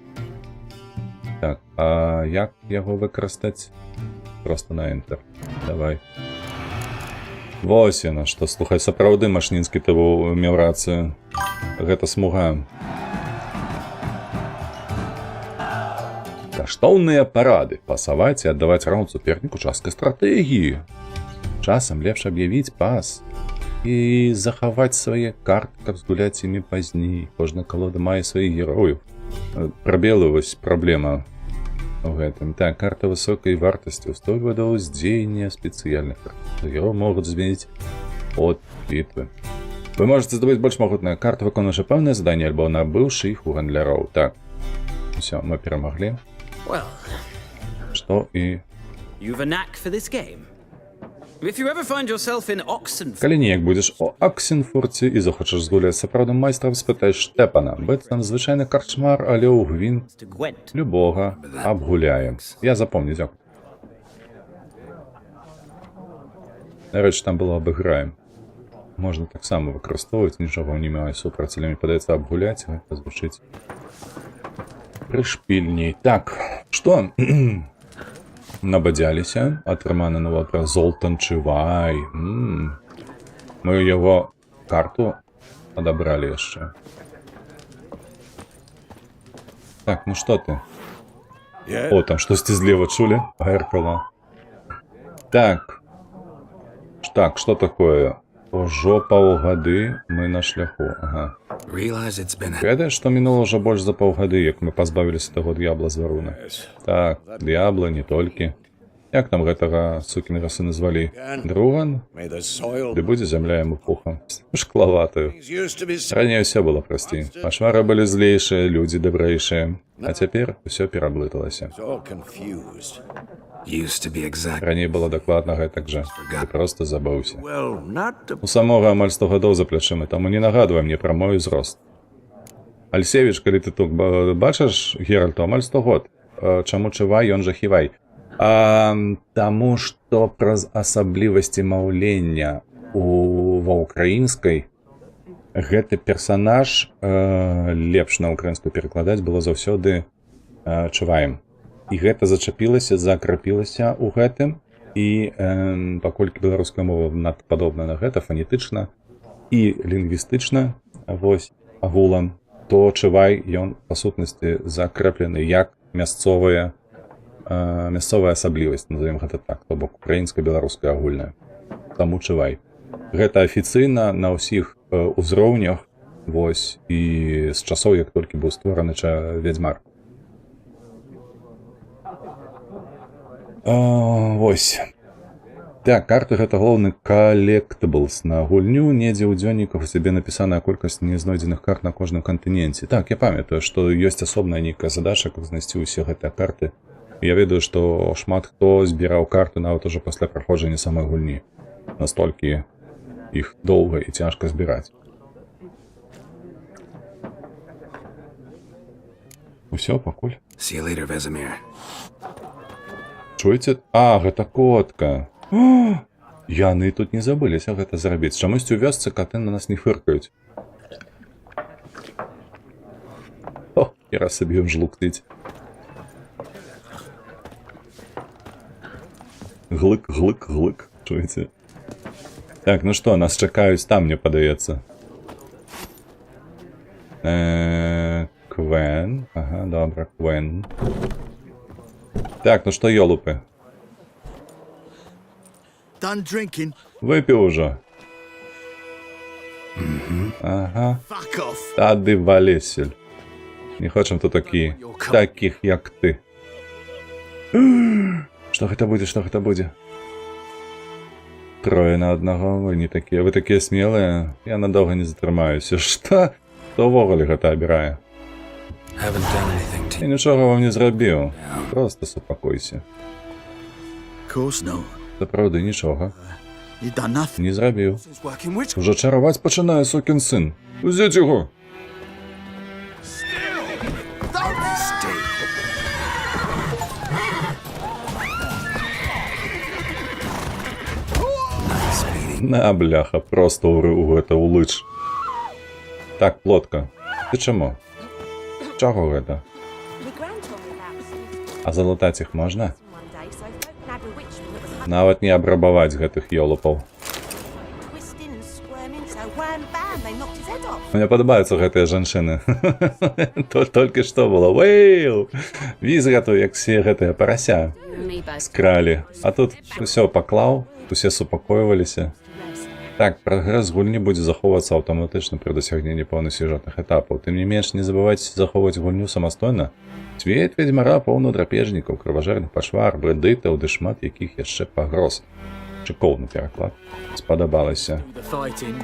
Так, а як яго выкарыстаць? Просто на Enter. Давай. Вось яна, што, слухай, сапраўды Машнінскі ты меў рацыю. Гэта смуга. Каштоўныя парады. Пасаваць і аддаваць раунд суперніку часткай стратэгіі. Часам лепш аб'явіць пас. І захаваць свае карты, каб згуляць імі пазней. Кожная калода мае сваіх герояў. Прабелы, вось праблема у гэтым. Так, карта высокай вартасці. Устойліва да ўздзеяння спецыяльных карт. Героі могуць змяніць ход бітвы. Вы можете здабыць больш магутныя карты, выконваючы пэўныя заданні, альбо набыўшы іх у гандляроў. Так, усё, мы перамаглі. Well, Што і... you've a knack for this game. If you ever find yourself in Oxenford, Калі неяк будзеш у Аксенфурце і захочаш згуляць з сапраўдным майстрам, спытай Штепана. Быццам звычайны карчмар, але ў гвинт to Gwent. любога абгуляе. Я запомню, дзякуй. Нарэчы, там было абыграем. Можна таксама выкарыстоўваць, нічога не мае супраць, але мне падаецца абгуляць, гэта звучыць прышпільней. Так, што? Набадзяліся, атрыманы нова пра Золтан Чывай. Мы яго карту адабралі яшчэ. Так, ну што ты? О, там штосьці злева чулі? Гэркала. Так. Так, што такое? Ужо паўгады мы на шляху. Ага. Realize it's been a... Ведаеш, што мінула ўжо больш за паўгады, як мы пазбавіліся таго д'ябла з варуна. Так, д'ябла, не толькі. Як там гэтага сукінага сына звалі? Друган? May the soil Ды будзе зямля яму пухам. Шклаватаю. used to be Раней усё было прасцей. Пашмары былі злейшыя, людзі дабрэйшыя. А цяпер усё пераблыталася. so confused. Used to be exact. Раней было дакладна гэтак жа. Ты проста забыўся. Well, not to... У самога амаль 100 гадоў за плячыма, таму не нагадвай мне пра мой узрост. Альсевіч, калі ты тут бачыш Геральту, амаль 100 год. Чаму Чывай, ён жа Хівай? Таму што праз асаблівасці маўлення ва ўкраінскай гэты персанаж лепш на ўкраінскую перакладаць было заўсёды Чываем. І гэта зачапілася, закрапілася ў гэтым, і паколькі беларуская мова падобна на гэта фанетычна і лінгвістычна, вось, агулам, то Чывай, ён, па сутнасці, закрэплены як мясцовая асаблівасць, назовем гэта так, то бок украінска-беларуская агульная. Таму Чывай. Гэта афіцыйна на ўсіх узроўнях, вось, і з часоў, як толькі быў створаны Вядзьмар. Вось. Так, карта гэта галоўны коллектаблс на гульню, недзе ў дзённіках у сябе напісаная колькасць незнойдзеных карт на кожным кантыненце. Так, я памятаю, што ёсць асобная нейкая задача, каб знайсці ўсе гэтыя карты. Я ведаю, што шмат хто збіраў карты нават ужо пасля праходжання самой гульні. Настолькі іх доўга і цяжка збіраць. Усё, пакуль. See you later, Vesemir. Чуеце? Гэта котка. Яны тут не забыліся гэта зрабіць. Чамусьці ў вёсцы каты на нас не фыркаюць. І раз сабе ім жлуктыць. Глык, глык, глык. Чуеце? Так, ну што, нас чакаюць там, мне падаецца. Квен. Ага, добра, Квен. Так, ну што, ёлупы? Done drinking. Выпіў ужо. Ага. Fuck off. Тады валесель. Не хочам тут такіх, як ты. Што гэта будзе, што гэта будзе? Трое на аднаго, вы не такія. Вы такія смелыя, я надоўга не затрымаюся. Што? Хто ўвогуле гэта абірае? Haven't done anything to Я нічога вам не зрабіў. Проста супакойся. Of course no. Сапраўды нічога. You done nothing. Не зрабіў. Since working which Ужо чараваць пачынае сукін сын. Узяць яго. На, бляха, просто ў гэта улыч. Так, плотка. Ты чаму? Чаго гэта? My grand told me about А залатаць іх можна? one day, so I don't nab a witchman that was Нават не абрабаваць гэтых ёлупаў. twisting and squirming, so wham bam, they knocked his head off. Мне падабаюцца гэтыя жанчыны. Толькі што было. Уэйл! Візгату, як все гэтыя парася Me both. скралі. А тут усё паклаў, усе супакойваліся. Так, прагрэс гульні будзе захоўвацца аўтаматычна пры дасягненні пэўнасюжэтных этапаў. Тым не менш, не забывайце захоўваць гульню самастойна. Свет ведзьмара поўны драпежнікаў, крыважэрных пашвар, брэндытаў ды шмат якіх яшчэ пагроз. Шыкоўны пераклад. Спадабалася. The fighting.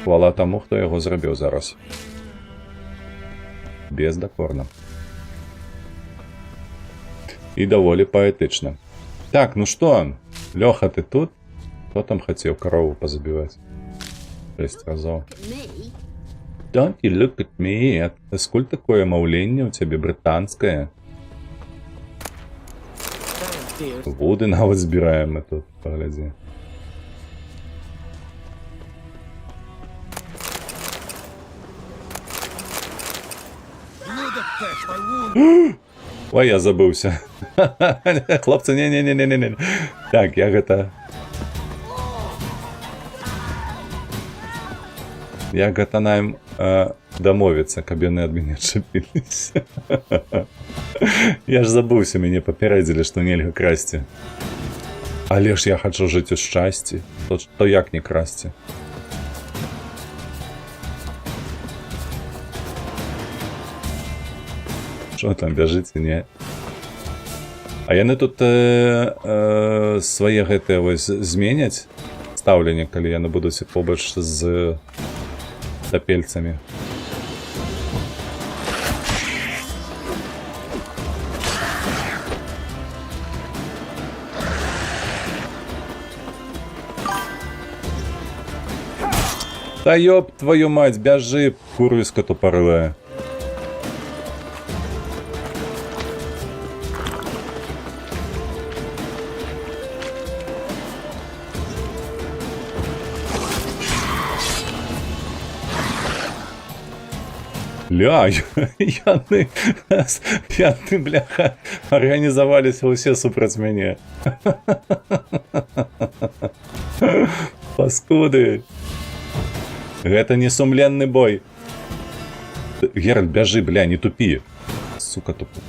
Хвала таму, хто яго зрабіў зараз. Бездакорна. І даволі паэтычна. Так, ну што, Лёха, ты тут? Хто там хацеў карову пазабіваць? 6 разоў. Don't you look at me. Скуль такое маўленне ў цябе брытанскае? Вуды нават збіраем мы тут, паглядзі. Ой, я забыўся. Хлопцы, не. Так, я гэта... Я гатана ім дамовіцца, каб яны ад мяне адчапіліся. Я ж забыўся, мяне папярэдзілі, што нельга красці. Але ж я хачу жыць у шчасці. То як не красці? Што там, бяжыце, не? А яны тут свае гэтыя вось зменяць стаўленне, калі яны будуць побач з тапельцамі. Та ёб твою мать, бяжы, курыска тупорылая. Ля, яны, бляха, арганізаваліся ўсе супраць мяне. Паскуды. Гэта не сумленны бой. Геральт, бяжы, бля, не тупі. Сука, тупы.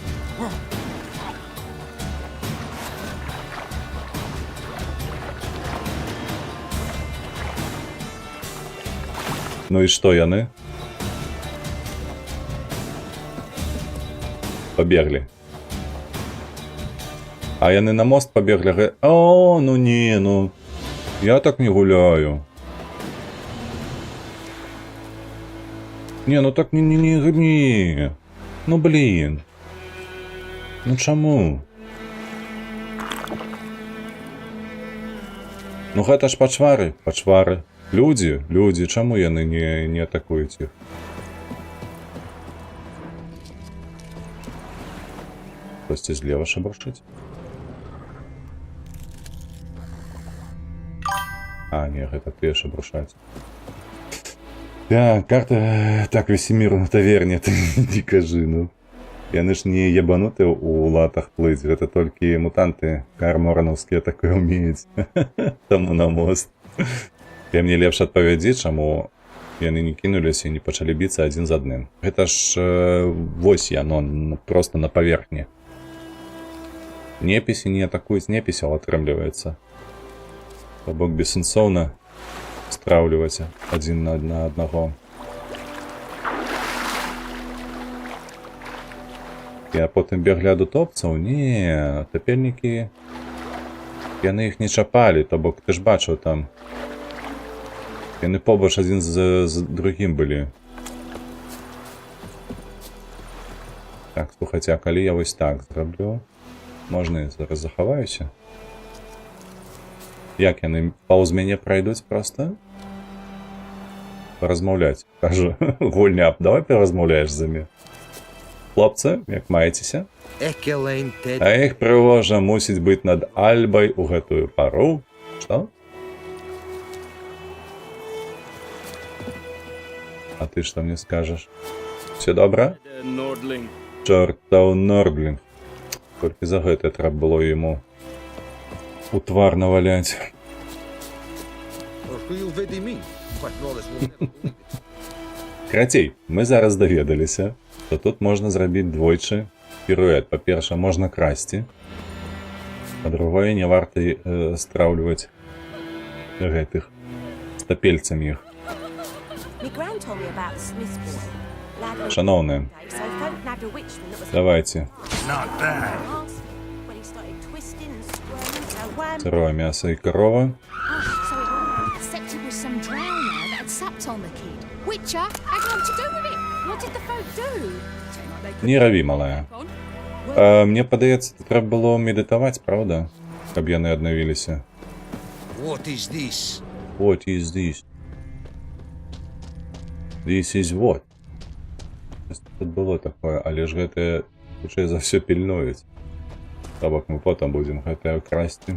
Ну і што яны? Побегли. А яны на мост побегли. О, ну не, ну. Я так не гуляю. Не, ну так не. Ну блин. Ну чаму? Ну гэта ж пачвары. Людзі, чаму яны не атакуюць іх? Хтосьці злева шабарчыць? А, не, гэта тыя шабарчаць. Так, карта... Так, Весемір на таверне, ты не кажы, ну. Яны ж не ебануты у латах плыць, гэта толькі мутанты карморанаўскія такое ўмеюць. Таму на мост. Ты мне лепш адпавядзі, чаму яны не кінуліся і не пачалі біцца адзін з адным. Гэта ж вось яно, проста на паверхні. Непіси не атакуюць непісяў, атрымліваецца. То бок бессэнсоўна страўліваць адзін на аднаго. Я потым беглі ад утопцаў? Не, тапельнікі... Яны іх не чапалі, то бок ты ж бачыў там. Яны побач адзін з другім былі. Так, слухайце, а калі я вось так зраблю? Можна я зараз захаваюся? Як яны паўз мяне пройдуць проста? Паразмаўляць. Кажу, гульня, давай паразмаўляеш з імі. Хлопцы, як маецеся? А іх прыгожа мусіць быць над Альбай у гэтую пару. Што? А ты што мне скажаш? Все добра? Чортаў Нордлінг. Толькі за гэта трэба было яму у твар наваляць. Крацей, мы зараз даведаліся, што тут можна зрабіць двойчы піруэт. Па-перша, можна красці. Па-другое, не варта страўліваць гэтых Товстопельцем їх. My gran told me about the Smith's boy. Lad was Шановні, so folk nabbed a witchman that was давайте. Not bad. when he started twisting and squirming, so wham. Сырое мясо и корова. Oh, so except it was some drowner that had supped on the kid. Witcher had nothing to do with it. What did the folk do? Seemed like they could Не рави, малая. on. Мне падаецца, тут трэба было медытаваць, правда? Каб яны аднавіліся. What is this? What is this? This is what? Тут было такое, але ж гэтае хутчэй за ўсё пільнуюць. Табак мы потым будзем гэтае красці.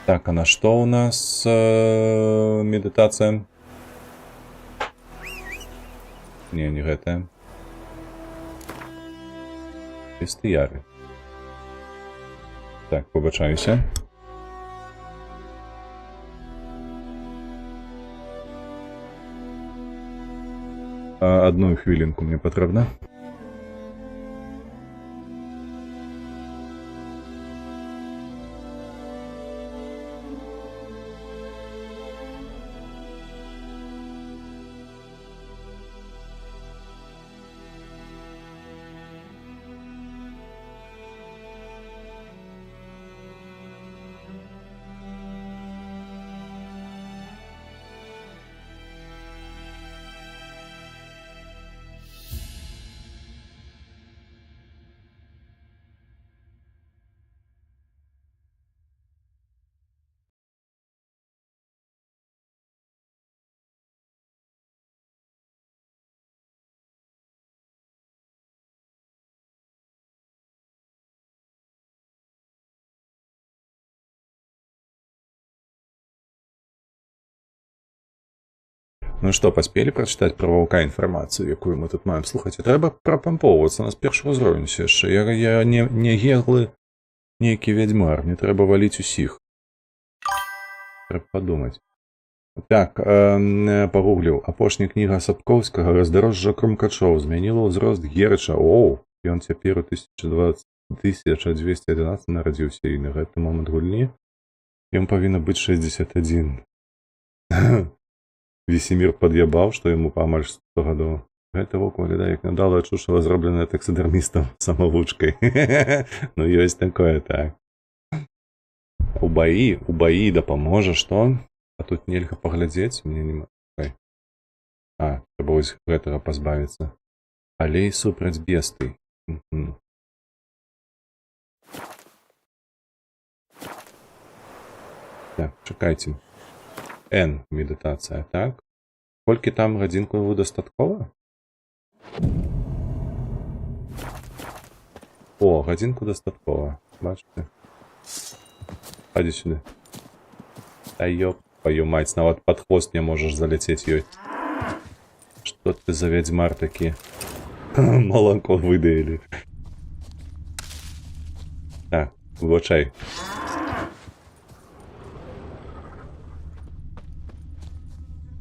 Так, а на што ў нас медытацыя? Не, не гэтая. Бестыяры. Так, побачаюся. Одну хвилинку мне патрэбна. Ну что, паспелі прачытаць пра ваўка інфармацыю, якую мы тут маем? Слухайце, трэба прапампоўвацца, у нас першы ўзровень яшчэ. Я не геглы нейкі вядзьмар, не трэба валіць усіх. Трэба падумаць. Так, пагугліў. Апошняя кніга Сапкоўскага «Раздарожжа крумкачоў» змяніла ўзрост Герыча. Оу, ён цяпер у 1211 нарадзіўся, і на гэты момант гульні ён павінна быць 61. Весемір пад'ябаў, што яму па амаль 100 гадоў. Гэта воку выглядае як надалая чушава, зробленая таксідэрмістам самавучкай. Ну, ёсць такое, так. У баі дапаможа, што? А тут нельга паглядзець? Мне нема. А, трэба вось гэтага пазбавіцца. Алей супраць бесты. Так, чакайце. N медытацыя, так? Колькі там гадзінку его дастаткова? О, гадзінку дастаткова. Бачите? Хадзі сюды. А ёп, твою мать, нават пад хвост не можаш заляцець ёй. Што ты за вядзьмар такі? Маланко выдаілі. Так, выбачай.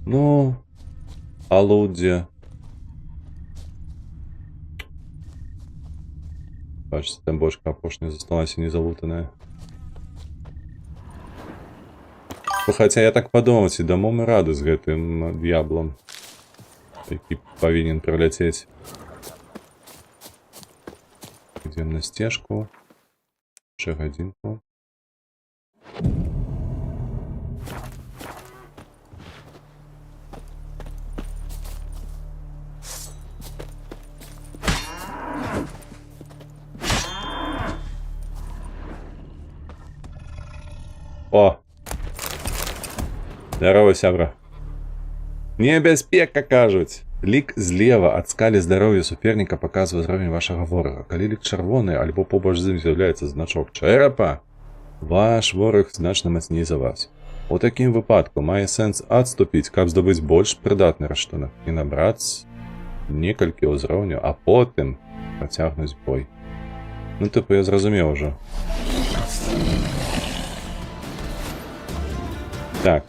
Ну, алудзе. Бачите, там бочка апошняя засталася незалутаная. Хаця я так падумаў, ці дамо мы рады з гэтым д'яблам, які павінен праляцець. Ідзем на сцежку. Яшчэ гадзінку. О! Здорово, сябра. Небяспека, кажуць. Лік злева ад скалі здароўя суперніка паказвае ўзровень вашага ворага. Калі лік чырвоны, альбо побач з ім з'яўляецца значок чэрапа, ваш вораг значна мацней за вас. У такім выпадку мае сэнс адступіць, каб здабыць больш прыдатны раштунак і набраць некалькі ўзроўняў, а потым працягнуць бой. Ну, тыпу, я зразумеў ужо. Так.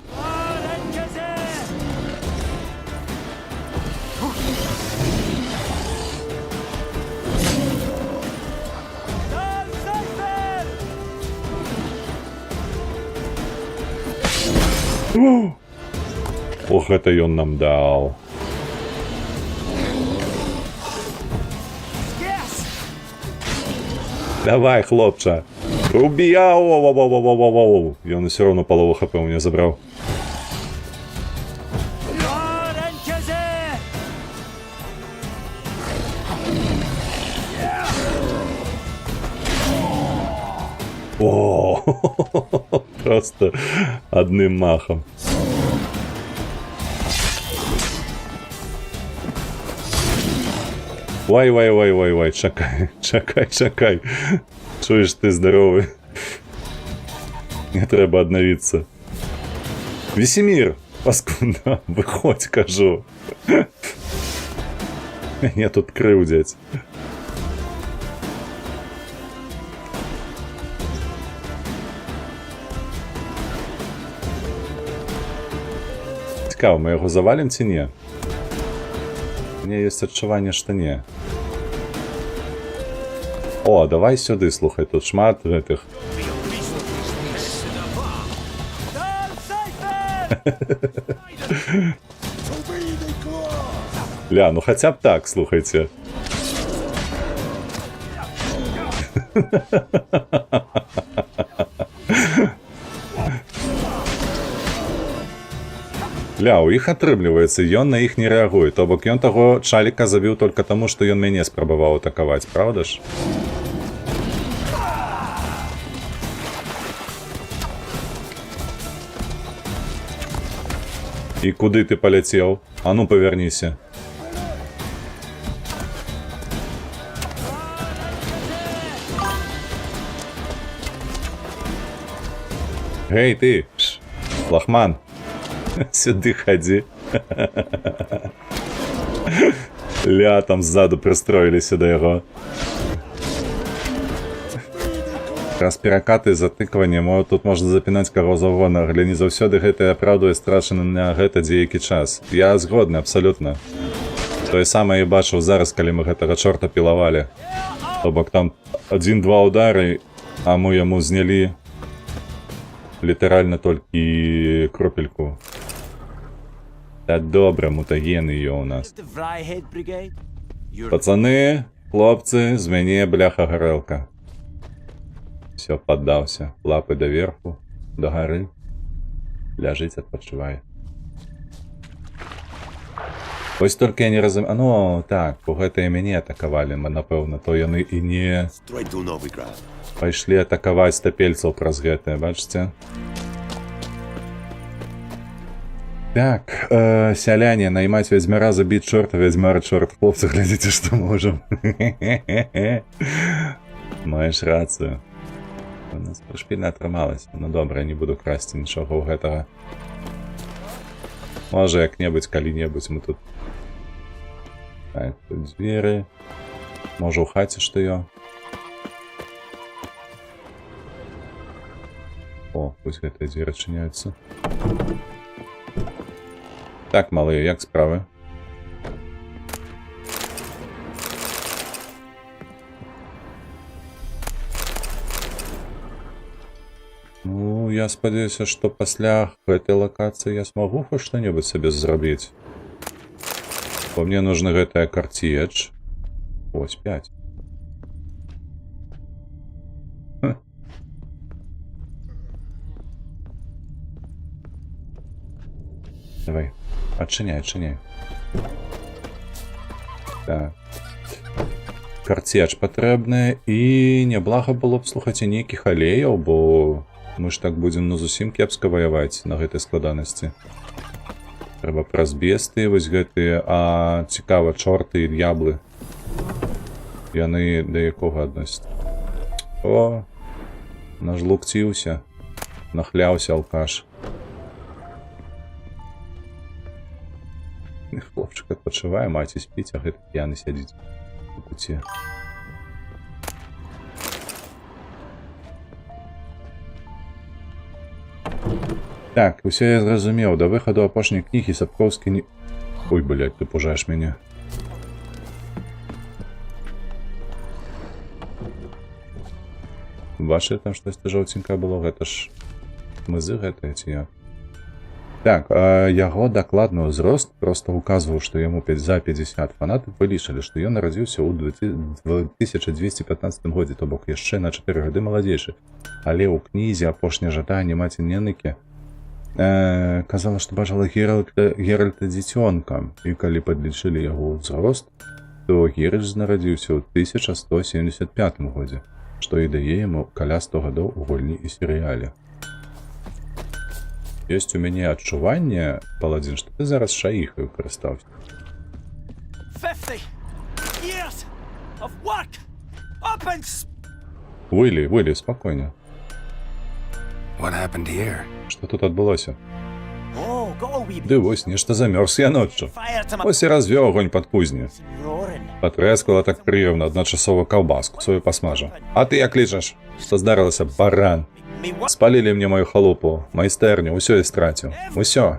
Ох, это ён нам дал. Давай, хлопча. Руби, ау. И он все равно полову хп у меня забрал. О, просто одним махом. Вай, чакай. Чуєш, ти здоровий. Мне треба обновиться. Весемир, паскуда, виходь, кажу. Меня тут кривдять. Цікаво, ми його завалим чи ні? У мене є відчування, що ні. О, давай сюди, слухай, тут шмат этих. Ля, ну хотя б так, слухайте. Ля, у іх атрымліваецца, ён на іх не рэагуе, то бок ён таго чаліка забіў толькі таму, што ён мяне спрабаваў атакаваць, правда ж? І куды ты паляцеў? А ну павярніся. Гей, ты, лахман. Сюди ходи. Ля, там ззаду пристроились до його. Раз перакаты і затыкванне, тут можна запінаць каго заўгодна, але не заўсёды гэта апраўдвае страчаны на гэта дзейкі час. Я згодны, абсалютна. Тое самае і бачыў зараз, калі мы гэтага чорта пілавалі. То бок там 1-2 удары, а мы яму знялі літаральна толькі кропельку. Та добре, мутагены є у нас. Пацаны, хлопцы, з мяне бляха гарэлка. Все, поддаўся. Лапы даверху, до гары. Ляжыць, адпачывае. Вось толькі я не разумею. А ну, так, бо гэта і мяне атакавалі, напэўна, то яны і не пайшлі атакаваць тапельцаў праз гэтае, бачыце? Так, сяляне, наймаць вядзьмара, забіць чорта, вядзьмара, чорт. Хлопцы, глядзіце, што можам. Маеш рацыю. У нас прышпільна атрымалася. Ну добра, я не буду красці нічога ў гэтага. Можа, як-небудзь, калі-небудзь мы тут... Так, тут дзверы. Можа, ў хаце што ё. О, пусть гэтыя дзверы адчыняюцца. Так, малыя, як справы? Ну, я спадзяюся, што пасля гэтай лакацыі я смогу хоць што-небудзь сабе зрабіць. Бо мне нужны гэтая картедж. Ось, 5. Давай. Адчыняй, адчыняй. Так. Карцедж патрэбны. І няблага было б, слухайце, нейкіх алеяў, бо мы ж так будзем ну зусім кепска ваяваць на гэтай складанасці. Трэба праз бесты вось гэтыя, а цікава, чорты і д'яблы. Яны да якога адносяць? О, нажлукціўся. Нахляўся алкаш. Хлопчик адпачывае, маці спіць, а гэты п'яны сядзіць у куце. Так, усё я зразумеў. Да выхаду апошняй кнігі Сапкоўскі не... Ой, блядь, ты пужаеш мяне. Бачыце, там штосьці жоўценькае было? Гэта ж мызы гэтыя ці як? Так, яго дакладны ўзрост проста указваў, што яму за 50. Фанаты вылічылі, што ён нарадзіўся ў 1215 годзе, то бок яшчэ на 4 гады маладзейшы. Але ў кнізе «Апошняе жаданне маці Ненекі» казала, што бачыла Геральта дзіцёнка, і калі падлічылі яго ўзрост, то Геральт нарадзіўся ў 1175 годзе, што і дае яму каля 100 гадоў у гульні і серыяле. Ёсць у мяне адчуванне, Паладзін, што ты зараз шаіхаю карыстаўся. 50 years of work up and Вылі, спакойна. What happened here? Што тут адбылося? oh, got a wee Ды вось, нешта замёрз я ноччу. fire to my Ось і развёў огонь пад кузні. roaring. Патрэскала так прыемна адначасова каўбаску сваю пасмажа. А ты як лічаш? Што здарылася, баран? Me what? Спалілі мне мою халупу, майстэрню, усё я страціў. Усё.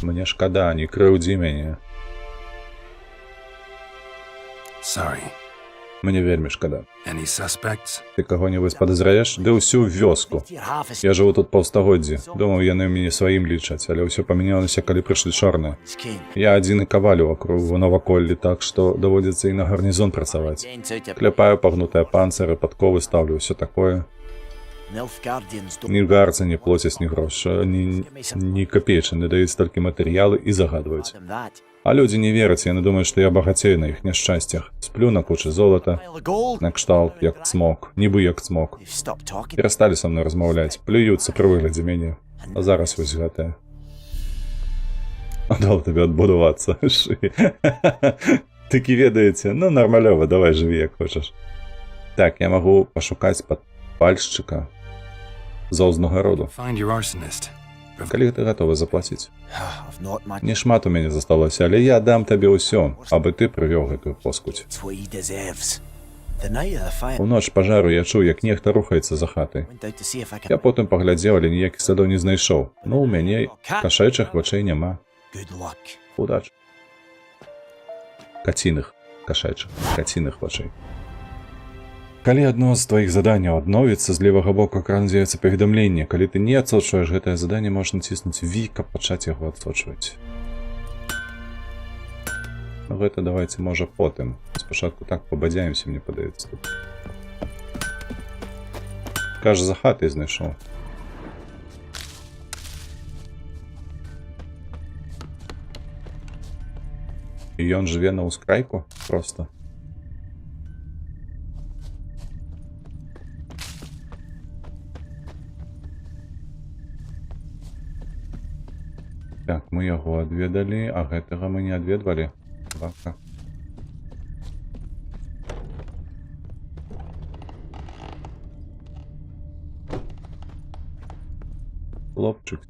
Мне шкада, не крыўдзі мяне. Sorry. Мне вельмі шкада. Any suspects? Ты каго-небудзь падазраеш? Ды ўсю вёску. Your half is Я жыву тут паўстагоддзі. Думаў, яны мяне сваім лічаць, але ўсё памянялася, калі прыйшлі чорныя. skin. Я адзін і кавалю вакруг наваколлі, так што даводзіцца і на гарнізон працаваць. Gents out of Кляпаю пагнутыя панцыры, падковы ставлю, ўсё такое. Nilfgaardians don't Ні гарцы не плоцяць, ні грош, ні капейчыны, даюць толькі матэрыялы і загадваюць. them that. А людзі не вераць, яны думаюць, што я багацею на іх няшчасцях. Сплю на кучы золата, Pile of gold. на кшталт, як цмок, нібы як цмок. They've stopped talking. Перасталі са мной размаўляць, плююцца пры выглядзе мяне. А зараз вось гэтае. Дал табе адбудувацца. Такі ведаеце, ну нармалёва, давай жыві як хочаш. Так, я магу пашукаць падпальшчыка з Ознагароду. Find your arsonist. Калі ты гатовы заплаціць? I've not much. Не шмат у мяне засталося, але я дам табе ўсё, абы ты прывёў гэтую поскудзь. It's what he deserves. The night of the fire, У ноч пажару я чуў, як нехта рухаецца за хатай. went out to see if I Я could. потым паглядзеў, але ніякіх слядоў не знайшоў. Ну, у мяне кашачых вачэй няма. Good luck. Удач. Каціных, кашачых, каціных вачэй. Калі адно з тваіх заданняў адновіцца, з левага боку экрану з'явіцца паведамленне. Калі ты не адсочваеш гэтае заданне, можна ціснуць V, каб пачаць яго адсочваць. Ну, гэта давайце, можа, потым. Спачатку так пабадзяемся, мне падаецца тут. Кажа, за хатай знайшоў. І ён жыве на ўскрайку? Проста. Так, мы яго адведалі, а гэтага мы не адведвалі. Бака. Хлопчык.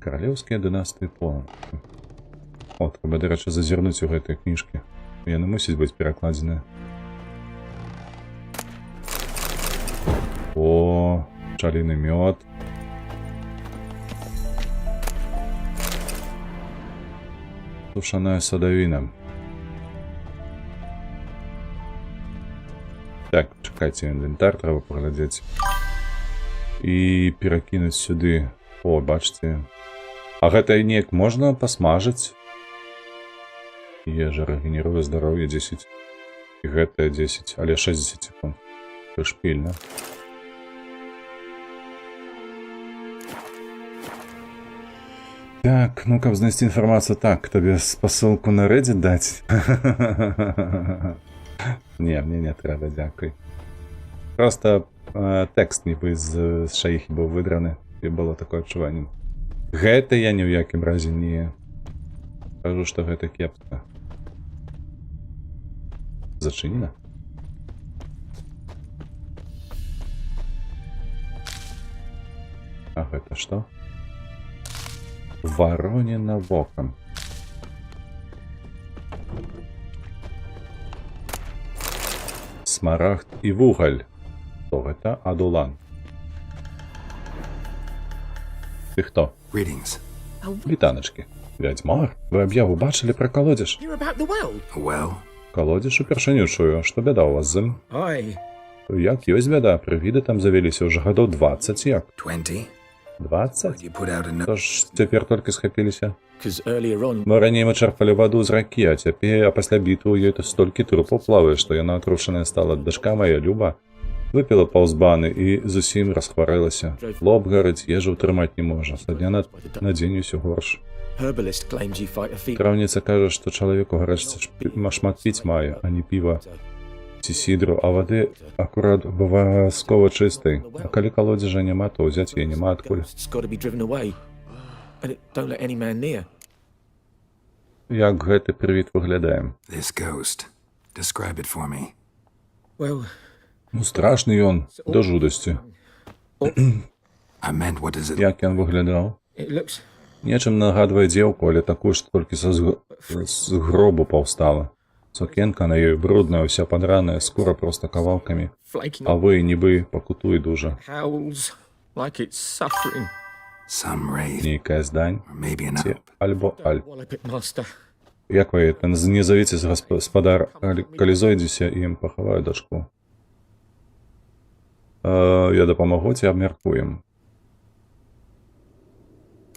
Каралеўскія дынастыі план. О, трэба, дарэчы, зазірнуць у гэтыя кніжкі. Яны мусяць быць перакладзеныя. О, пчаліны мёд. Сушаная садавіна. Так, чакайце, інвентар трэба паглядзець. І перакінуць сюды. О, бачце. А гэта неяк можна пасмажыць? Ежа рэгенеруе здароўе 10. І гэтае 10, але 60 секунд. Це ж пільна. Так, ну каб знайсці інфармацыю, так, табе спасылку на Reddit даць? Не, мне не трэба, дзякуй. Просто тэкст нібы з шаіхі быў выдраны, і было такое адчуванне. Гэта я ні ў якім разе не кажу, што гэта кепска. Зачынена? А гэта што? Воронина вокам. Смарагд і вугаль. Хто гэта? Адулан. Ты хто? Greetings. Вітаначкі. Вядзьмар, вы аб'яву бачылі пра калодзеж? You're about the well? Well, Калодзеж упершыню чую, што бяда ў вас з ім? Aye. Як ёсць бяда, прывіды там завяліся ўжо гадоў 20 як? 20? 20? You put out a То ж цяпер толькі схапіліся. Because earlier on, Мы раней мы чарпалі ваду з ракі, а цяпер, а пасля бітвы ў ёй то столькі трупаў плавае, што яна атручаная стала. Дачка моя Люба выпіла паўзбаны і зусім расхварэлася. Лоб гарыць, ежу ўтрымаць не можа. Са дня на дзень усё горш. herbalist claims you fight a fever. Траўніца кажа, што чалавек у гарачцы шмат піць мае, а не піва ці сідру, а вады акурат абавязкова чыстай. А калі калодзежа няма, то ўзяць яе няма адкуль. It's got to be driven away. And don't let any man near. Як гэты прывід выглядае? This ghost. Describe it for me. Well, Ну, страшны ён, да жудасці. I meant, what does it Як ён выглядаў? it looks. Нечым нагадвае дзеўку, але такую, што толькі з гробу паўстала. Сукенка на ёй брудная, ўся падраная, скура проста кавалкамі. Flaking А вы нібы пакутуй дужа. howls like it's suffering. some wraith? Нейкая здань, Or maybe an ці up? альбо аль. Wallop it, master. Як вы, не завіце з гаспадар, калі зойдзеся і ім пахаваю дачку. Я дапамагу ці абмяркуем.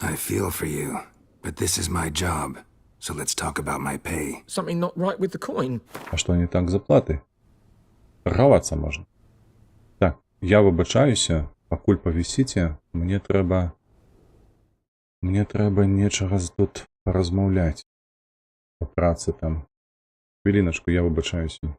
I feel for you, but this is my job, so let's talk about my pay. Something not right with the coin. А што не так з аплаты? Рахавацца можна. Так, я выбачаюся, пакуль павісіце, мне трэба нечага тут паразмаўляць. Па працы там. Хвіліначку, я выбачаюся.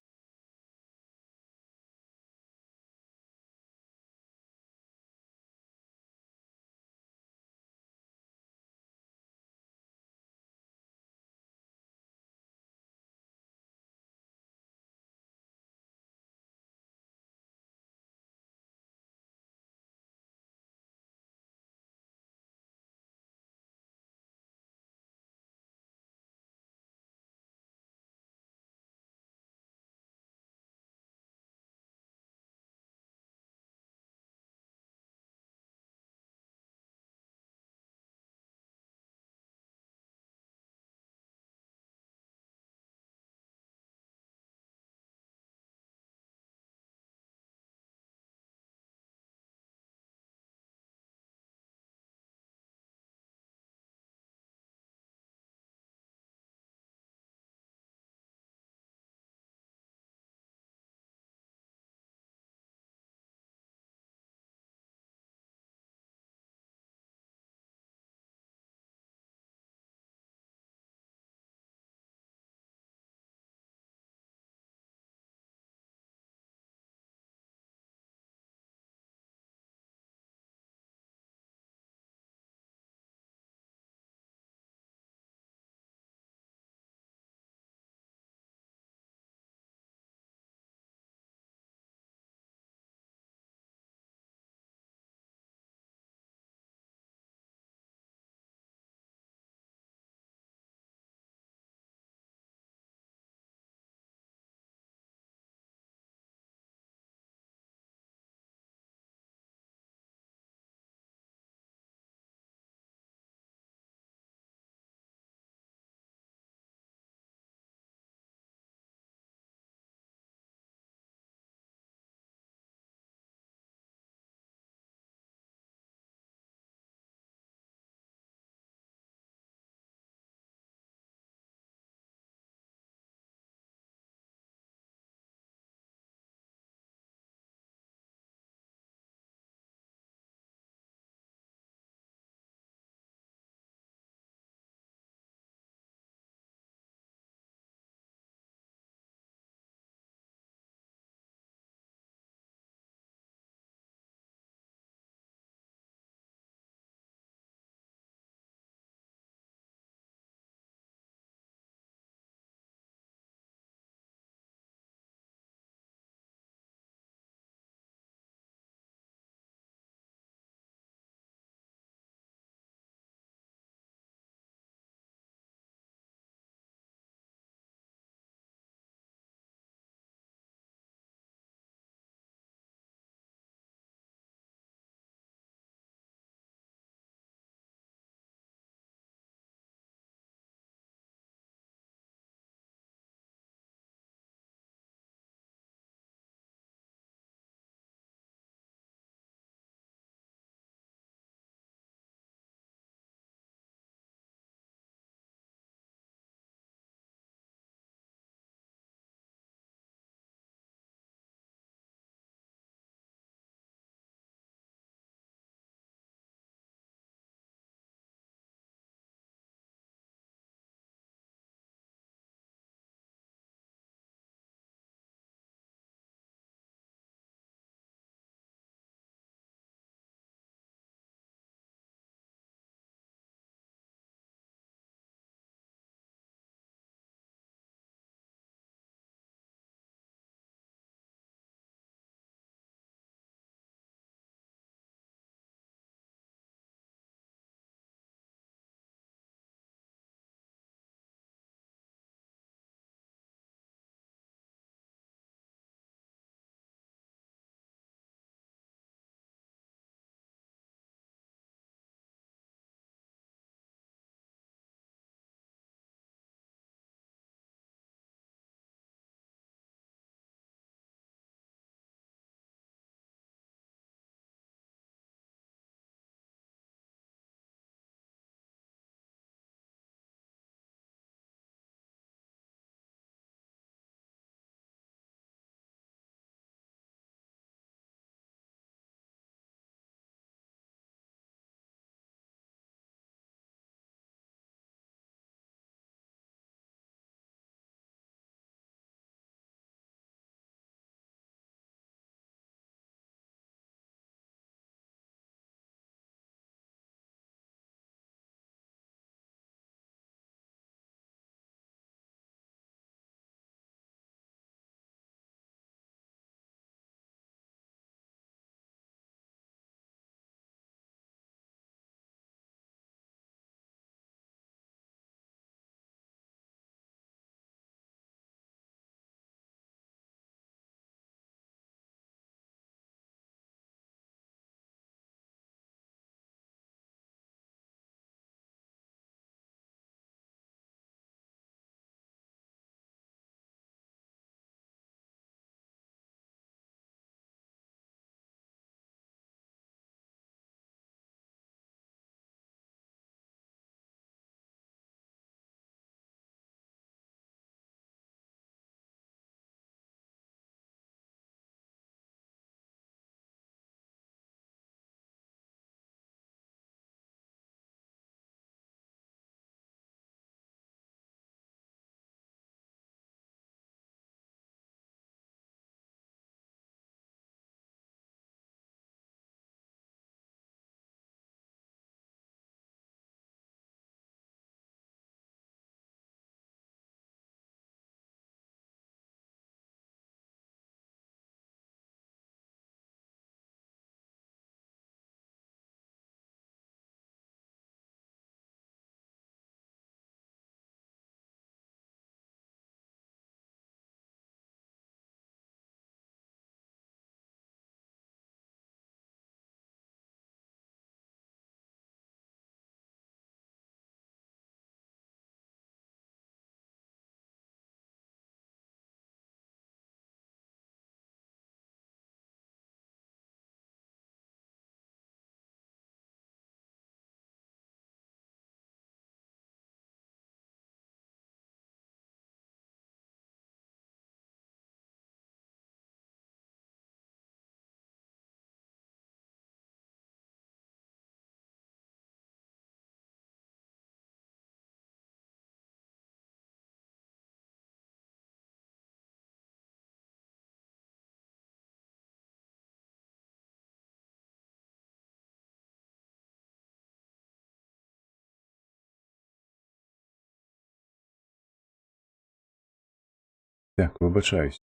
Так, вибачаюсь.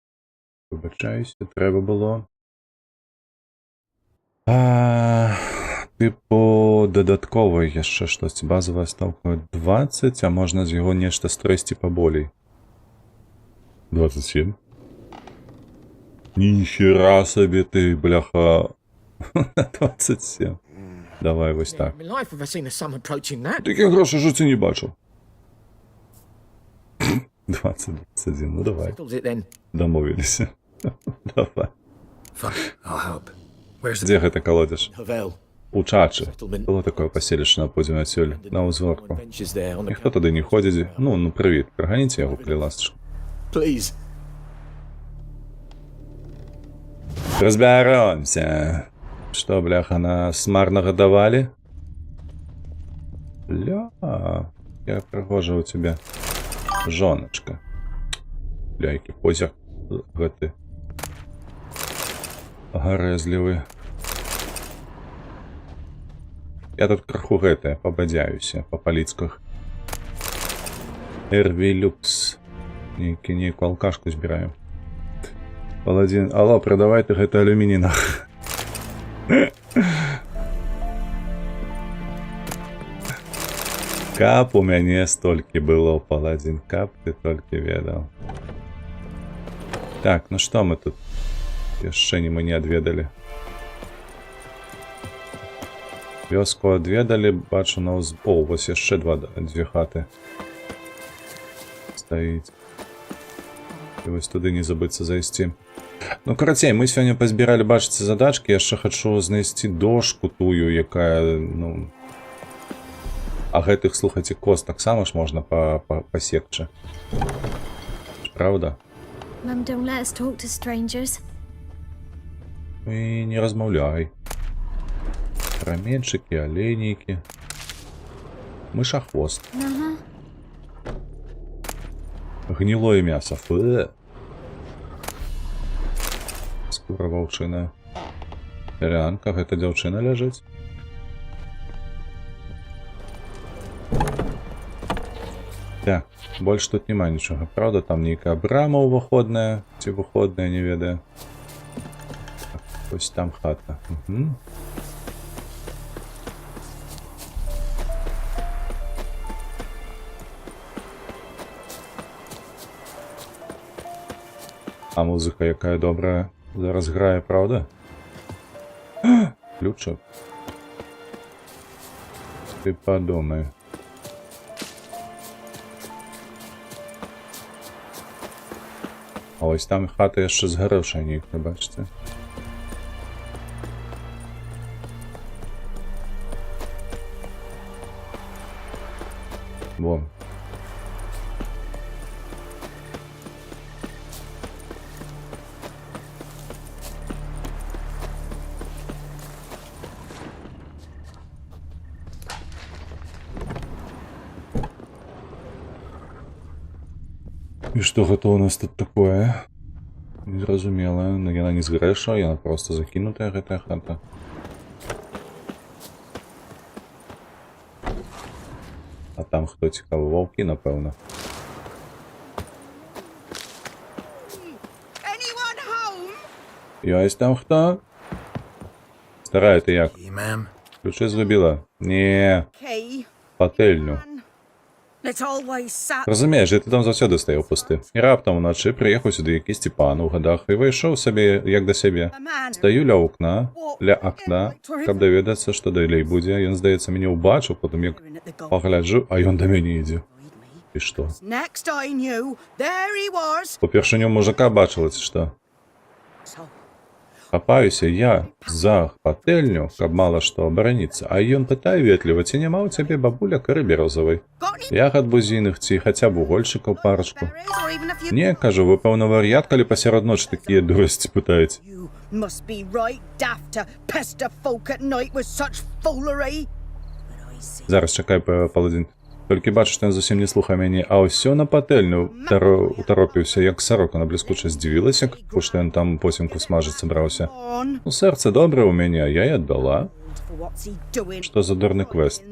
Вибачаюся, треба було. Типу, додатково яшчэ штось. Базовая ставка 20, а можна з його нешта стресці поболей. 27. Ніхера собі ти, бляха. 27. Давай ось так. In my life have I seen a sum approaching that. Таких грошей життя не бачив. 20-21, ну давай. Settles it then. Домовилися. Давай. Fine, I'll help. Where's the... Де гэта колодиш? Havel. У Чачы. Было такое паселішча на подземе адсюль, на ўзгорку. Adventures there on the Ніхто туды не ходзіць. Ну, прывіт. Праганіце яго, калі ласачка. Please. Разбяромся. Што, бляха, нас марна гадавалі? Ля, я прыгожа у цябе. Жоначка. Бля, які позірк гэты. Гарэзлівы. Я тут краху гэтае, пабадзяюся, па паліцках. Эрві люкс. Нейкую алкашку збіраю. Паладзін, алло, прадавай ты гэта алюміній нах. Кап у мяне столькі было, паладзін, кап ты толькі ведаў. Так, ну што мы тут? Яшчэ мы не адведалі. Вёску адведалі, бачу на ўз... О, вось яшчэ дзве хаты. Стаіць. І вось туды не забыцца зайсці. Ну, карацей, мы сёння пазбіралі, бачыце, задачкі. Яшчэ хачу знайсці дошку тую, якая, ну... А гэтых, слухайце, кост таксама ж можна пасекчы. Правда? Mum don't let us talk to strangers. І не размаўляй. Праменчыкі, алейнікі. Мышахвост. Ага. Гнілое мясо. Фу. Скура ваўчына. Рянка, гэта дзяўчына ляжыць. Так, больш тут няма нічога. Правда, там нейкая брама ўваходная, ці выходная, не ведаю. Ось там хата. Угу. А музыка якая добрая. Зараз грае, правда? Ключик. Ты подумай. А ось там хата яшчэ згарэўшая нейкая, бачыце? Во. І што гэта у нас тут такое? Незразумелая, но яна не згрэша, яна проста закінутая, гэтая хата. А там хто цікавы, ваўкі, напэўна. Ёсць там хто? Старая, ты як? Hey, ma'am. Ключы згубіла? Не, патэльню. Разумееш, я ты там заўсёды стаяў пусты. І раптам уначы прыехаў сюды якісьці пан у гадах і выйшоў сабе, як да сябе. Стаю ля акна, каб даведацца, што далей будзе. Ён, здаецца, мяне ўбачыў, потым як пагляджу, а ён да мяне ідзе. І што? Упершыню мужика бачыла, ці што? Хапаюся я за патэльню, каб мала што абараніцца, а ён пытае ветліва, ці няма ў цябе бабуля кары бярозавай, ягад бузіных ці хаця б угольчыкаў парачку. Не, кажу, вы, пэўна, вар'ят, калі пасярод ночы такія дурасці пытаеце. Зараз чакай, паладзін. Толькі бачу, што ён зусім не слухае мяне, а ўсё на патэльню утаропіўся, як сарока на бліскуча здзівілася, што ён там посімку смажыць браўся. Ну, сэрца добрае ў мяне, а я і аддала. Што за дурны квест?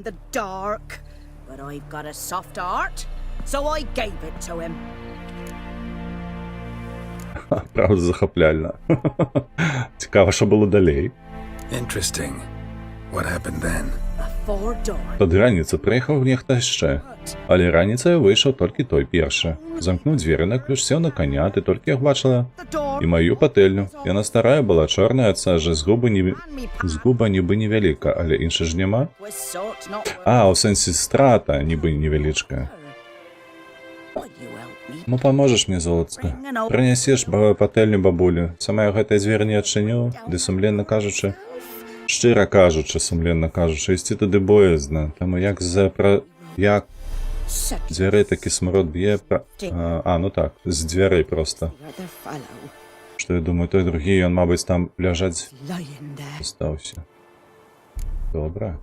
Правда, захопляльно. Цікаво, що було далі. Interesting. What happened then? Під раніцю приїхав ніхто ще. Але раніцею вийшов тільки той перший. Замкнув двері на ключ, сів на коня, ти тільки їх бачила. І мою пательню. Яна стара була, чорна від сажі, згуба ніби невелика, але інше ж нема. А, у сенсі страта ніби невеличка. Ну, поможеш мені, золотко. Принесеш пательню бабулю. Саме я гэтай звер не адчыню, ды сумленна кажучы. Шчыра кажучы, сумленна кажучы, ісці туды боязна. Таму як як дзвярэй такі смарод б'е ну так, з дзвярэй проста. Што я думаю, той другі, ён, мабыць, там ляжаць застаўся. Добра.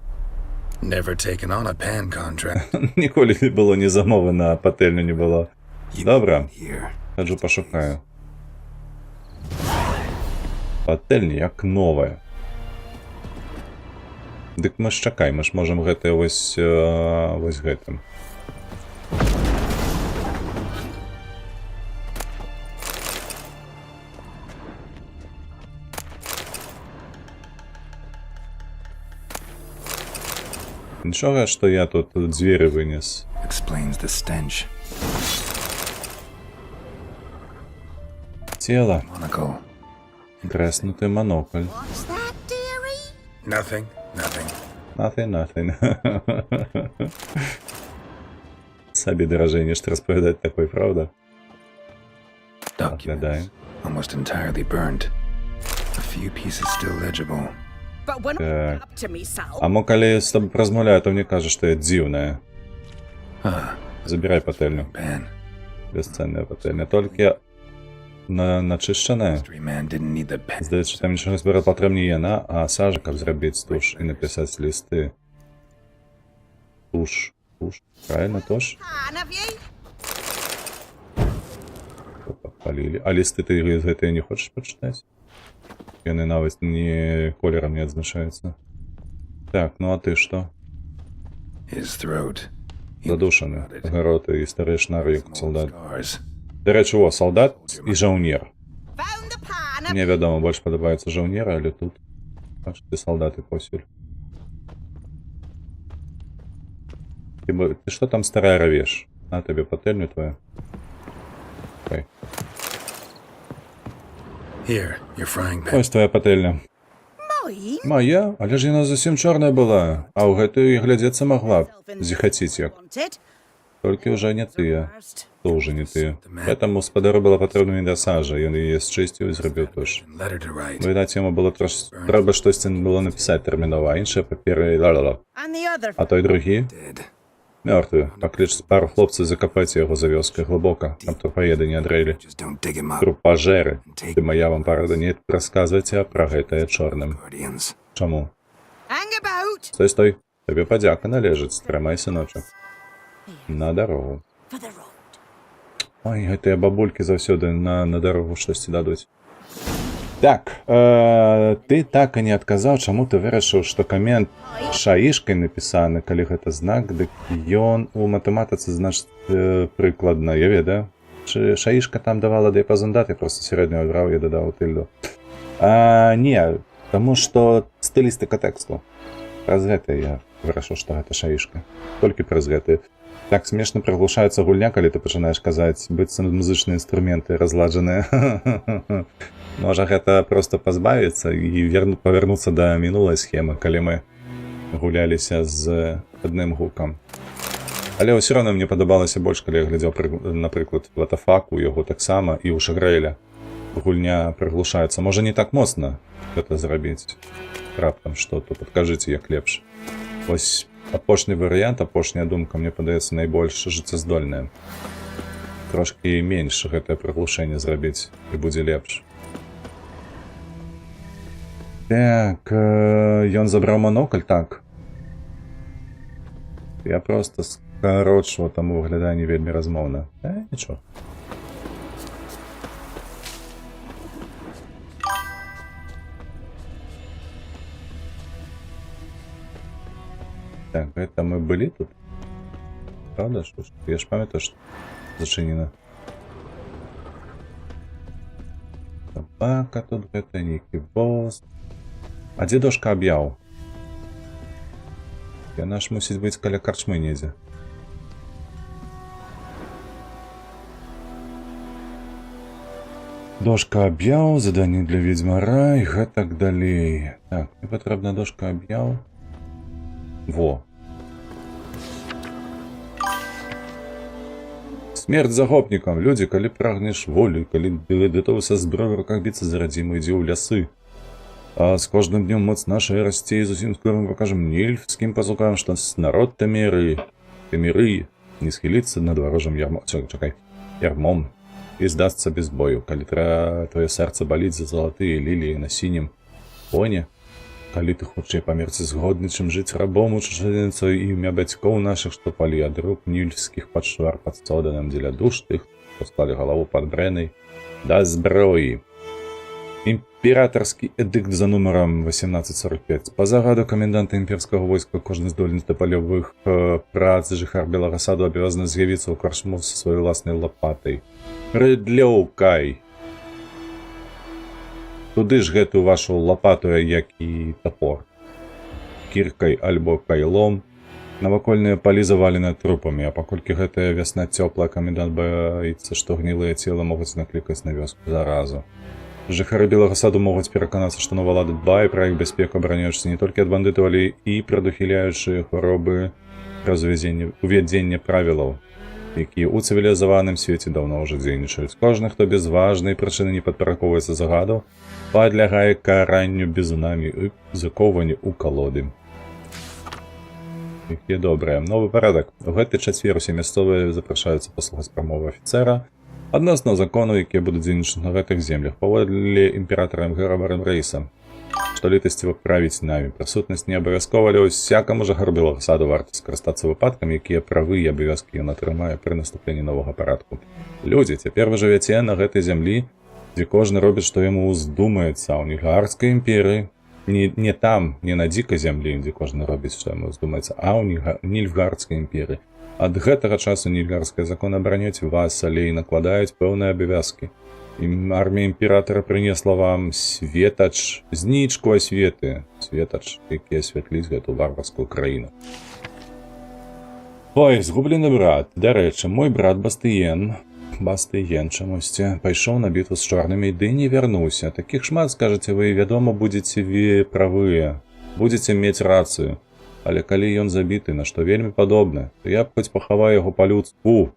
Never taken on a pan contract. Ніколі не было ні замовы на пательню не было. Добра, Here. хаджу пашукаю. Пательня як новая. Дык мы ж чакай, мы ж можам гэтае вось гэтым. Нічога, што я тут дзверы вынес. Explains the stench. Цела. Monocle. Треснутый монокль. What's that, dearie? Nothing. Nothing. Nothing. Сабі даражэй нешта распавядаць такой, правда? Оглядаем. Almost entirely burnt. A few pieces still legible. But when Так. up to me, Sal. А мо калі з тобой размаўляю, то мне кажа, што я дзіўная. Забірай пательню. Pan. Бесценная пательня. Толькі начышчаная. Mystery man didn't need the pen. Здаецца, там нічога збіраць патрэбней яна, а сажа, каб зрабіць туш і напісаць лісты. Туш. Правильно, туш? Pan, have you? Подпалілі. А лісты ты з гэтыя не хочаш пачытаць? Яны нават не колерам не адзначаюцца. Так, ну а ты што? His throat. Задушаны. Гароты і старыя шнары, як салдат. Scars. Дарэчы, о, салдат і жаўнер. Found the pan. Мне, вядома, больш падабаюцца жаўнеры, але тут ты салдаты посіль. Ты што там старая равеш? На табе пательню твою. Окей. Here, your frying pan. Ось твоя пательня. Mine? Моя? Але ж яна зусім чорная была. А ў гэтую і глядзецца магла б зіхаціць як. Wanted. Толькі ўжо не тыя. First. То ўжо не тыя. Гэтаму спадару была патрэбна недасажа. Ён яе счысціў і зрабіў туш. Letter to write. Відаць, яму было трэба штосьці было напісаць тэрмінова, а іншыя паперы ла-ла-ла. And the other. А той другі? Dead. Мёртвы. Пакліч пару хлопцаў закапаць яго за вёскай глыбока, каб трупаеды не адрэлі. Just don't dig him up. Трупажэры. Ты моя вам парада не расказвайце пра гэтае чорным. Guardians. Чаму? Hang about. Стой. Табе падзяка належыць. Трымай, сыночак. На дарогу. For the road. Ой, гэтыя бабулькі заўсёды на дарогу штосьці дадуць. Так, ты так і не адказаў, чаму ты вырашыў, што камент шаішкай напісаны, калі гэта знак, дык ён у матэматыцы, значыць, прыкладна, я ведаю. Шаішка там давала дыяпазон дат, я проста сярэднюю адбраў, я дадаў тыльду. Не, таму што стылістыка тэксту. Праз гэта я вырашыў, што гэта шаішка. Толькі праз гэта. Так смешна прыглушаецца гульня, калі ты пачынаеш казаць, быццам музычныя інструменты разладжаныя. Можа гэта проста пазбавіцца і павярнуцца да мінулай схемы, калі мы гуляліся з адным гукам. Але ўсё роўна мне падабалася больш, калі я глядзеў, напрыклад, Ватафаку, яго таксама, і ў Шагрэля. Гульня прыглушаецца. Можа не так моцна гэта зрабіць. Раптам што-то, падкажыце, як лепш. Вось апошні варыянт, апошняя думка, мне падаецца найбольш жыццяздольная. Трошкі менш гэтае прыглушэнне зрабіць і будзе лепш. Так, ён забраў монокль, так. Я проста скарочваў, таму выглядае не вельмі размоўна. Нічого. Так, гэта мы былі тут? Правда? Я ж памятаю, што зачынена. сабака, тут гэта нейкі воз. А дзе дошка аб'яў? Яна ж мусіць быць каля карчмы недзе. Дошка аб'яў, заданне для ведзьмара і гэтак далей. Так, мне патрэбна дошка аб'яў. Во. Смерть захопнікам. Людзі, калі прагнеш волі, калі гатовы са зброёй у руках біцца за радзіму, ідзі ў лясы. А з кожным днём моц нашай расце і зусім скора мы пакажам нельфскім пазукам, што народ Тамеры не схіліцца над варожым ярмом і здасца без бою, калі твоё сэрца баліць за залатыя ліліі на сінім фоне, калі ты хутчэй памерці згодны, чым жыць рабом у чужынцаў і імя бацькоў нашых, што палі ад рук нільфскіх пад швар пад стоданам дзеля душ тых, што склалі галаву пад брэнай да зброі. Імператарскі эдыкт за нумарам 1845. Па загаду каменданта імперскага войска кожны здольны да палёвых прац жыхар Белага Саду абавязаны з'явіцца ў карчму са сваёй уласнай лапатай. Рыдлёўкай! Туды ж гэтую вашу лапату, як і топор. Кіркай альбо кайлом. Навакольныя палі завалены трупамі, а паколькі гэтая вясна цёплая, камендант баіцца, што гнілыя целы могуць наклікаць на вёску заразу. Жыхары Белага Саду могуць пераканацца, што нова ўлада дбае пра іх бяспеку, абараняючыся не толькі ад бандытаў, але і прадухіляючы хваробы праз увядзенне правілаў, якія ў цывілізаваным свеце даўно ўжо дзейнічаюць. Кожны, хто без важнай прычыны не падпарадкоўваецца загаду, падлягае каранню бізунамі і закоўванню ў калоды. Якія добрыя. Новы парадак. У гэты чацвер усе мясцовыя запрашаюцца паслухаць прамову афіцэра адносно законаў, якія будуць дзейнічаць на гэтых землях. Паводле імператара Эмгэрабарым Рэйса, што літасціва правіць намі. Прысутнасць не абавязкова, але усякаму жыхару Белага Саду варта скарыстацца выпадкам, якія правы і абавязкі ён атрымае пры наступленні новага парадку. Людзі, цяпер вы жывяце на гэтай зямлі, дзе кожны робіць, што яму ўздумаецца, а ў Нільфгардскай імперыі, не там, не на дзікай зямлі, дзе кожны робіць, што яму ўздумаецца, а ў Нільфгардскай імперыі. Ад гэтага часу нільфгардскія законы абараняюць вас, але і накладаюць пэўныя абавязкі. Армія імператара прынесла вам светач, знічку асветы, светач, які асвятліць гэту варварскую краіну. Ой, згублены брат. Дарэчы, мой брат Бастыен чамусьці пайшоў на бітву з чорнымі, ды не вярнуўся. Такіх шмат, скажаце вы, вядома, будзеце вы правыя, будзеце мець рацыю. Але калі ён забіты, на што вельмі падобна, то я б хоць пахаваў яго па-людску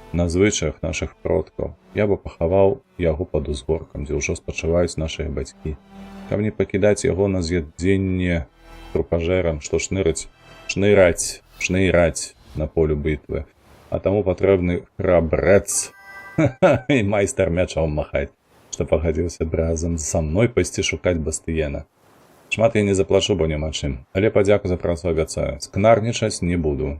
на звычаях нашых продкаў. Я бы пахаваў яго пад узгоркам, дзе ўжо спачываюць нашыя бацькі. Каб не пакідаць яго на з'ядзенне трупажэрам, што шныраць на полю бітвы. А таму патрэбны храбрэц і майстар мячом махаць, што пагадзіўся б разам са мной пайсці шукаць Бастыена. Шмат я не заплачу, бо няма чым. Але падзяку за працу абяцаю. Скнарнічаць не буду.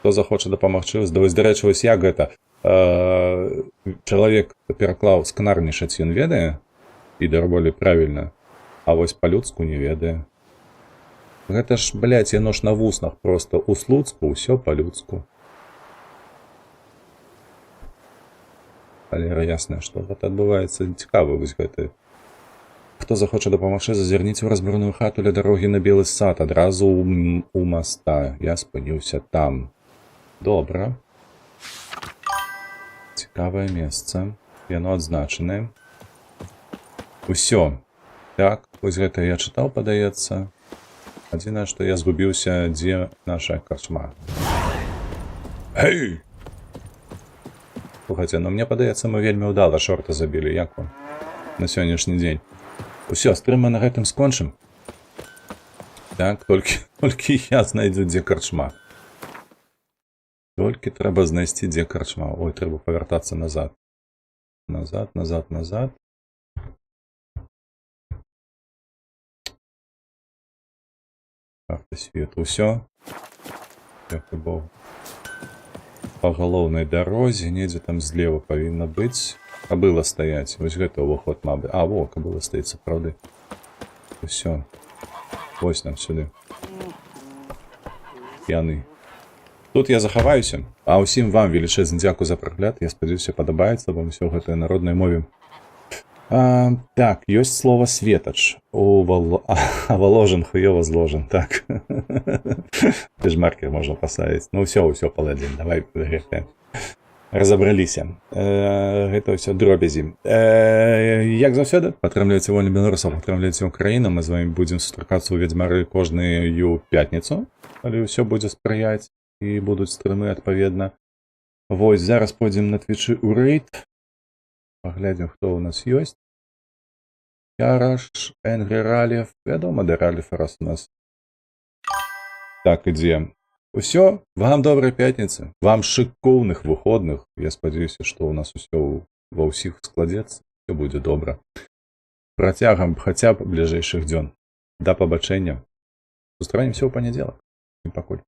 Хто захоча дапамагчы, вось, дарэчы, вось як гэта. Чалавек пераклаў скнарнічаць ён ведае, і даволі правільна, а вось па-людску не ведае. Гэта ж, блядь, яно ж на вуснах проста. У Слуцку ўсё па-людску. Але ясна, што гэта адбываецца цікава вось гэта. Хто захоча дапамагчы, зазірніце ў разбурную хату ля дарогі на Белы Сад, адразу у моста. Я спыніўся там. Добра. Цікавае месца. Яно адзначанае. Усё. Так, вось гэта я чытаў, падаецца. Адзінае, што я згубіўся, дзе наша карчма. Гэй! Слухайце, мне падаецца, мы вельмі ўдала шорта забілі. Як вам на сённяшні дзень? Усё, стрыма на гэтым скончым. Так, толькі я знайду, дзе карчма. Толькі трэба знайсці, дзе карчма. Ой, трэба павяртацца назад. Назад. Карта свету. Усё. Дзякуй Богу. Па галоўнай дарозе, недзе там злева павінна быць. Кабыла стаяць. Вось гэта ўваход мабы. А, во, кабыла стаіць сапраўды. Усё. Вось нам сюды. Яны. Тут я захаваюся. А ўсім вам велічэзны дзякуй за прагляд. Я спадзяюся, падабаецца вам усё гэтае народнай мове. Так, ёсць слова светач. Аваложен, хуёва зложен. Так. Ты ж маркер можна паставіць. Ну ўсё, паладзін. Давай, разабраліся. Гэта ўсё дробязі. Як заўсёды, падтрымлівайце вольных беларусаў, падтрымлівайце Украіну. Мы з вамі будзем сустракацца ў Ведзьмары кожную пятніцу, калі ўсё будзе спрыяць і будуць стрымы адпаведна. Вось, зараз пойдзем на твічы ў рэйд. Паглядзім, хто ў нас ёсць. Яраш, Энгри Ралев. Вядома, да Ралефа раз у нас. Так, ідзе. Усё, вам добрай пятніцы, вам шыкоўных выходных. Я спадзяюся, што ў нас усё ва ўсіх складзецца, всё будзе добра. Працягам хаця б бліжэйшых дзён. Да пабачэння. Сустранемся ў панядзелак. Пакуль.